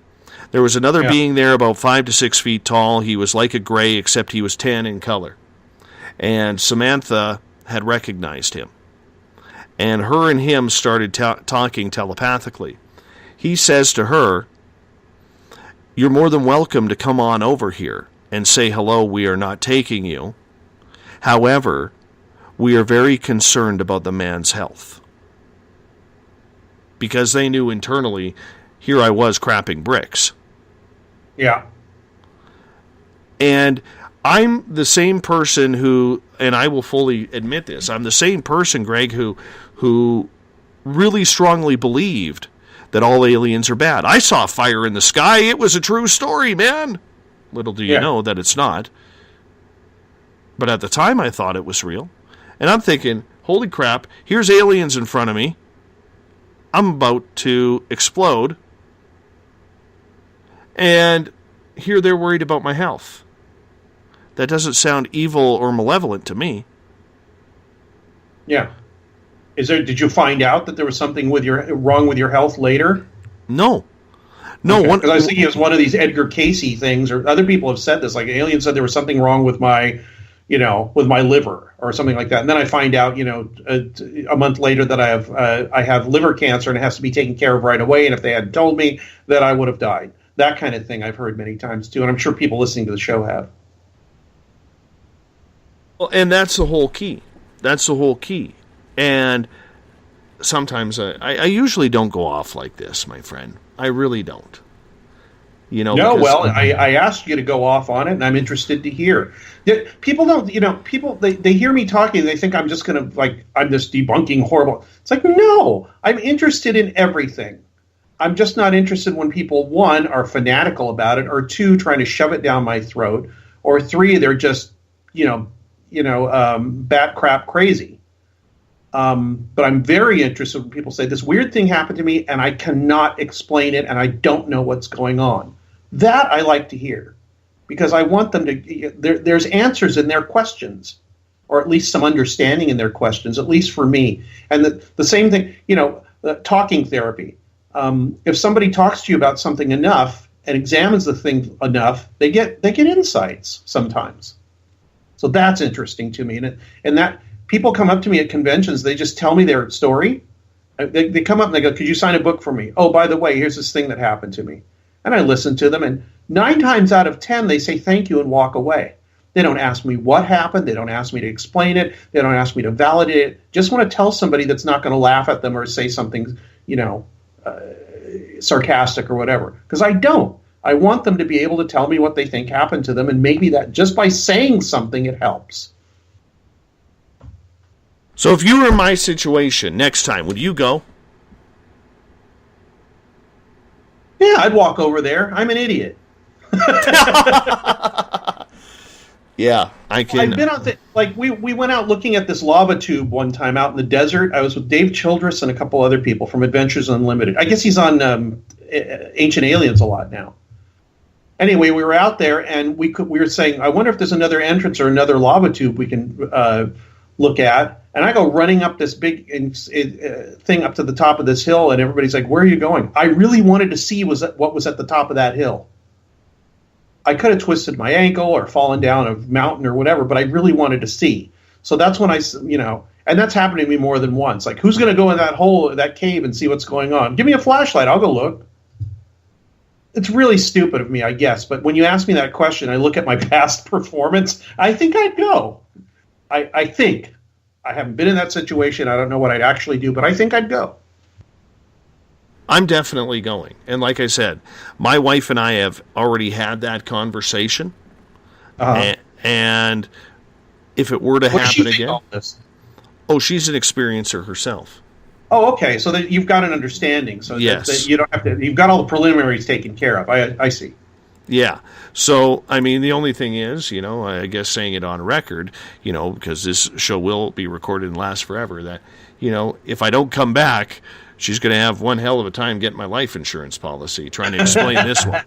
There was another being there about 5 to 6 feet tall. He was like a gray, except he was tan in color. And Samantha had recognized him. And her and him started talking telepathically. He says to her, "You're more than welcome to come on over here and say hello. We are not taking you. However, we are very concerned about the man's health." Because they knew internally, here I was crapping bricks. Yeah. And I'm the same person who, and I will fully admit this, I'm the same person, Greg, who really strongly believed that all aliens are bad. I saw fire in the sky. It was a true story, man. Little do you know that it's not. But at the time, I thought it was real. And I'm thinking, holy crap, here's aliens in front of me. I'm about to explode. And here they're worried about my health. That doesn't sound evil or malevolent to me. Yeah. Did you find out that there was something wrong with your health later? No. No. Because I was thinking it was one of these Edgar Casey things, or other people have said this, like aliens said there was something wrong with my, with my liver or something like that. And then I find out, a month later that I have liver cancer and it has to be taken care of right away. And if they had told me, that I would have died. That kind of thing I've heard many times too. And I'm sure people listening to the show have. Well, and that's the whole key. And sometimes I usually don't go off like this, my friend. I really don't. No, well, I asked you to go off on it, and I'm interested to hear. People don't, people, they hear me talking, they think I'm just going to, I'm just debunking horrible. It's like, no, I'm interested in everything. I'm just not interested when people, one, are fanatical about it, or two, trying to shove it down my throat, or three, they're just, bat crap crazy. But I'm very interested when people say, this weird thing happened to me, and I cannot explain it, and I don't know what's going on. That I like to hear, because I want them to, there's answers in their questions, or at least some understanding in their questions, at least for me. And the same thing, talking therapy. If somebody talks to you about something enough and examines the thing enough, they get insights sometimes. So that's interesting to me. And that people come up to me at conventions, they just tell me their story. They come up and they go, could you sign a book for me? Oh, by the way, here's this thing that happened to me. And I listen to them, and 9 times out of 10, they say thank you and walk away. They don't ask me what happened. They don't ask me to explain it. They don't ask me to validate it. Just want to tell somebody that's not going to laugh at them or say something, sarcastic or whatever. Because I don't. I want them to be able to tell me what they think happened to them, and maybe that just by saying something, it helps. So if you were in my situation next time, would you go? Yeah, I'd walk over there. I'm an idiot. Yeah, I can. I've been out we went out looking at this lava tube one time out in the desert. I was with Dave Childress and a couple other people from Adventures Unlimited. I guess he's on Ancient Aliens a lot now. Anyway, we were out there and we were saying, I wonder if there's another entrance or another lava tube we can look at. And I go running up this big thing up to the top of this hill, and everybody's like, "Where are you going?" I really wanted to see what was at the top of that hill. I could have twisted my ankle or fallen down a mountain or whatever, but I really wanted to see. So that's when and that's happened to me more than once. Like, who's going to go in that hole, that cave, and see what's going on? Give me a flashlight. I'll go look. It's really stupid of me, I guess. But when you ask me that question, I look at my past performance. I think I'd go. I think. I haven't been in that situation. I don't know what I'd actually do, but I think I'd go. I'm definitely going. And like I said, my wife and I have already had that conversation. And if it were to happen again... Oh, she's an experiencer herself. Oh, okay. So that you've got an understanding. So yes. that you don't have to... You've got all the preliminaries taken care of. I see. Yeah. So, I mean, the only thing is, I guess saying it on record, because this show will be recorded and last forever, that, if I don't come back... She's going to have one hell of a time getting my life insurance policy, trying to explain this one.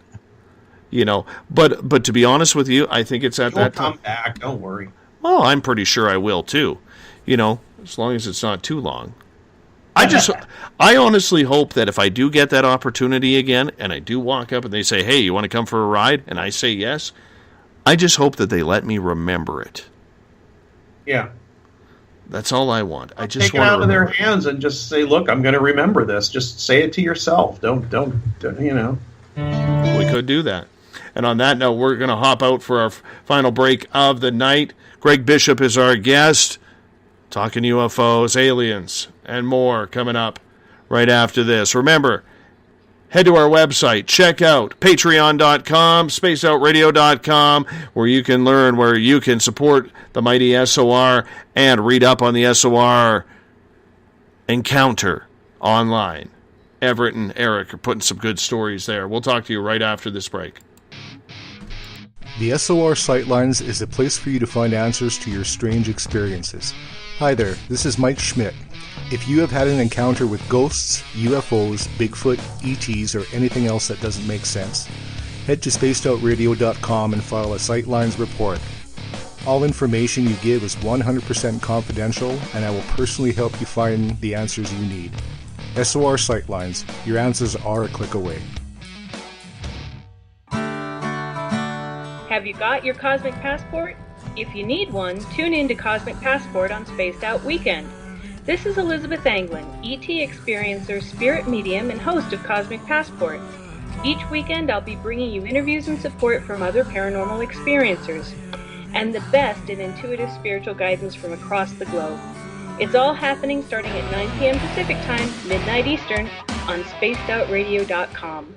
But to be honest with you, I think it's at that time. You'll come back, don't worry. Well, I'm pretty sure I will too. As long as it's not too long. I honestly hope that if I do get that opportunity again, and I do walk up and they say, "Hey, you want to come for a ride?" and I say yes, I just hope that they let me remember it. Yeah. That's all I want. I just take it want out to of their hands and just say, "Look, I'm going to remember this." Just say it to yourself. Don't. We could do that. And on that note, we're going to hop out for our final break of the night. Greg Bishop is our guest, talking UFOs, aliens, and more coming up right after this. Remember, head to our website, check out patreon.com, spaceoutradio.com, where you can learn, where you can support the mighty SOR and read up on the SOR encounter online. Everett and Eric are putting some good stories there. We'll talk to you right after this break. The SOR Sightlines is a place for you to find answers to your strange experiences. Hi there, this is Mike Schmidt. If you have had an encounter with ghosts, UFOs, Bigfoot, ETs, or anything else that doesn't make sense, head to spacedoutradio.com and file a Sightlines report. All information you give is 100% confidential, and I will personally help you find the answers you need. SOR Sightlines, your answers are a click away. Have you got your Cosmic Passport? If you need one, tune in to Cosmic Passport on Spaced Out Weekend. This is Elizabeth Anglin, ET experiencer, spirit medium, and host of Cosmic Passport. Each weekend I'll be bringing you interviews and support from other paranormal experiencers, and the best in intuitive spiritual guidance from across the globe. It's all happening starting at 9 p.m. Pacific Time, midnight Eastern, on spacedoutradio.com.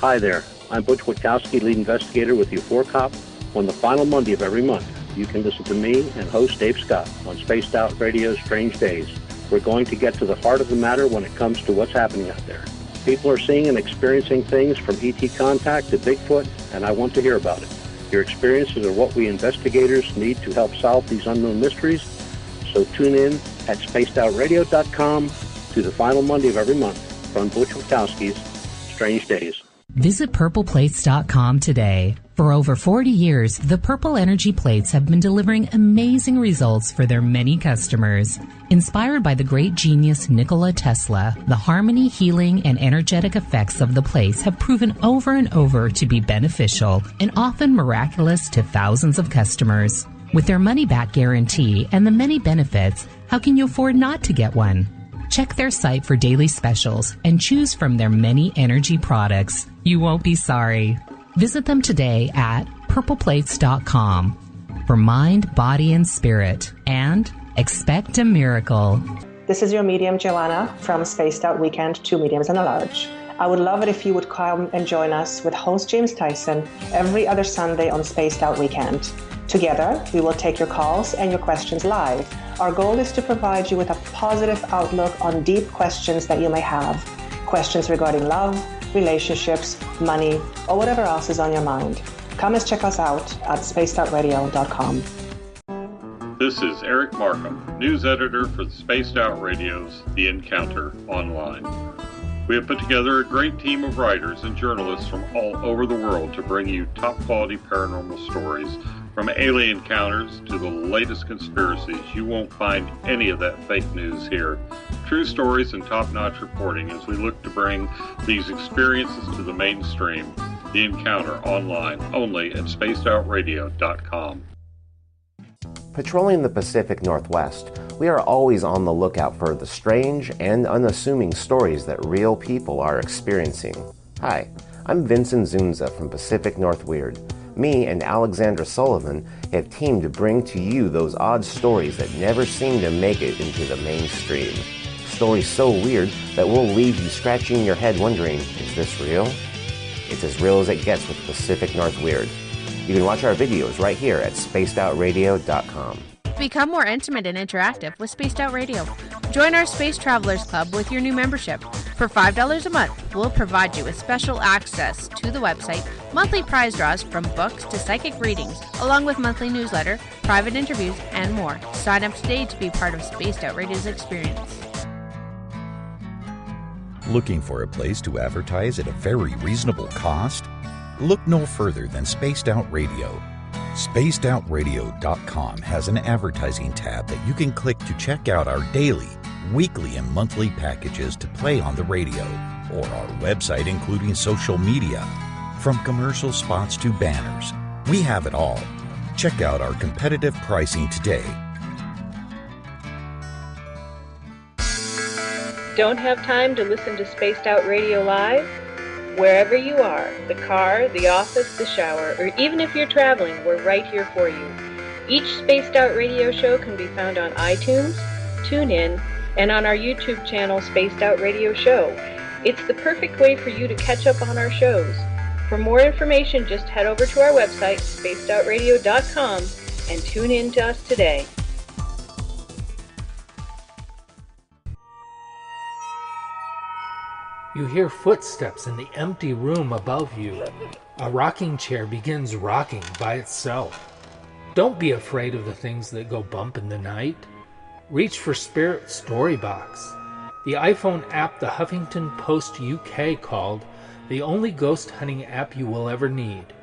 Hi there, I'm Butch Witkowski, lead investigator with U4COP. On the final Monday of every month, you can listen to me and host Dave Scott on Spaced Out Radio's Strange Days. We're going to get to the heart of the matter when it comes to what's happening out there. People are seeing and experiencing things from ET contact to Bigfoot, and I want to hear about it. Your experiences are what we investigators need to help solve these unknown mysteries. So tune in at spacedoutradio.com to the final Monday of every month from Butch Witkowski's Strange Days. Visit purpleplates.com today. For over 40 years, the Purple Energy Plates have been delivering amazing results for their many customers. Inspired by the great genius Nikola Tesla, the harmony, healing, and energetic effects of the plates have proven over and over to be beneficial and often miraculous to thousands of customers. With their money-back guarantee and the many benefits, how can you afford not to get one? Check their site for daily specials and choose from their many energy products. You won't be sorry. Visit them today at purpleplates.com for mind, body, and spirit, and expect a miracle. This is your medium, Joanna, from Spaced Out Weekend, 2 mediums and a large. I would love it if you would come and join us with host James Tyson every other Sunday on Spaced Out Weekend. Together, we will take your calls and your questions live. Our goal is to provide you with a positive outlook on deep questions that you may have. Questions regarding love, relationships, money, or whatever else is on your mind. Come and check us out at spacedoutradio.com. This is Eric Markham, news editor for the Spaced Out Radio's The Encounter Online. We have put together a great team of writers and journalists from all over the world to bring you top-quality paranormal stories, from alien encounters to the latest conspiracies. You won't find any of that fake news here. True stories and top-notch reporting as we look to bring these experiences to the mainstream. The Encounter Online, only at spacedoutradio.com. Patrolling the Pacific Northwest, we are always on the lookout for the strange and unassuming stories that real people are experiencing. Hi, I'm Vincent Zunza from Pacific North Weird. Me and Alexandra Sullivan have teamed to bring to you those odd stories that never seem to make it into the mainstream. Stories so weird that will leave you scratching your head wondering, is this real? It's as real as it gets with Pacific North Weird. You can watch our videos right here at spacedoutradio.com. Become more intimate and interactive with Spaced Out Radio. Join our Space Travelers Club with your new membership. For $5 a month, we'll provide you with special access to the website, monthly prize draws from books to psychic readings, along with monthly newsletter, private interviews, and more. Sign up today to be part of Spaced Out Radio's experience. Looking for a place to advertise at a very reasonable cost? Look no further than Spaced Out Radio. SpacedOutRadio.com has an advertising tab that you can click to check out our daily, weekly, and monthly packages to play on the radio, or our website including social media. From commercial spots to banners, we have it all. Check out our competitive pricing today. Don't have time to listen to Spaced Out Radio live? Wherever you are, the car, the office, the shower, or even if you're traveling, we're right here for you. Each Spaced Out Radio show can be found on iTunes, TuneIn, and on our YouTube channel, Spaced Out Radio Show. It's the perfect way for you to catch up on our shows. For more information, just head over to our website, spacedoutradio.com, and tune in to us today. You hear footsteps in the empty room above you. A rocking chair begins rocking by itself. Don't be afraid of the things that go bump in the night. Reach for Spirit Storybox, the iPhone app the Huffington Post UK called the only ghost hunting app you will ever need.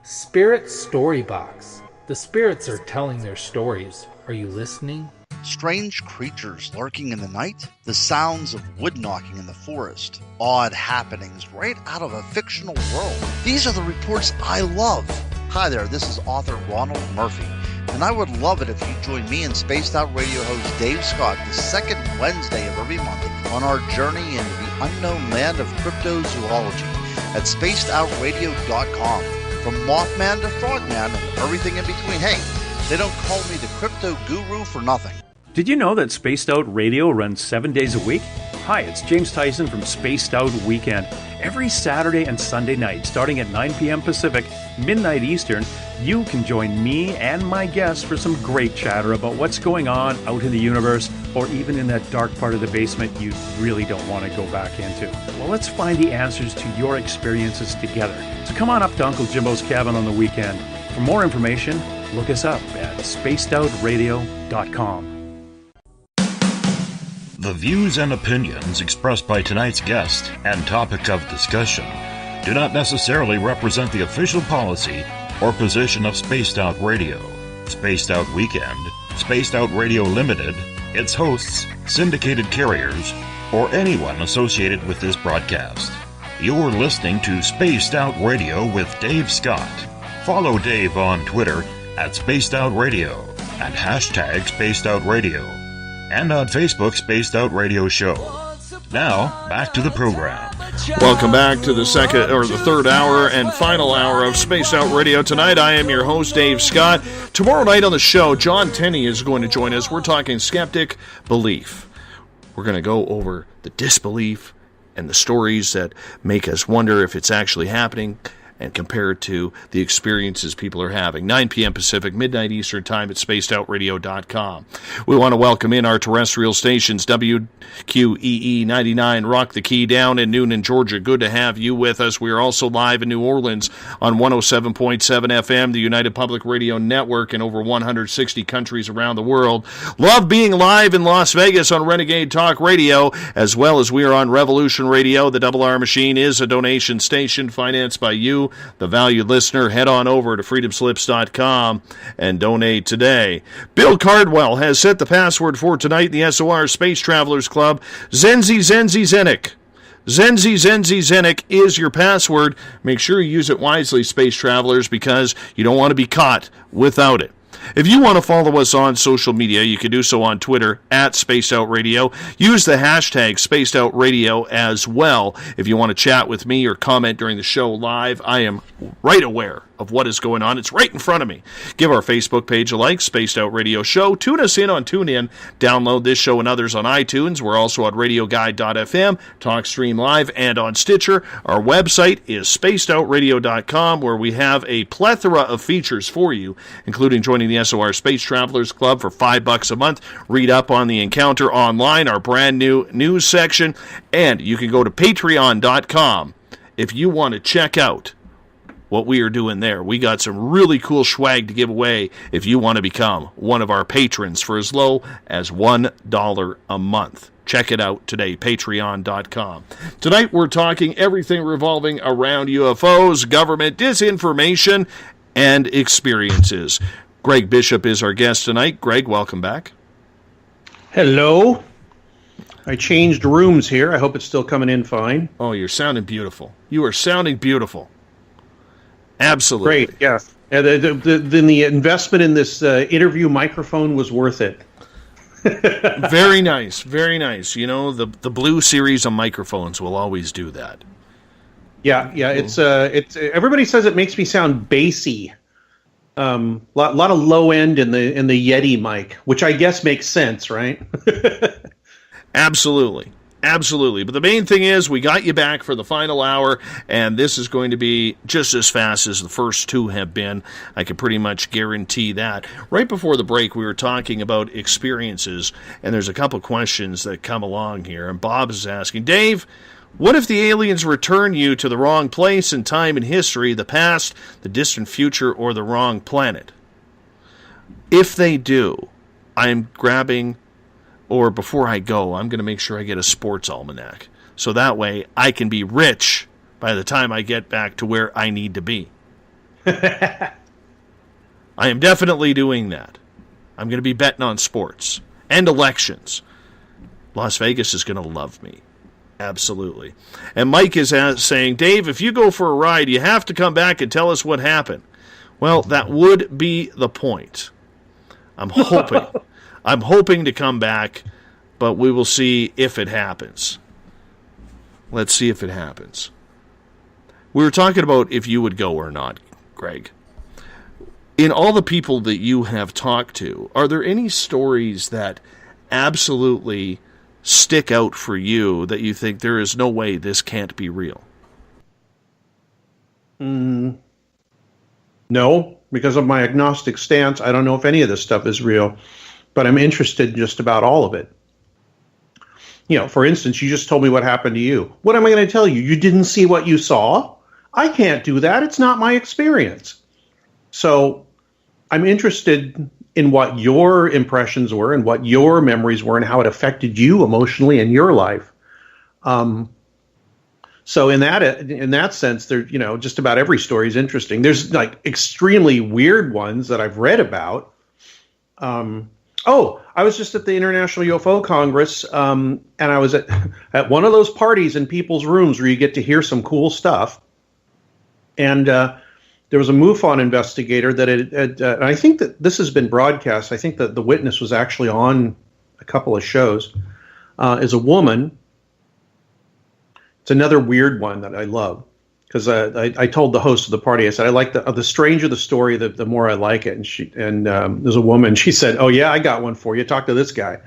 Spirit Storybox. The spirits are telling their stories. Are you listening? Strange creatures lurking in the night, the sounds of wood knocking in the forest, odd happenings right out of a fictional world. These are the reports I love. Hi there, this is author Ronald Murphy, and I would love it if you join me and Spaced Out Radio host Dave Scott the second Wednesday of every month on our journey into the unknown land of cryptozoology at spacedoutradio.com. From Mothman to Frogman and everything in between. Hey, they don't call me the crypto guru for nothing. Did you know that Spaced Out Radio runs 7 days a week? Hi, it's James Tyson from Spaced Out Weekend. Every Saturday and Sunday night, starting at 9 p.m. Pacific, midnight Eastern, you can join me and my guests for some great chatter about what's going on out in the universe, or even in that dark part of the basement you really don't want to go back into. Well, let's find the answers to your experiences together. So come on up to Uncle Jimbo's cabin on the weekend. For more information, look us up at spacedoutradio.com. The views and opinions expressed by tonight's guest and topic of discussion do not necessarily represent the official policy or position of Spaced Out Radio, Spaced Out Weekend, Spaced Out Radio Limited, its hosts, syndicated carriers, or anyone associated with this broadcast. You're listening to Spaced Out Radio with Dave Scott. Follow Dave on Twitter at Spaced Out Radio and hashtag Spaced Out Radio, and on Facebook, Spaced Out Radio Show. Now, back to the program. Welcome back to the third hour and final hour of Spaced Out Radio. Tonight, I am your host, Dave Scott. Tomorrow night on the show, John Tenney is going to join us. We're talking skeptic belief. We're going to go over the disbelief and the stories that make us wonder if it's actually happening, and compare it to the experiences people are having. 9 p.m. Pacific, midnight Eastern Time at spacedoutradio.com. We want to welcome in our terrestrial stations, WQEE 99, Rock the Key down in Noonan, Georgia. Good to have you with us. We are also live in New Orleans on 107.7 FM, the United Public Radio Network, in over 160 countries around the world. Love being live in Las Vegas on Renegade Talk Radio, as well as we are on Revolution Radio. The Double R Machine is a donation station financed by you, the valued listener. Head on over to freedomslips.com and donate today. Bill Cardwell has set the password for tonight in the SOR Space Travelers Club. Zenzi Zenik. Zenzi Zenik is your password. Make sure you use it wisely, Space Travelers, because you don't want to be caught without it. If you want to follow us on social media, you can do so on Twitter at Spaced Out Radio. Use the hashtag Spaced Out Radio as well. If you want to chat with me or comment during the show live, I am right aware of what is going on. It's right in front of me. Give our Facebook page a like, Spaced Out Radio Show. Tune us in on TuneIn. Download this show and others on iTunes. We're also on RadioGuide.fm, TalkStream Live, and on Stitcher. Our website is spacedoutradio.com, where we have a plethora of features for you, including joining the SOR Space Travelers Club for $5 a month. Read up on the Encounter Online, our brand new news section, and you can go to patreon.com if you want to check out what we are doing there. We got some really cool swag to give away if you want to become one of our patrons for as low as $1 a month. Check it out today, patreon.com. Tonight we're talking everything revolving around UFOs, government, disinformation, and experiences. Greg Bishop is our guest tonight. Greg, welcome back. Hello. I changed rooms here. I hope it's still coming in fine. Oh, you're sounding beautiful. You are sounding beautiful. Absolutely. Great, yeah. The investment in this interview microphone was worth it. Very nice, very nice. You know, the Blue Series of microphones will always do that. Yeah. It's everybody says it makes me sound bassy. Lot of low end in the Yeti mic, which I guess makes sense, right? Absolutely. But the main thing is we got you back for the final hour, and this is going to be just as fast as the first two have been. I can pretty much guarantee that. Right before the break, we were talking about experiences, and there's a couple questions that come along here. And Bob is asking, Dave, what if the aliens return you to the wrong place in time and history, the past, the distant future, or the wrong planet? If they do, I'm grabbing... or before I go, I'm going to make sure I get a sports almanac. So that way I can be rich by the time I get back to where I need to be. I am definitely doing that. I'm going to be betting on sports and elections. Las Vegas is going to love me. Absolutely. And Mike is saying, Dave, if you go for a ride, you have to come back and tell us what happened. Well, that would be the point. I'm hoping to come back, but we will see if it happens. Let's see if it happens. We were talking about if you would go or not, Greg. In all the people that you have talked to, are there any stories that absolutely stick out for you that you think there is no way this can't be real? No, because of my agnostic stance, I don't know if any of this stuff is real. But I'm interested in just about all of it. You know, for instance, you just told me what happened to you. What am I going to tell you? You didn't see what you saw? I can't do that. It's not my experience. So I'm interested in what your impressions were and what your memories were and how it affected you emotionally in your life. So in that sense, there, you know, just about every story is interesting. There's like extremely weird ones that I've read about. I was just at the International UFO Congress, and I was at one of those parties in people's rooms where you get to hear some cool stuff. And there was a MUFON investigator that and I think that this has been broadcast. I think that the witness was actually on a couple of shows. Is a woman. It's another weird one that I love. Because I told the host of the party, I said, I like the stranger the story, the more I like it. And there's a woman, she said, oh, yeah, I got one for you. Talk to this guy.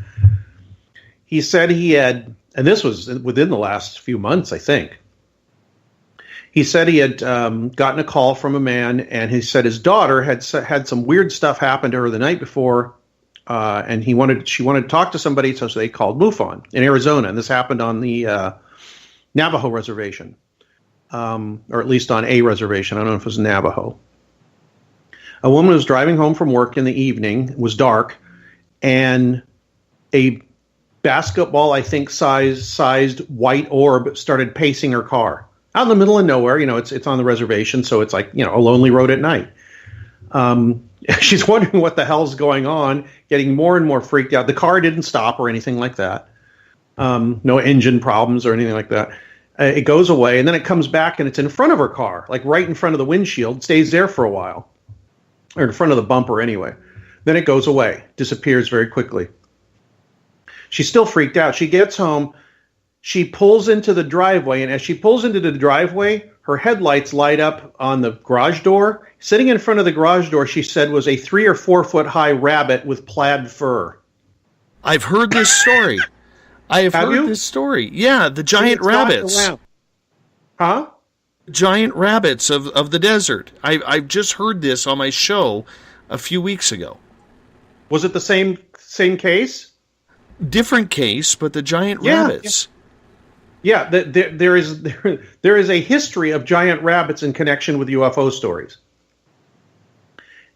He said he had and this was within the last few months, I think. He said he had gotten a call from a man, and he said his daughter had some weird stuff happen to her the night before, and she wanted to talk to somebody, so they called MUFON in Arizona, and this happened on the Navajo reservation, or at least on a reservation. I don't know if it was Navajo. A woman was driving home from work in the evening. It was dark, and a basketball, I think, sized white orb started pacing her car. Out in the middle of nowhere, it's on the reservation, so it's like, a lonely road at night. She's wondering what the hell's going on, getting more and more freaked out. The car didn't stop or anything like that. No engine problems or anything like that. It goes away, and then it comes back, and it's in front of her car, like right in front of the windshield, stays there for a while, or in front of the bumper anyway. Then it goes away, disappears very quickly. She's still freaked out. She gets home. She pulls into the driveway, and as she pulls into the driveway, her headlights light up on the garage door. Sitting in front of the garage door, she said, was a 3 or 4 foot high rabbit with plaid fur. I've heard this story. Have heard this story. Yeah, the giant rabbits. Huh? Giant rabbits of the desert. I've just heard this on my show a few weeks ago. Was it the same case? Different case, but the giant rabbits. Yeah, there is a history of giant rabbits in connection with UFO stories.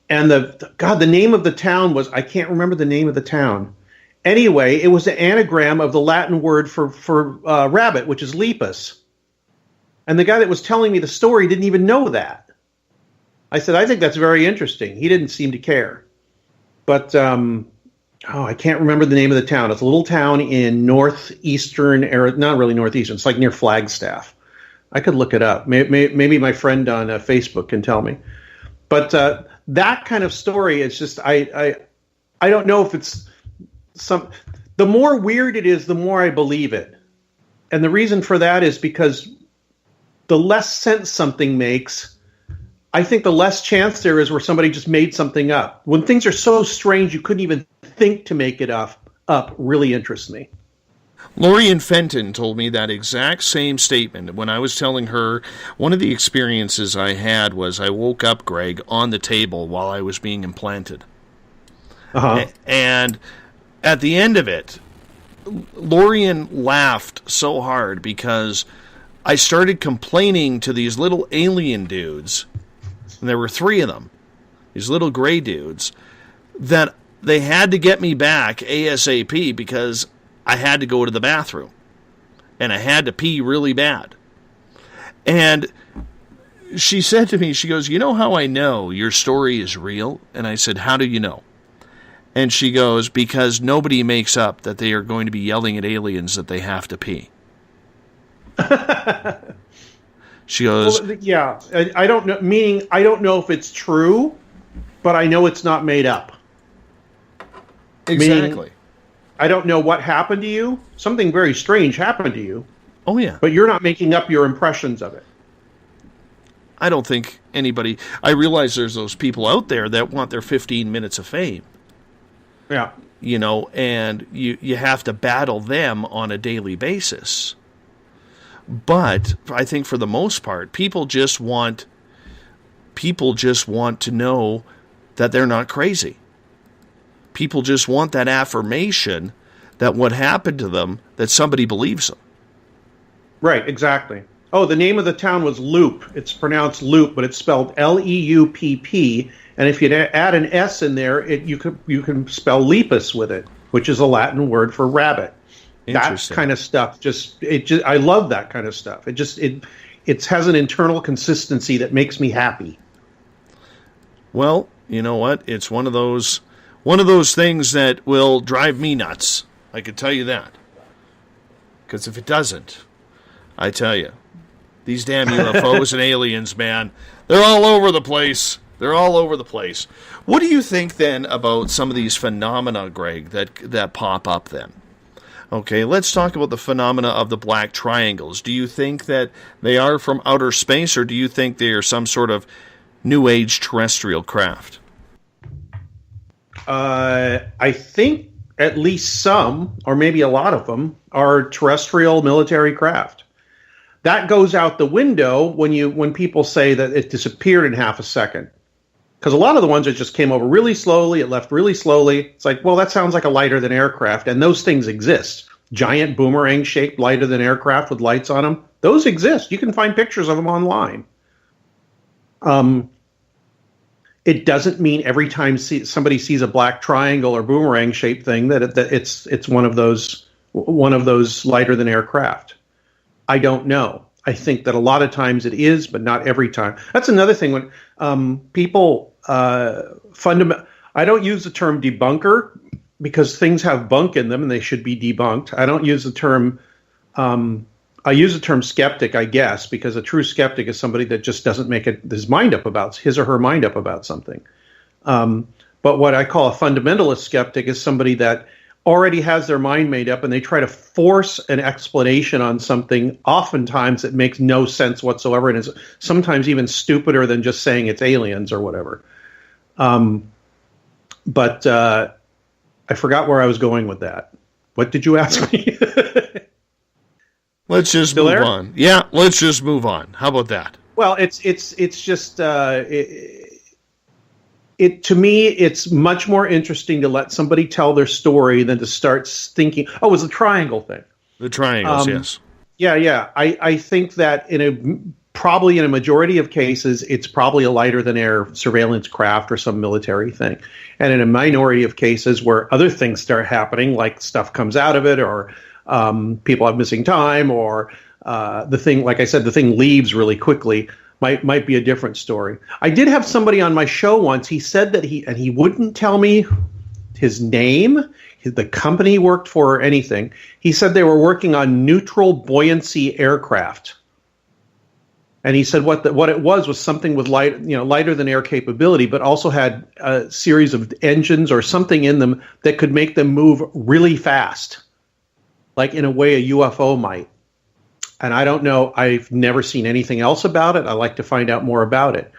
And the name of the town was, I can't remember the name of the town. Anyway, it was an anagram of the Latin word for rabbit, which is lepus. And the guy that was telling me the story didn't even know that. I said, I think that's very interesting. He didn't seem to care. But I can't remember the name of the town. It's a little town in northeastern, not really northeastern. It's like near Flagstaff. I could look it up. Maybe my friend on Facebook can tell me. But that kind of story is just, I don't know if it's the more weird it is, the more I believe it. And the reason for that is because the less sense something makes, I think the less chance there is where somebody just made something up. When things are so strange you couldn't even think to make it up really interests me. Lorian Fenton told me that exact same statement when I was telling her one of the experiences I had was I woke up, Greg, on the table while I was being implanted. Uh-huh. And at the end of it, Lorian laughed so hard because I started complaining to these little alien dudes, and there were 3 of them, these little gray dudes, that they had to get me back ASAP because I had to go to the bathroom. And I had to pee really bad. And she said to me, she goes, you know how I know your story is real? And I said, how do you know? And she goes, because nobody makes up that they are going to be yelling at aliens that they have to pee. She goes, well, yeah, I don't know, meaning I don't know if it's true, but I know it's not made up. Exactly. Meaning, I don't know what happened to you. Something very strange happened to you. Oh, yeah. But you're not making up your impressions of it. I don't think anybody... I realize there's those people out there that want their 15 minutes of fame. Yeah. And you have to battle them on a daily basis. But I think for the most part, people just want to know that they're not crazy. People just want that affirmation that what happened to them, that somebody believes them. Right, exactly. Oh, the name of the town was Loop. It's pronounced Loop, but it's spelled Leupp. And if you add an S in there, you can spell lepus with it, which is a Latin word for rabbit. That kind of stuff I love that kind of stuff. It has an internal consistency that makes me happy. Well, you know what? It's one of those things that will drive me nuts. I can tell you that. Because if it doesn't, I tell you, these damn UFOs and aliens, man, they're all over the place. They're all over the place. What do you think then about some of these phenomena, Greg, that pop up then? Okay, let's talk about the phenomena of the black triangles. Do you think that they are from outer space, or do you think they are some sort of New Age terrestrial craft? I think at least some, or maybe a lot of them, are terrestrial military craft. That goes out the window when people say that it disappeared in half a second. Because a lot of the ones that just came over really slowly, it left really slowly. It's like, well, that sounds like a lighter-than aircraft, and those things exist. Giant boomerang-shaped lighter-than aircraft with lights on them. Those exist. You can find pictures of them online. It doesn't mean every time somebody sees a black triangle or boomerang-shaped thing that it's one of those lighter-than aircraft. I don't know. I think that a lot of times it is, but not every time. That's another thing when people I don't use the term debunker because things have bunk in them and they should be debunked. I don't use the term. I use the term skeptic, I guess, because a true skeptic is somebody that just doesn't make his or her mind up about something. But what I call a fundamentalist skeptic is somebody that already has their mind made up and they try to force an explanation on something, oftentimes it makes no sense whatsoever and is sometimes even stupider than just saying it's aliens or whatever. But I forgot where I was going with that. What did you ask me? Let's just move on. Yeah, let's just move on. How about that? Well, it's just to me, it's much more interesting to let somebody tell their story than to start thinking, oh, it was a triangle thing. The triangles, yes. Yeah. I think that probably in a majority of cases, it's probably a lighter-than-air surveillance craft or some military thing. And in a minority of cases where other things start happening, like stuff comes out of it or people have missing time or the thing, like I said, the thing leaves really quickly, might be a different story. I did have somebody on my show once. He said that he wouldn't tell me his name, the company he worked for, or anything. He said they were working on neutral buoyancy aircraft. And he said what it was something with lighter than air capability, but also had a series of engines or something in them that could make them move really fast, like in a way a UFO might. And I don't know. I've never seen anything else about it. I like to find out more about it.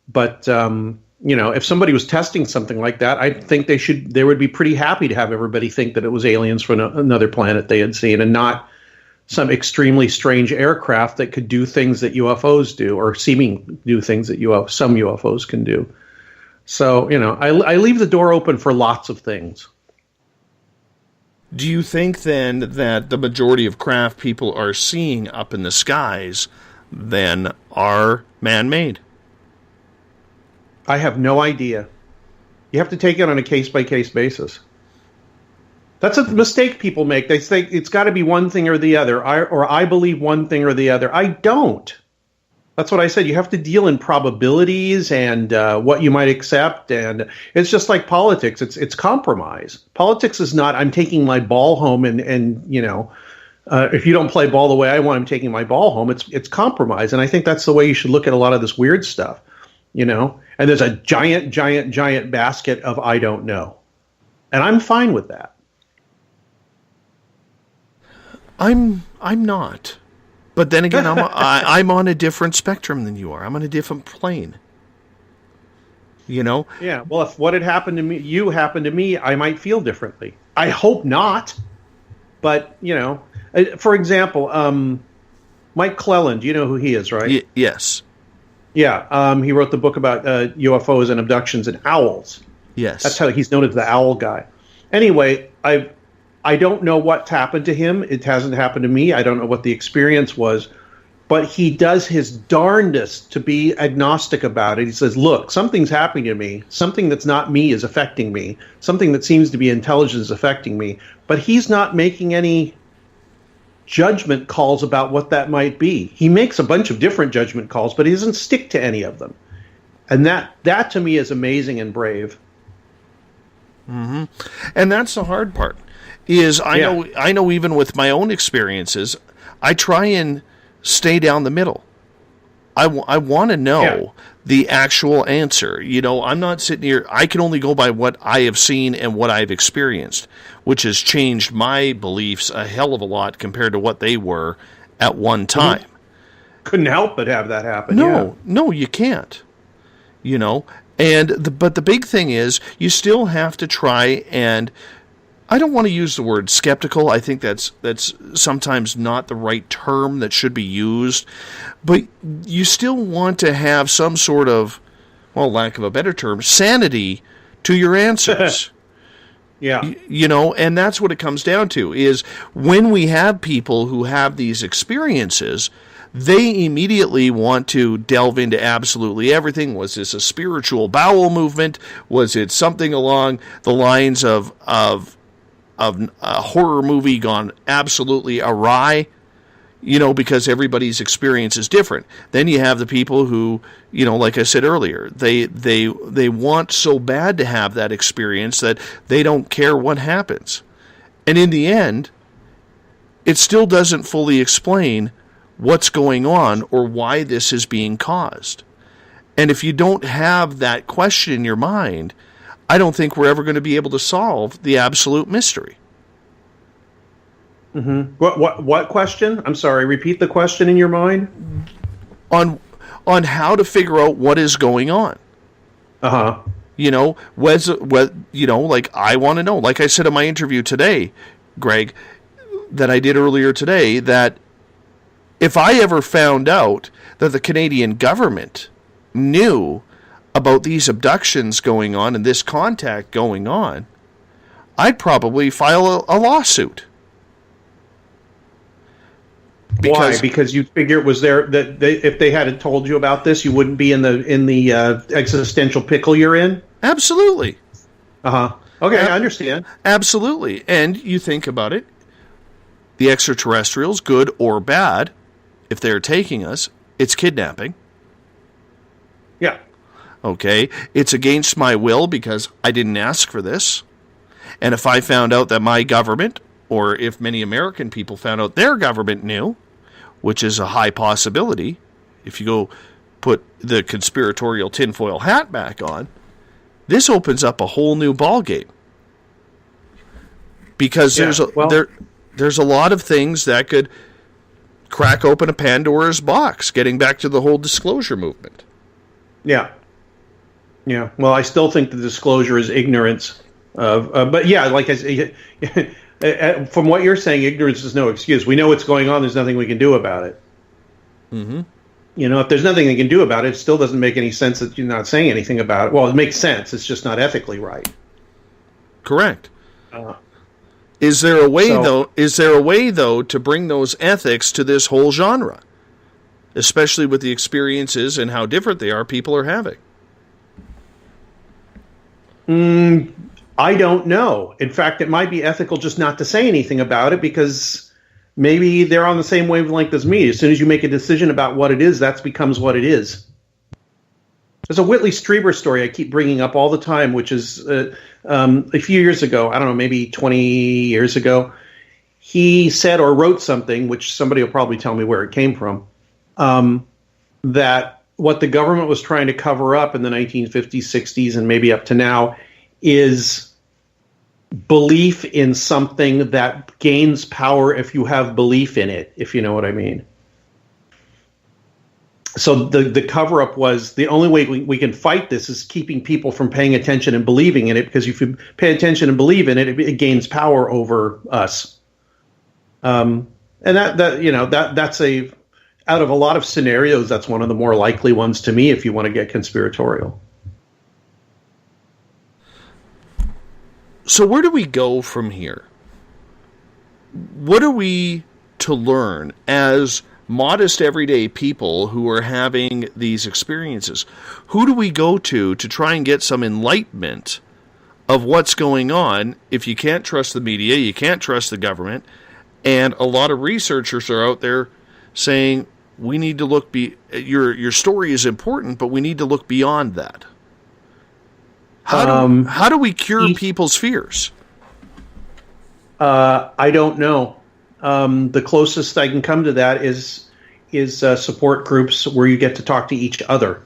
But if somebody was testing something like that, I think they would be pretty happy to have everybody think that it was aliens from another planet they had seen, and not some extremely strange aircraft that could do things that UFOs do, or seeming do things that some UFOs can do. So, I leave the door open for lots of things. Do you think then that the majority of craft people are seeing up in the skies then are man-made? I have no idea. You have to take it on a case-by-case basis. That's a mistake people make. They think it's got to be one thing or the other, or I believe one thing or the other. I don't. That's what I said. You have to deal in probabilities and what you might accept, and it's just like politics. It's compromise. Politics is not I'm taking my ball home and if you don't play ball the way I want, I'm taking my ball home. It's compromise, and I think that's the way you should look at a lot of this weird stuff. And there's a giant basket of I don't know, and I'm fine with that. I'm not. But then again, I'm on a different spectrum than you are. I'm on a different plane. Yeah. Well, if what had happened to me, happened to me, I might feel differently. I hope not. But for example, Mike Clelland. Do you know who he is, right? Yes. Yeah. He wrote the book about UFOs and abductions and owls. Yes. That's how he's known as the owl guy. Anyway, I don't know what's happened to him. It hasn't happened to me. I don't know what the experience was. But he does his darndest to be agnostic about it. He says, look, something's happening to me. Something that's not me is affecting me. Something that seems to be intelligent is affecting me. But he's not making any judgment calls about what that might be. He makes a bunch of different judgment calls, but he doesn't stick to any of them. And that to me is amazing and brave. Mm-hmm. And that's the hard part. I know even with my own experiences, I try and stay down the middle. I want to know the actual answer. I'm not sitting here. I can only go by what I have seen and what I've experienced, which has changed my beliefs a hell of a lot compared to what they were at one time. Couldn't help but have that happen. No, you can't. But the big thing is you still have to try and I don't want to use the word skeptical. I think that's sometimes not the right term that should be used. But you still want to have some sort of, well, lack of a better term, sanity to your answers. Yeah. You know, and that's what it comes down to, is when we have people who have these experiences, they immediately want to delve into absolutely everything. Was this a spiritual bowel movement? Was it something along the lines of a horror movie gone absolutely awry? You know, because everybody's experience is different. Then you have the people who, you know, like I said earlier, they want so bad to have that experience that they don't care what happens. And in the end, it still doesn't fully explain what's going on or why this is being caused. And if you don't have that question in your mind, I don't think we're ever going to be able to solve the absolute mystery. Mm-hmm. What question? I'm sorry. Repeat the question in your mind. On how to figure out what is going on. Uh-huh. You know, like I want to know. Like I said in my interview today, Greg, that I did earlier today, that if I ever found out that the Canadian government knew about these abductions going on and this contact going on, I'd probably file a lawsuit. Why? Because you figure it was there that if they hadn't told you about this, you wouldn't be in the existential pickle you're in. Absolutely. Okay, I understand. Absolutely, and you think about it: the extraterrestrials, good or bad, if they're taking us, it's kidnapping. Yeah. Okay, it's against my will because I didn't ask for this, and if I found out that my government, or if many American people found out their government knew, which is a high possibility, if you go put the conspiratorial tinfoil hat back on, this opens up a whole new ballgame. Because there's a lot of things that could crack open a Pandora's box, getting back to the whole disclosure movement. Yeah. Yeah. Well, I still think the disclosure is ignorance. But yeah, like I say, from what you're saying, ignorance is no excuse. We know what's going on. There's nothing we can do about it. Mm-hmm. You know, if there's nothing they can do about it, it still doesn't make any sense that you're not saying anything about it. Well, it makes sense. It's just not ethically right. Correct. Is there a way though to bring those ethics to this whole genre, especially with the experiences and how different they are people are having? I don't know. In fact, it might be ethical just not to say anything about it because maybe they're on the same wavelength as me. As soon as you make a decision about what it is, that becomes what it is. There's a Whitley Strieber story I keep bringing up all the time, which is a few years ago, I don't know, maybe 20 years ago, he said or wrote something, which somebody will probably tell me where it came from, that what the government was trying to cover up in the 1950s, 60s, and maybe up to now is belief in something that gains power if you have belief in it, if you know what I mean. So the cover-up was the only way we can fight this is keeping people from paying attention and believing in it, because if you pay attention and believe in it, it gains power over us. And that's out of a lot of scenarios, that's one of the more likely ones to me if you want to get conspiratorial. So where do we go from here? What are we to learn as modest everyday people who are having these experiences? Who do we go to try and get some enlightenment of what's going on if you can't trust the media, you can't trust the government, and a lot of researchers are out there saying we need to look your story is important, but we need to look beyond that. How do we cure people's fears? I don't know. The closest I can come to that is support groups where you get to talk to each other,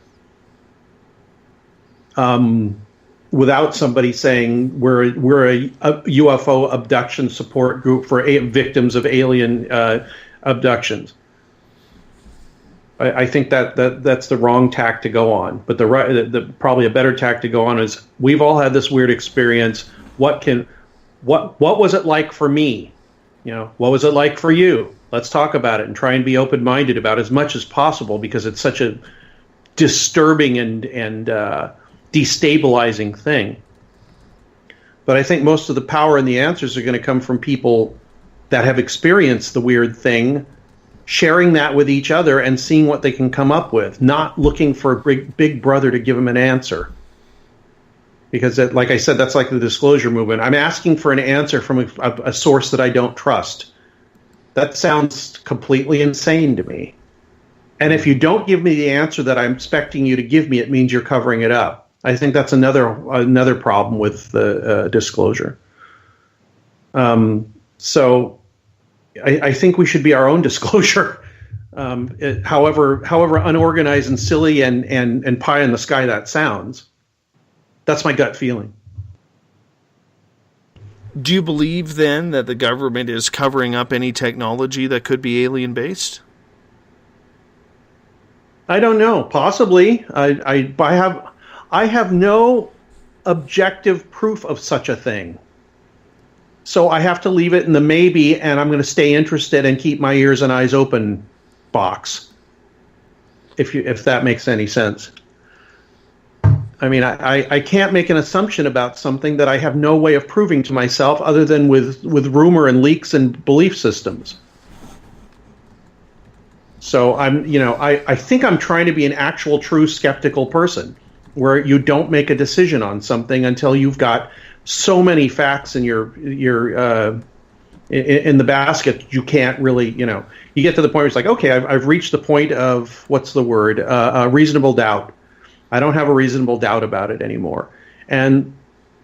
without somebody saying we're a UFO abduction support group for victims of alien abductions. I think that's the wrong tack to go on. But the probably a better tack to go on is we've all had this weird experience. What can what was it like for me? What was it like for you? Let's talk about it and try and be open-minded about as much as possible, because it's such a disturbing and destabilizing thing. But I think most of the power and the answers are going to come from people that have experienced the weird thing, sharing that with each other and seeing what they can come up with, not looking for a big brother to give them an answer. Because, like I said, that's like the disclosure movement. I'm asking for an answer from a source that I don't trust. That sounds completely insane to me. And if you don't give me the answer that I'm expecting you to give me, it means you're covering it up. I think that's another problem with the disclosure. So I think we should be our own disclosure, however unorganized and silly and pie in the sky that sounds. That's my gut feeling. Do you believe then that the government is covering up any technology that could be alien-based? I don't know. Possibly. I have no objective proof of such a thing. So I have to leave it in the maybe, and I'm going to stay interested and keep my ears and eyes open box. If that makes any sense. I mean, I can't make an assumption about something that I have no way of proving to myself other than with rumor and leaks and belief systems. So I think I'm trying to be an actual true skeptical person, where you don't make a decision on something until you've got so many facts in your in the basket. You can't really, you get to the point where it's like, okay, I've reached the point of, what's the word, reasonable doubt. I don't have a reasonable doubt about it anymore. And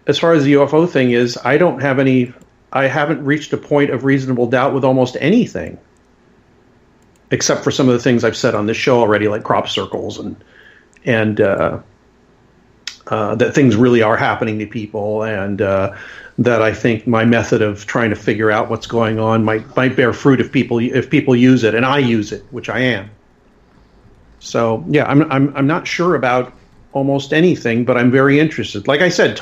as far as the UFO thing is, I haven't reached a point of reasonable doubt with almost anything, except for some of the things I've said on this show already, like crop circles and that things really are happening to people, and that I think my method of trying to figure out what's going on might bear fruit if people use it, and I use it, which I am. So yeah, I'm not sure about almost anything, but I'm very interested. Like I said,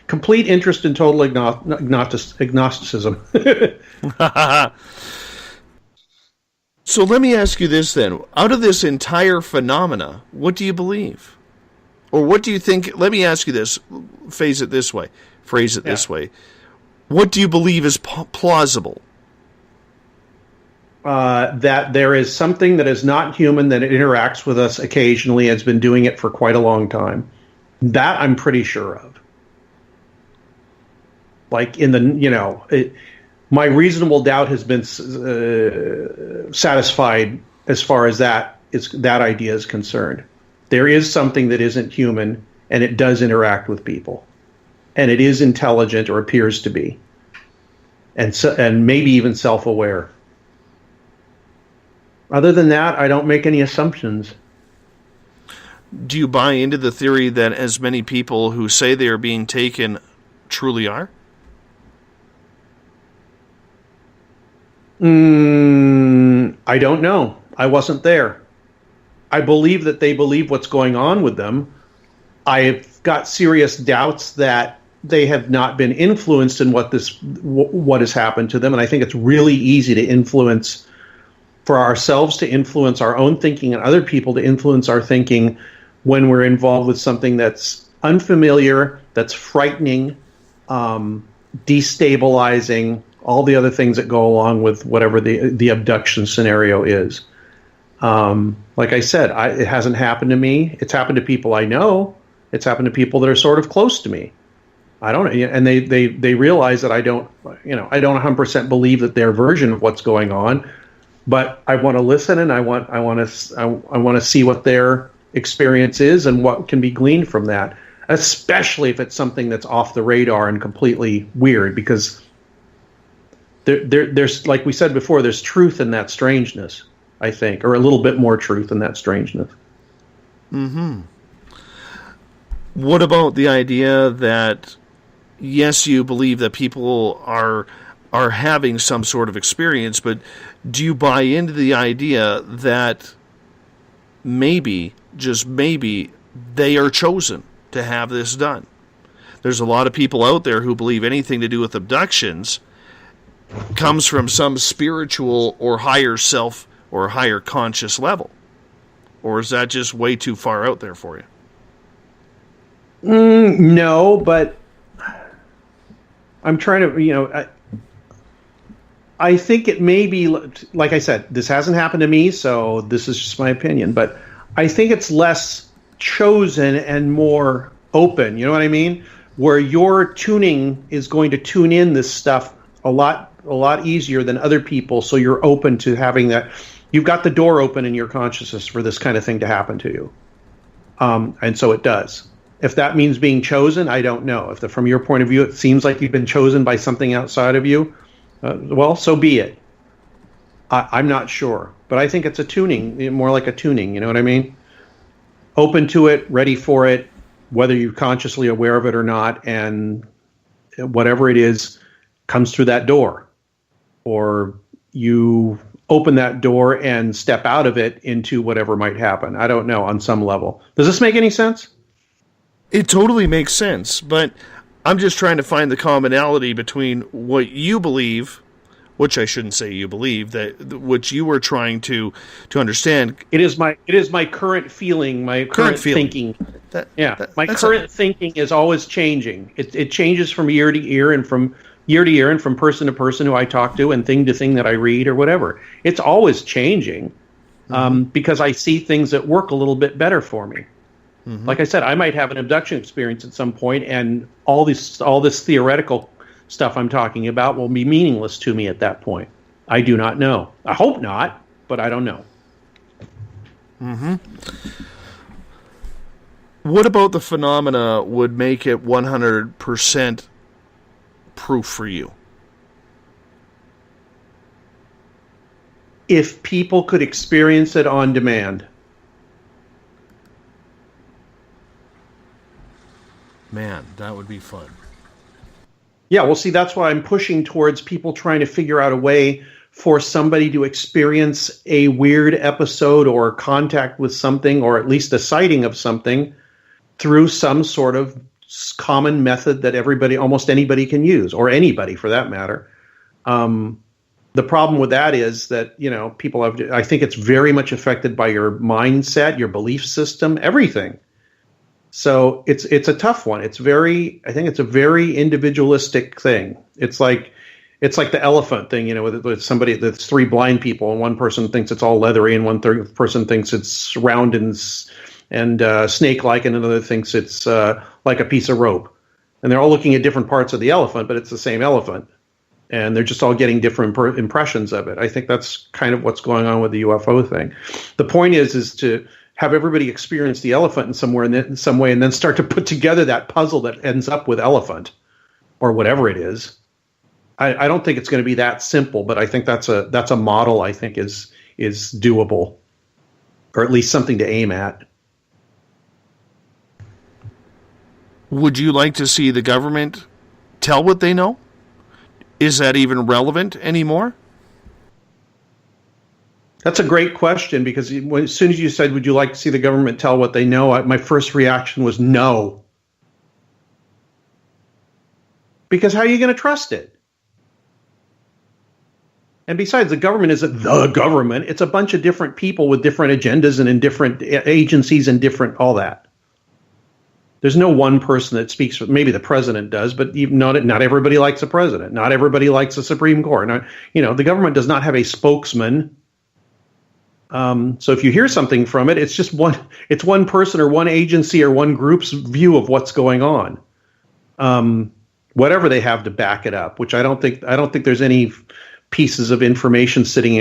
complete interest in total agnosticism. So let me ask you this then: out of this entire phenomena, what do you believe, or what do you think? Let me ask you this: phrase it this way. What do you believe is plausible? That there is something that is not human, that interacts with us occasionally, has been doing it for quite a long time. That I'm pretty sure of. Like my reasonable doubt has been satisfied as far as that idea is concerned. There is something that isn't human, and it does interact with people, and it is intelligent, or appears to be, and maybe even self-aware. Other than that, I don't make any assumptions. Do you buy into the theory that as many people who say they are being taken truly are? I don't know. I wasn't there. I believe that they believe what's going on with them. I've got serious doubts that they have not been influenced in what has happened to them, and I think it's really easy to influence, for ourselves to influence our own thinking, and other people to influence our thinking when we're involved with something that's unfamiliar, that's frightening, destabilizing, all the other things that go along with whatever the abduction scenario is. Like I said, it hasn't happened to me. It's happened to people I know. It's happened to people that are sort of close to me. I don't, and they realize that I don't 100% believe that their version of what's going on. But I want to listen, and I want to see what their experience is and what can be gleaned from that, especially if it's something that's off the radar and completely weird, because there's, like we said before, there's truth in that strangeness, I think, or a little bit more truth in that strangeness. Mm-hmm. What about the idea that, yes, you believe that people are having some sort of experience, but do you buy into the idea that maybe, just maybe, they are chosen to have this done? there's a lot of people out there who believe anything to do with abductions comes from some spiritual or higher self or higher conscious level. Or is that just way too far out there for you? No, but I'm trying to, I think it may be, like I said, this hasn't happened to me, so this is just my opinion, but I think it's less chosen and more open, you know what I mean? Where your tuning is going to tune in this stuff a lot easier than other people, so you're open to having that. You've got the door open in your consciousness for this kind of thing to happen to you. And so it does. If that means being chosen, I don't know. If from your point of view, it seems like you've been chosen by something outside of you, well, so be it. I'm not sure. But I think it's a tuning, more like a tuning, you know what I mean? Open to it, ready for it, whether you're consciously aware of it or not, and whatever it is comes through that door. Or you open that door and step out of it into whatever might happen. I don't know, on some level. Does this make any sense? It totally makes sense, but I'm just trying to find the commonality between what you believe, which I shouldn't say you believe, that which you were trying to understand. It is my current feeling, my current thinking. My current thinking is always changing. It changes from year to year and from person to person who I talk to and thing that I read or whatever. It's always changing because I see things that work a little bit better for me. Mm-hmm. Like I said, I might have an abduction experience at some point, and all this theoretical stuff I'm talking about will be meaningless to me at that point. I do not know. I hope not, but I don't know. Mm-hmm. What about the phenomena would make it 100% proof for you? If people could experience it on demand. Man, that would be fun. Yeah, well, see, that's why I'm pushing towards people trying to figure out a way for somebody to experience a weird episode or contact with something, or at least a sighting of something, through some sort of common method that almost anybody can use, or anybody for that matter. The problem with that is that, people I think it's very much affected by your mindset, your belief system, everything. So it's a tough one. I think it's a very individualistic thing. It's like the elephant thing, with somebody that's three blind people, and one person thinks it's all leathery, and one third person thinks it's round and snake-like, and another thinks it's like a piece of rope. And they're all looking at different parts of the elephant, but it's the same elephant. And they're just all getting different impressions of it. I think that's kind of what's going on with the UFO thing. The point is to have everybody experience the elephant in some way, and then start to put together that puzzle that ends up with elephant, or whatever it is. I don't think it's going to be that simple, but I think that's a model I think is doable, or at least something to aim at. Would you like to see the government tell what they know? Is that even relevant anymore? That's a great question, because as soon as you said, would you like to see the government tell what they know, my first reaction was no. Because how are you going to trust it? And besides, the government isn't the government. It's a bunch of different people with different agendas and in different agencies and different all that. There's no one person that speaks. Maybe the president does, but even not everybody likes the president. Not everybody likes the Supreme Court. The government does not have a spokesman. So if you hear something from it, it's just one person or one agency or one group's view of what's going on. Whatever they have to back it up, which I don't think there's any pieces of information sitting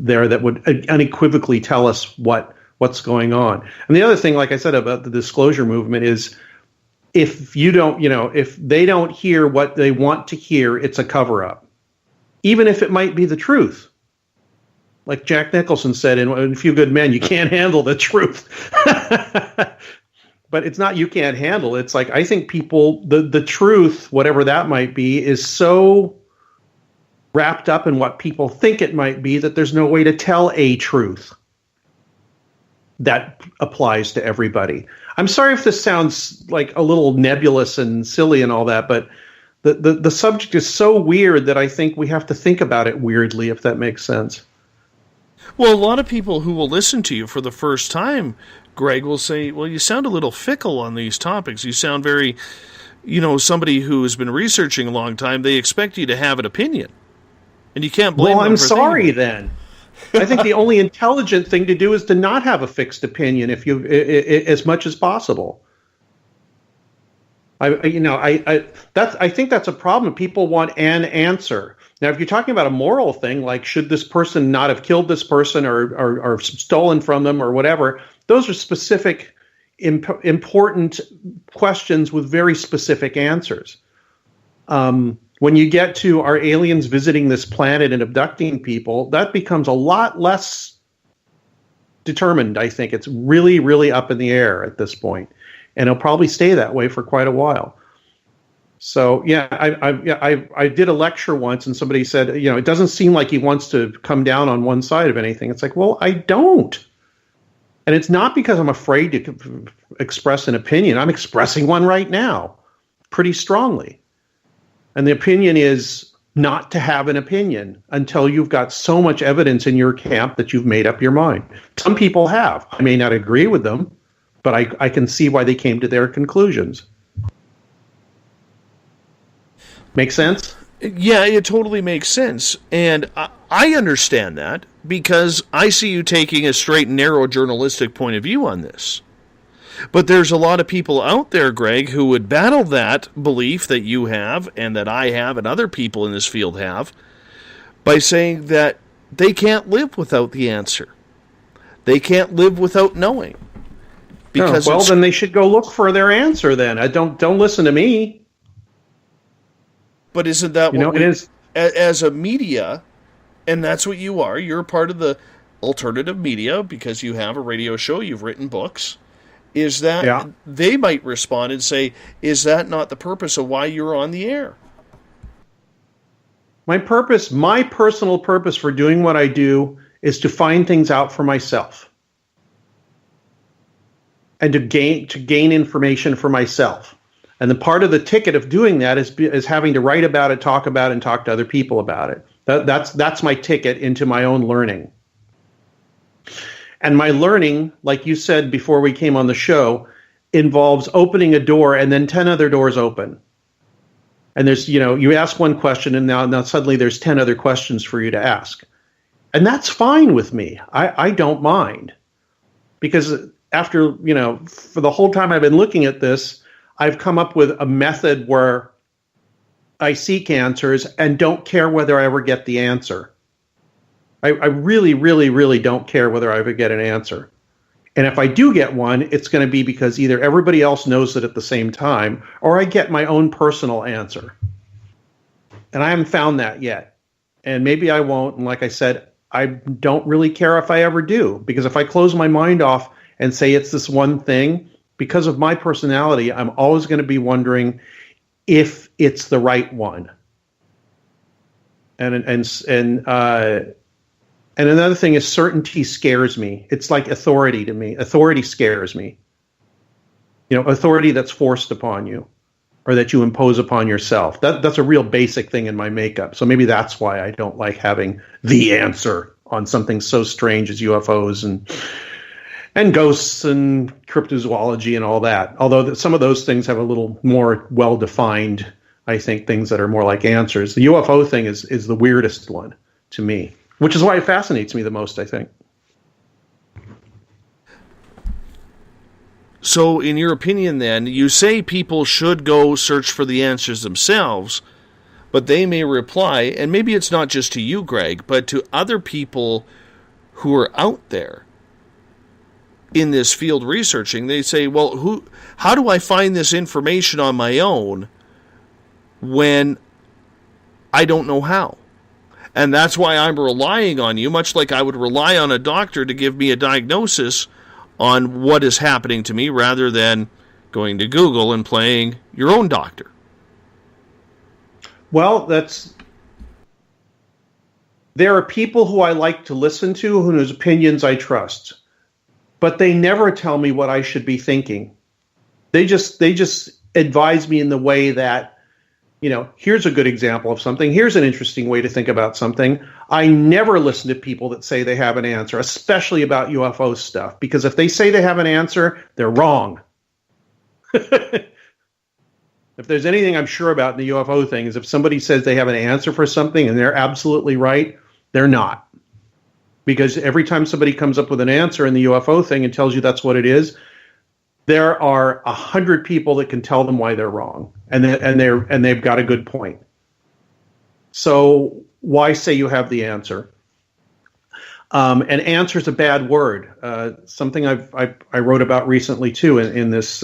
there that would unequivocally tell us what's going on. And the other thing, like I said about the disclosure movement, is if they don't hear what they want to hear, it's a cover-up, even if it might be the truth. Like Jack Nicholson said in A Few Good Men, you can't handle the truth. But it's not you can't handle it. It's like, I think people, the truth, whatever that might be, is so wrapped up in what people think it might be that there's no way to tell a truth that applies to everybody. I'm sorry if this sounds like a little nebulous and silly and all that, but the subject is so weird that I think we have to think about it weirdly, if that makes sense. Well, a lot of people who will listen to you for the first time, Greg, will say, well, you sound a little fickle on these topics. You sound very, somebody who has been researching a long time, they expect you to have an opinion. And you can't blame them for Well, I'm sorry thinking. then. I think the only intelligent thing to do is to not have a fixed opinion as much as possible. I think that's a problem. People want an answer. Now, if you're talking about a moral thing, like should this person not have killed this person or stolen from them or whatever, those are specific, important questions with very specific answers. When you get to are aliens visiting this planet and abducting people, that becomes a lot less determined, I think. It's really, really up in the air at this point. And it'll probably stay that way for quite a while. So, yeah, I did a lecture once and somebody said, it doesn't seem like he wants to come down on one side of anything. It's like, well, I don't. And it's not because I'm afraid to express an opinion. I'm expressing one right now pretty strongly. And the opinion is not to have an opinion until you've got so much evidence in your camp that you've made up your mind. Some people have. I may not agree with them, but I can see why they came to their conclusions. Make sense? Yeah, it totally makes sense. And I understand that because I see you taking a straight and narrow journalistic point of view on this. But there's a lot of people out there, Greg, who would battle that belief that you have and that I have and other people in this field have by saying that they can't live without the answer. They can't live without knowing. Because then they should go look for their answer then. Don't listen to me. But isn't that what it is? As a media, and that's what you are, you're part of the alternative media because you have a radio show, you've written books. Is that they might respond and say, is that not the purpose of why you're on the air? My personal purpose for doing what I do is to find things out for myself and to gain information for myself. And the part of the ticket of doing that is having to write about it, talk about it, and talk to other people about it. That's my ticket into my own learning. And my learning, like you said before we came on the show, involves opening a door and then 10 other doors open. And there's, you ask one question and now suddenly there's 10 other questions for you to ask. And that's fine with me. I don't mind. Because after, for the whole time I've been looking at this, I've come up with a method where I seek answers and don't care whether I ever get the answer. I really, really, really don't care whether I ever get an answer. And if I do get one, it's going to be because either everybody else knows it at the same time or I get my own personal answer. And I haven't found that yet. And maybe I won't. And like I said, I don't really care if I ever do. Because if I close my mind off and say it's this one thing, because of my personality, I'm always going to be wondering if it's the right one. And another thing is certainty scares me. It's like authority to me. Authority scares me. Authority that's forced upon you or that you impose upon yourself. That's a real basic thing in my makeup. So maybe that's why I don't like having the answer on something so strange as UFOs and ghosts and cryptozoology and all that. Although some of those things have a little more well-defined, I think, things that are more like answers. The UFO thing is the weirdest one to me. Which is why it fascinates me the most, I think. So, in your opinion, then, you say people should go search for the answers themselves, but they may reply, and maybe it's not just to you, Greg, but to other people who are out there in this field researching. They say, well, how do I find this information on my own when I don't know how? And that's why I'm relying on you, much like I would rely on a doctor to give me a diagnosis on what is happening to me rather than going to Google and playing your own doctor. Well, there are people who I like to listen to whose opinions I trust, but they never tell me what I should be thinking. They just advise me in the way that, here's a good example of something. Here's an interesting way to think about something. I never listen to people that say they have an answer, especially about UFO stuff, because if they say they have an answer, they're wrong. If there's anything I'm sure about in the UFO thing is if somebody says they have an answer for something and they're absolutely right, they're not. Because every time somebody comes up with an answer in the UFO thing and tells you that's what it is, there are 100 people that can tell them why they're wrong, and they've got a good point. So why say you have the answer? And answer is a bad word. Something I wrote about recently too in this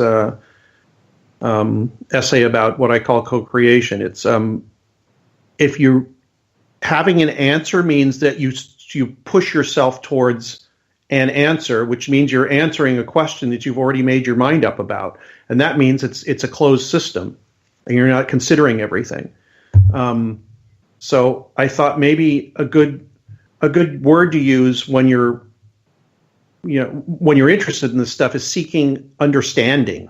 essay about what I call co-creation. It's if you're having an answer means that you push yourself towards an answer, which means you're answering a question that you've already made your mind up about, and that means it's a closed system, and you're not considering everything. So I thought maybe a good word to use when you're interested in this stuff is seeking understanding.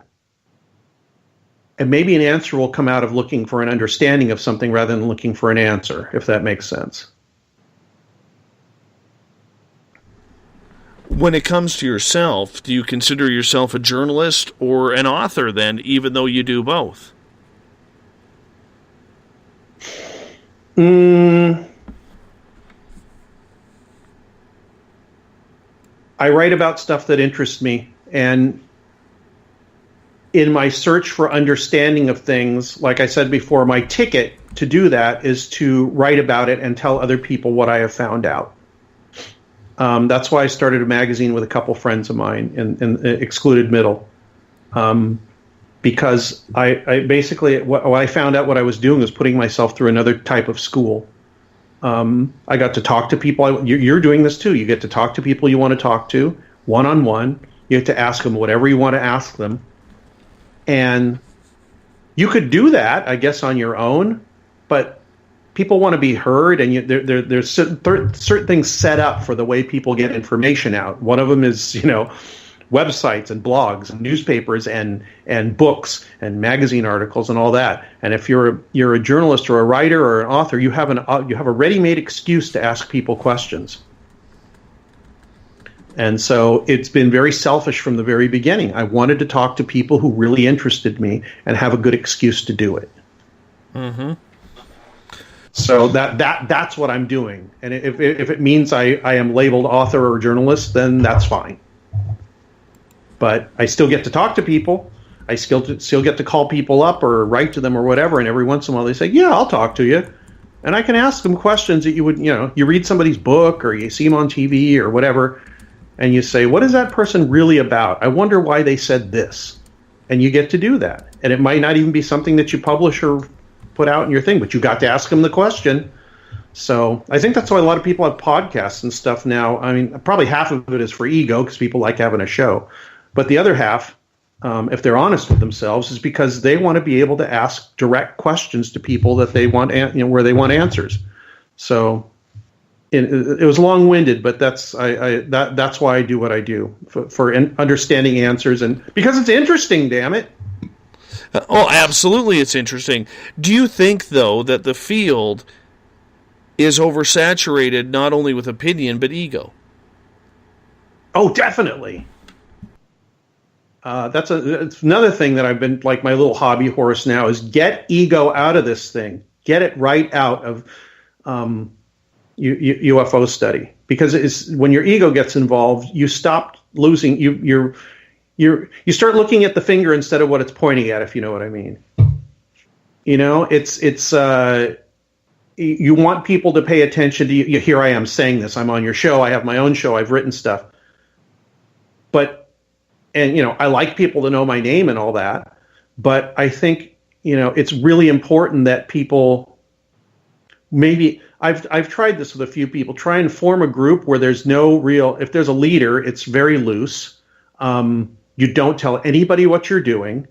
And maybe an answer will come out of looking for an understanding of something rather than looking for an answer, if that makes sense. When it comes to yourself, do you consider yourself a journalist or an author then, even though you do both? I write about stuff that interests me, and in my search for understanding of things, like I said before, my ticket to do that is to write about it and tell other people what I have found out. That's why I started a magazine with a couple friends of mine in Excluded Middle, because I basically, what I found out what I was doing was putting myself through another type of school. I got to talk to people. You're doing this too. You get to talk to people you want to talk to, one-on-one. You get to ask them whatever you want to ask them. And you could do that, I guess, on your own, but people want to be heard, and there's certain things set up for the way people get information out. One of them is, websites and blogs and newspapers and books and magazine articles and all that. And if you're a journalist or a writer or an author, you have a ready-made excuse to ask people questions. And so it's been very selfish from the very beginning. I wanted to talk to people who really interested me and have a good excuse to do it. Mm-hmm. So that's what I'm doing. And if it means I am labeled author or journalist, then that's fine. But I still get to talk to people. I still get to call people up or write to them or whatever. And every once in a while they say, yeah, I'll talk to you. And I can ask them questions that you would, you read somebody's book or you see them on TV or whatever. And you say, what is that person really about? I wonder why they said this. And you get to do that. And it might not even be something that you publish or put out in your thing, but you got to ask them the question. So I think that's why a lot of people have podcasts and stuff now. I mean, probably half of it is for ego because people like having a show. But the other half, if they're honest with themselves, is because they want to be able to ask direct questions to people that they want, where they want answers. So it was long-winded, but that's why I do what I do, for understanding answers, and because it's interesting, damn it. Oh, absolutely, it's interesting. Do you think, though, that the field is oversaturated not only with opinion but ego? Oh, definitely. It's another thing that I've been, like, my little hobby horse now is get ego out of this thing. Get it right out of UFO study, because when your ego gets involved, you stop losing. You start looking at the finger instead of what it's pointing at, if you know what I mean. You want people to pay attention to you. Here I am saying this. I'm on your show. I have my own show. I've written stuff. I like people to know my name and all that. But I think, it's really important that people maybe, I've tried this with a few people, try and form a group where there's no real, if there's a leader, it's very loose. You don't tell anybody what you're doing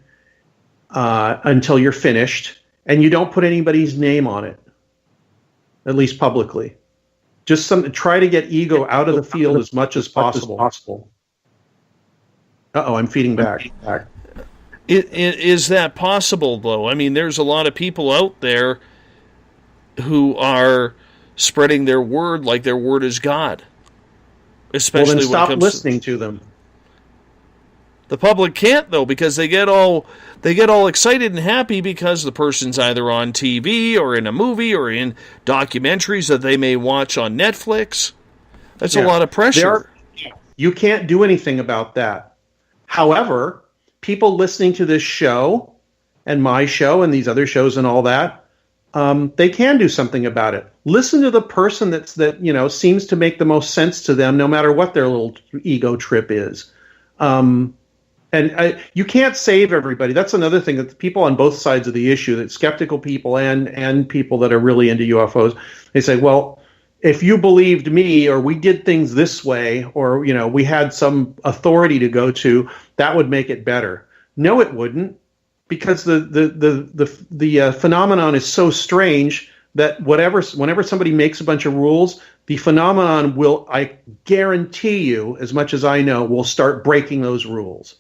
until you're finished, and you don't put anybody's name on it, at least publicly. Just try to get ego out of the field as much as possible. Uh-oh, I'm feeding back. Is that possible, though? I mean, there's a lot of people out there who are spreading their word like their word is God. Especially well, then stop when it comes listening to them. The public can't, though, because they get all excited and happy because the person's either on TV or in a movie or in documentaries that they may watch on Netflix. That's a lot of pressure. You can't do anything about that. However, people listening to this show and my show and these other shows and all that, they can do something about it. Listen to the person that seems to make the most sense to them, no matter what their little ego trip is. And you can't save everybody. That's another thing that the people on both sides of the issue, that skeptical people and people that are really into UFOs, they say, well, if you believed me or we did things this way or, we had some authority to go to, that would make it better. No, it wouldn't, because the phenomenon is so strange that whenever somebody makes a bunch of rules, the phenomenon will, I guarantee you, as much as I know, will start breaking those rules.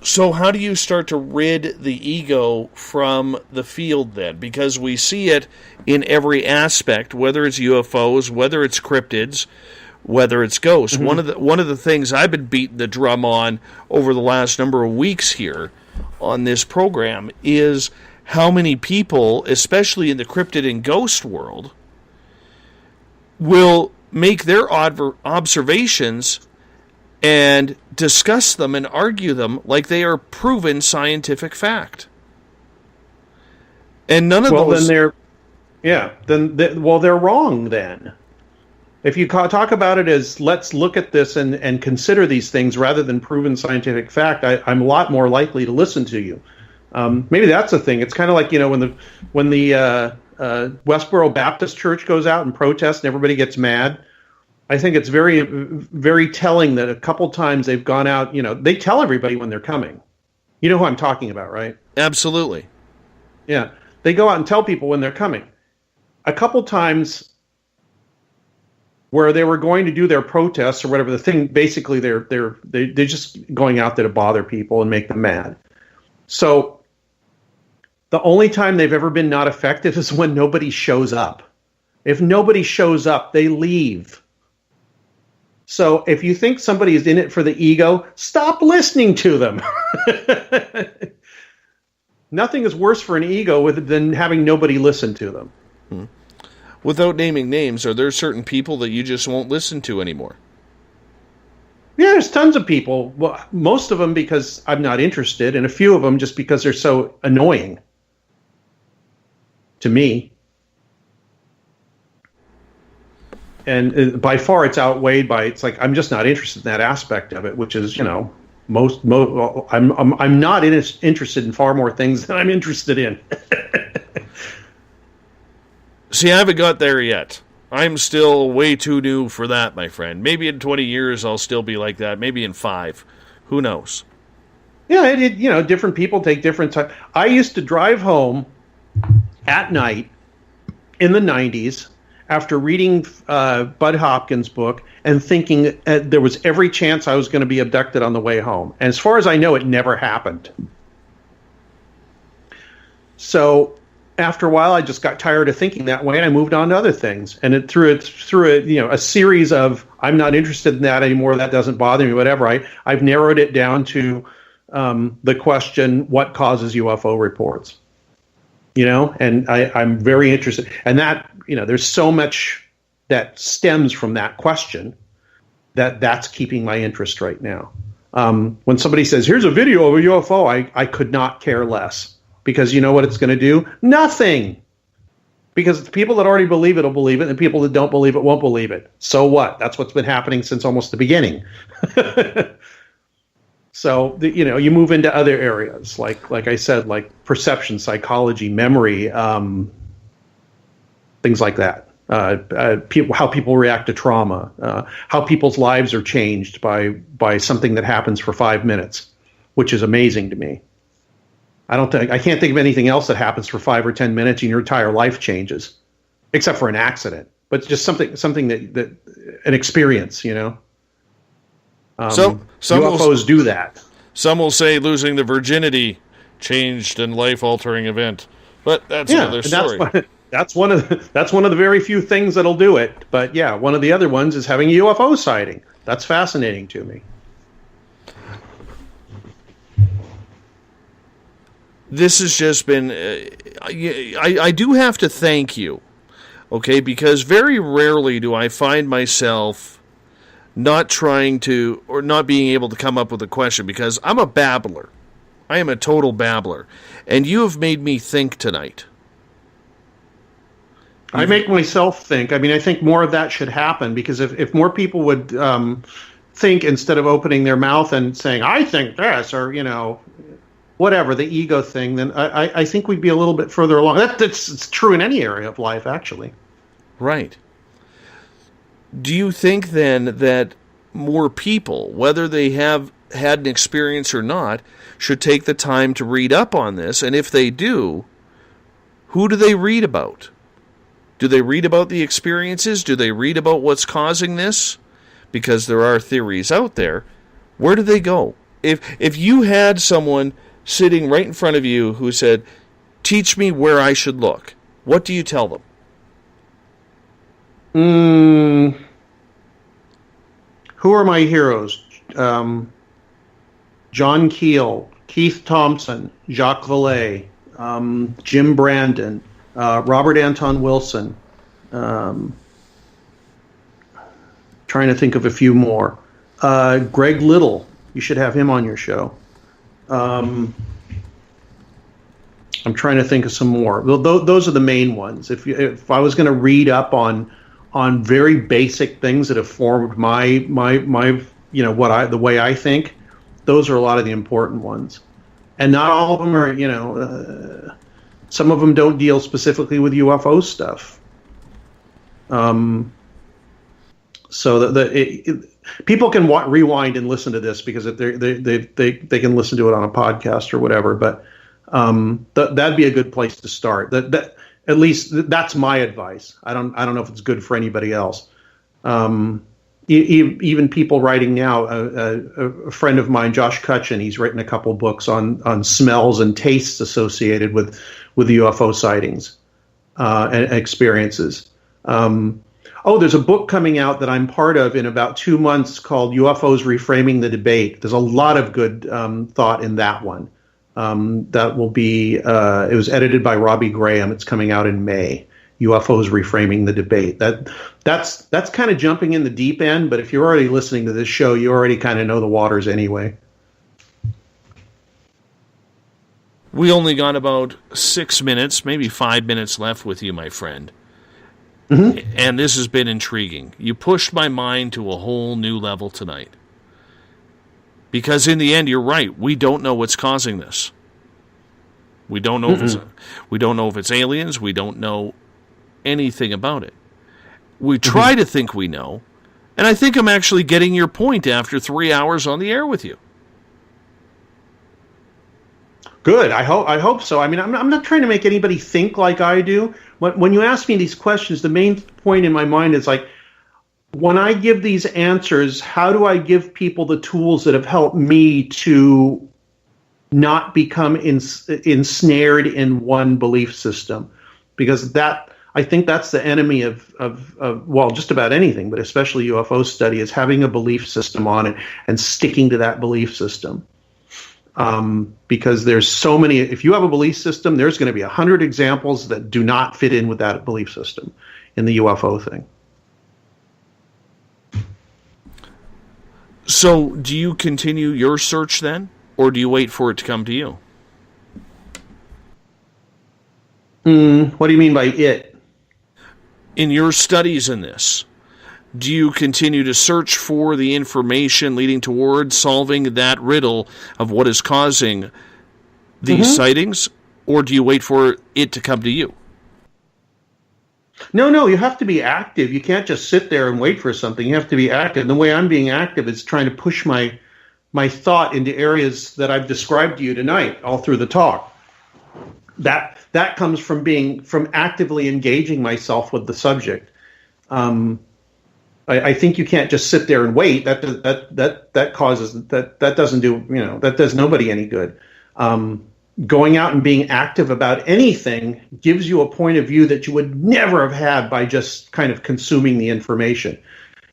So how do you start to rid the ego from the field then? Because we see it in every aspect, whether it's UFOs, whether it's cryptids, whether it's ghosts. Mm-hmm. One of the things I've been beating the drum on over the last number of weeks here on this program is how many people, especially in the cryptid and ghost world, will make their observations and discuss them and argue them like they are proven scientific fact. And none of those... they're wrong then. If you talk about it as, let's look at this and consider these things rather than proven scientific fact, I'm a lot more likely to listen to you. Maybe that's the thing. It's kind of like, when the Westboro Baptist Church goes out and protests and everybody gets mad. I think it's very, very telling that a couple times they've gone out, they tell everybody when they're coming. You know who I'm talking about, right? Absolutely. Yeah. They go out and tell people when they're coming. A couple times where they were going to do their protests or whatever, the thing, basically they're just going out there to bother people and make them mad. So the only time they've ever been not effective is when nobody shows up. If nobody shows up, they leave. So if you think somebody is in it for the ego, stop listening to them. Nothing is worse for an ego than having nobody listen to them. Hmm. Without naming names, are there certain people that you just won't listen to anymore? Yeah, there's tons of people. Well, most of them because I'm not interested, and a few of them just because they're so annoying to me. And by far, it's outweighed by, it's like, I'm just not interested in that aspect of it, which is, I'm not interested in far more things than I'm interested in. See, I haven't got there yet. I'm still way too new for that, my friend. Maybe in 20 years I'll still be like that. Maybe in 5. Who knows? Yeah, different people take different time. I used to drive home at night in the 90s after reading Bud Hopkins' book and thinking there was every chance I was going to be abducted on the way home. And as far as I know, it never happened. So after a while, I just got tired of thinking that way, and I moved on to other things. And through a series of, I'm not interested in that anymore, that doesn't bother me, whatever, I've narrowed it down to the question, what causes UFO reports? And I'm very interested. And that, there's so much that stems from that question that's keeping my interest right now. When somebody says, here's a video of a UFO, I could not care less. Because you know what it's going to do? Nothing. Because the people that already believe it will believe it, and the people that don't believe it won't believe it. So what? That's what's been happening since almost the beginning. So, you move into other areas, like I said, like perception, psychology, memory, things like that. How people react to trauma, how people's lives are changed by something that happens for 5 minutes, which is amazing to me. I can't think of anything else that happens for 5 or 10 minutes and your entire life changes, except for an accident. But just something that an experience, Some UFOs do that. Some will say losing the virginity changed and life-altering event, but that's another story. That's one of the very few things that'll do it. But yeah, one of the other ones is having a UFO sighting. That's fascinating to me. This has just been. I do have to thank you, okay? Because very rarely do I find myself not trying to or not being able to come up with a question, because I'm a babbler. I am a total babbler, and you have made me think tonight. I make myself think. I mean, I think more of that should happen, because if more people would think instead of opening their mouth and saying, I think this, or, whatever, the ego thing, then I think we'd be a little bit further along. It's true in any area of life, actually. Right. Do you think then that more people, whether they have had an experience or not, should take the time to read up on this? And if they do, who do they read about? Do they read about the experiences? Do they read about what's causing this? Because there are theories out there. Where do they go? If you had someone sitting right in front of you who said, teach me where I should look, what do you tell them? Who are my heroes? John Keel, Keith Thompson, Jacques Vallée, Jim Brandon, Robert Anton Wilson. Trying to think of a few more. Greg Little, you should have him on your show. I'm trying to think of some more. Those are the main ones. If I was going to read up on very basic things that have formed my the way I think, those are a lot of the important ones. And not all of them are, some of them don't deal specifically with UFO stuff. So people can rewind and listen to this, because they can listen to it on a podcast or whatever. But that'd be a good place to start. That at least that's my advice. I don't know if it's good for anybody else. Even people writing now. A friend of mine, Josh Cutchin, he's written a couple books on smells and tastes associated with UFO sightings and experiences. There's a book coming out that I'm part of in about 2 months called UFOs Reframing the Debate. There's a lot of good thought in that one. That will be, it was edited by Robbie Graham. It's coming out in May. UFOs Reframing the Debate. That's kind of jumping in the deep end, but if you're already listening to this show, you already kind of know the waters anyway. We only got about 6 minutes, maybe 5 minutes left with you, my friend. Mm-hmm. And this has been intriguing. You pushed my mind to a whole new level tonight. Because in the end, you're right. We don't know what's causing this. We don't know we don't know if it's aliens. We don't know anything about it. We try to think we know, and I think I'm actually getting your point after 3 hours on the air with you. Good. I hope so. I mean, I'm not trying to make anybody think like I do. When you ask me these questions, the main point in my mind is like, when I give these answers, how do I give people the tools that have helped me to not become ensnared in one belief system? Because I think that's the enemy of just about anything, but especially UFO study, is having a belief system on it and sticking to that belief system. Because there's so many, if you have a belief system, there's going to be 100 examples that do not fit in with that belief system in the UFO thing. So, do you continue your search then, or do you wait for it to come to you? What do you mean by it? In your studies in this, do you continue to search for the information leading towards solving that riddle of what is causing these sightings, or do you wait for it to come to you? No, you have to be active. You can't just sit there and wait for something. You have to be active. And the way I'm being active is trying to push my thought into areas that I've described to you tonight, all through the talk. That comes from actively engaging myself with the subject. I think you can't just sit there and wait. That does nobody any good. Going out and being active about anything gives you a point of view that you would never have had by just kind of consuming the information.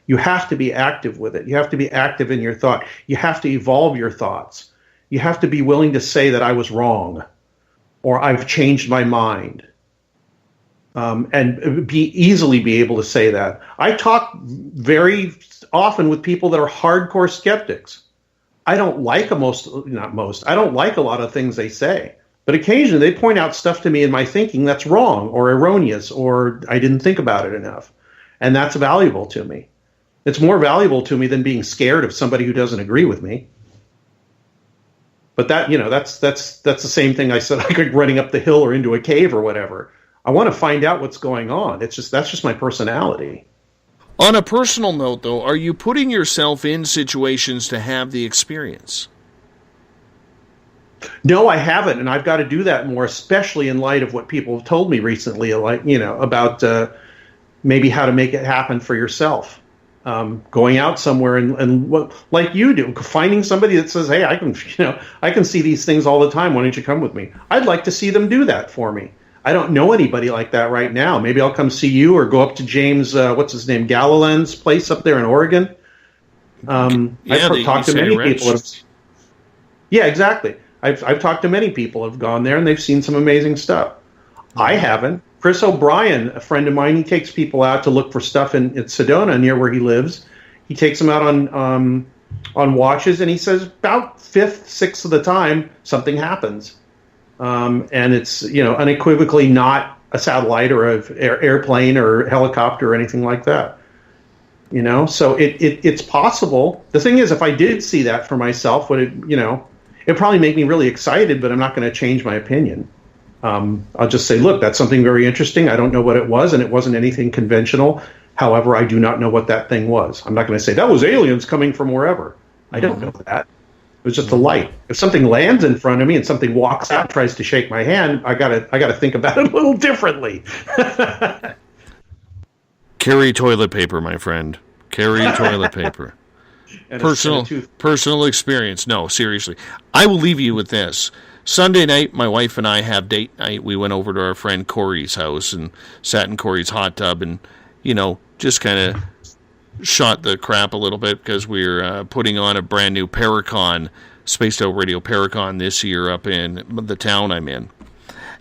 You have to be active with it. You have to be active in your thought. You have to evolve your thoughts. You have to be willing to say that I was wrong or I've changed my mind. And easily be able to say that. I talk very often with people that are hardcore skeptics. I don't like I don't like a lot of things they say, but occasionally they point out stuff to me in my thinking that's wrong or erroneous, or I didn't think about it enough. And that's valuable to me. It's more valuable to me than being scared of somebody who doesn't agree with me. But that's the same thing I said, like running up the hill or into a cave or whatever. I want to find out what's going on. That's just my personality. On a personal note, though, are you putting yourself in situations to have the experience? No, I haven't, and I've got to do that more, especially in light of what people have told me recently, about maybe how to make it happen for yourself. Going out somewhere and like you do, finding somebody that says, "Hey, I can see these things all the time. Why don't you come with me?" I'd like to see them do that for me. I don't know anybody like that right now. Maybe I'll come see you or go up to James, what's his name, Galiland's place up there in Oregon. I've talked to many people. Yeah, exactly. I've talked to many people who have gone there and they've seen some amazing stuff. I haven't. Chris O'Brien, a friend of mine, he takes people out to look for stuff in Sedona near where he lives. He takes them out on watches, and he says about sixth of the time something happens. And it's, unequivocally not a satellite or an airplane or helicopter or anything like that. So it's possible. The thing is, if I did see that for myself, it'd probably make me really excited, but I'm not going to change my opinion. I'll just say, look, that's something very interesting. I don't know what it was, and it wasn't anything conventional. However, I do not know what that thing was. I'm not going to say that was aliens coming from wherever. I don't know that. It was just a light. If something lands in front of me and something walks out, tries to shake my hand, I gotta think about it a little differently. Carry toilet paper, my friend. Carry toilet paper. Personal experience. No, seriously. I will leave you with this. Sunday night, my wife and I have date night. We went over to our friend Corey's house and sat in Corey's hot tub and, just kind of shot the crap a little bit because we're putting on a brand new Paracon, Spaced Out Radio Paracon this year up in the town I'm in.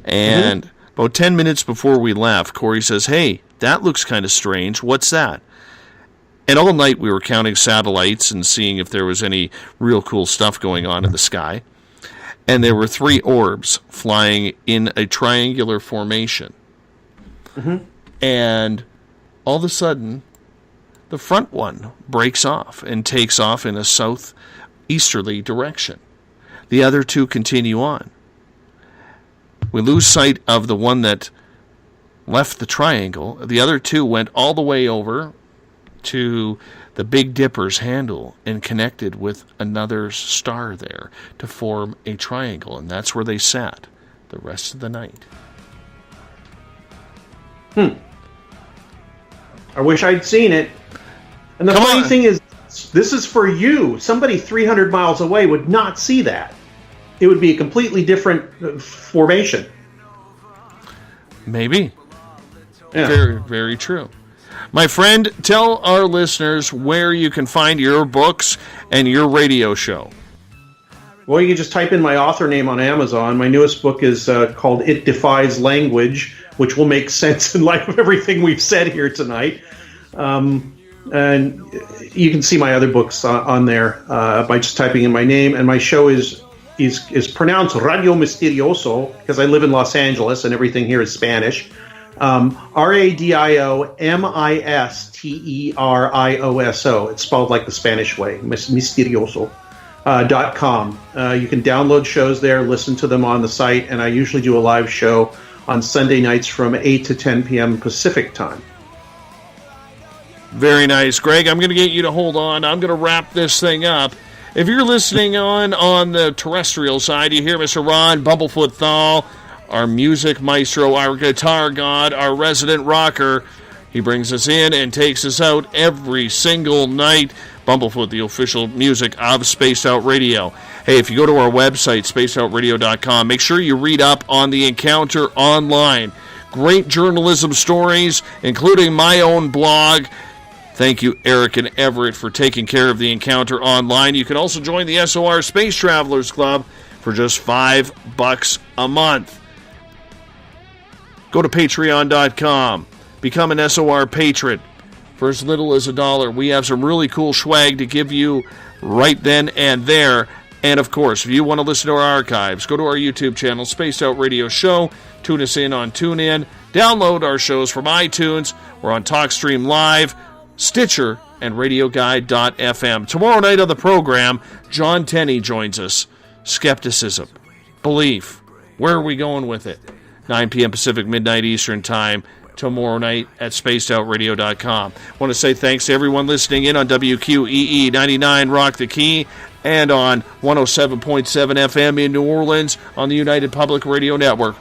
And about 10 minutes before we left, Corey says, "Hey, that looks kind of strange. What's that?" And all night we were counting satellites and seeing if there was any real cool stuff going on in the sky. And there were 3 orbs flying in a triangular formation. And all of a sudden, the front one breaks off and takes off in a southeasterly direction. The other 2 continue on. We lose sight of the one that left the triangle. The other 2 went all the way over to the Big Dipper's handle and connected with another star there to form a triangle. And that's where they sat the rest of the night. I wish I'd seen it. And the funny thing is, this is for you. Somebody 300 miles away would not see that. It would be a completely different formation. Maybe. Yeah. Very, very true. My friend, tell our listeners where you can find your books and your radio show. Well, you can just type in my author name on Amazon. My newest book is called It Defies Language, which will make sense in light of everything we've said here tonight. And you can see my other books on there by just typing in my name. And my show is pronounced Radio Misterioso because I live in Los Angeles and everything here is Spanish. RadioMisterioso. It's spelled like the Spanish way, misterioso.com. You can download shows there, listen to them on the site, and I usually do a live show on Sunday nights from 8 to 10 p.m. Pacific time. Very nice. Greg, I'm going to get you to hold on. I'm going to wrap this thing up. If you're listening on the terrestrial side, you hear Mr. Ron Bumblefoot THAL, our music maestro, our guitar god, our resident rocker. He brings us in and takes us out every single night. Bumblefoot, the official music of Spaced Out Radio. Hey, if you go to our website, spacedoutradio.com, make sure you read up on the Encounter online. Great journalism stories, including my own blog. Thank you, Eric and Everett, for taking care of the Encounter online. You can also join the SOR Space Travelers Club for just $5 a month. Go to patreon.com. Become an SOR patron for as little as $1. We have some really cool swag to give you right then and there. And, of course, if you want to listen to our archives, go to our YouTube channel, Spaced Out Radio Show. Tune us in on TuneIn. Download our shows from iTunes. We're on TalkStream Live, Stitcher, and RadioGuide.fm. Tomorrow night on the program, John Tenney joins us. Skepticism. Belief. Where are we going with it? 9 p.m. Pacific, midnight Eastern Time. Tomorrow night at spacedoutradio.com. I want to say thanks to everyone listening in on WQEE 99 Rock the Key and on 107.7 FM in New Orleans on the United Public Radio Network.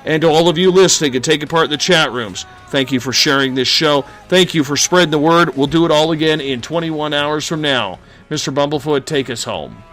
And to all of you listening and taking part in the chat rooms, thank you for sharing this show. Thank you for spreading the word. We'll do it all again in 21 hours from now. Mr. Bumblefoot, take us home.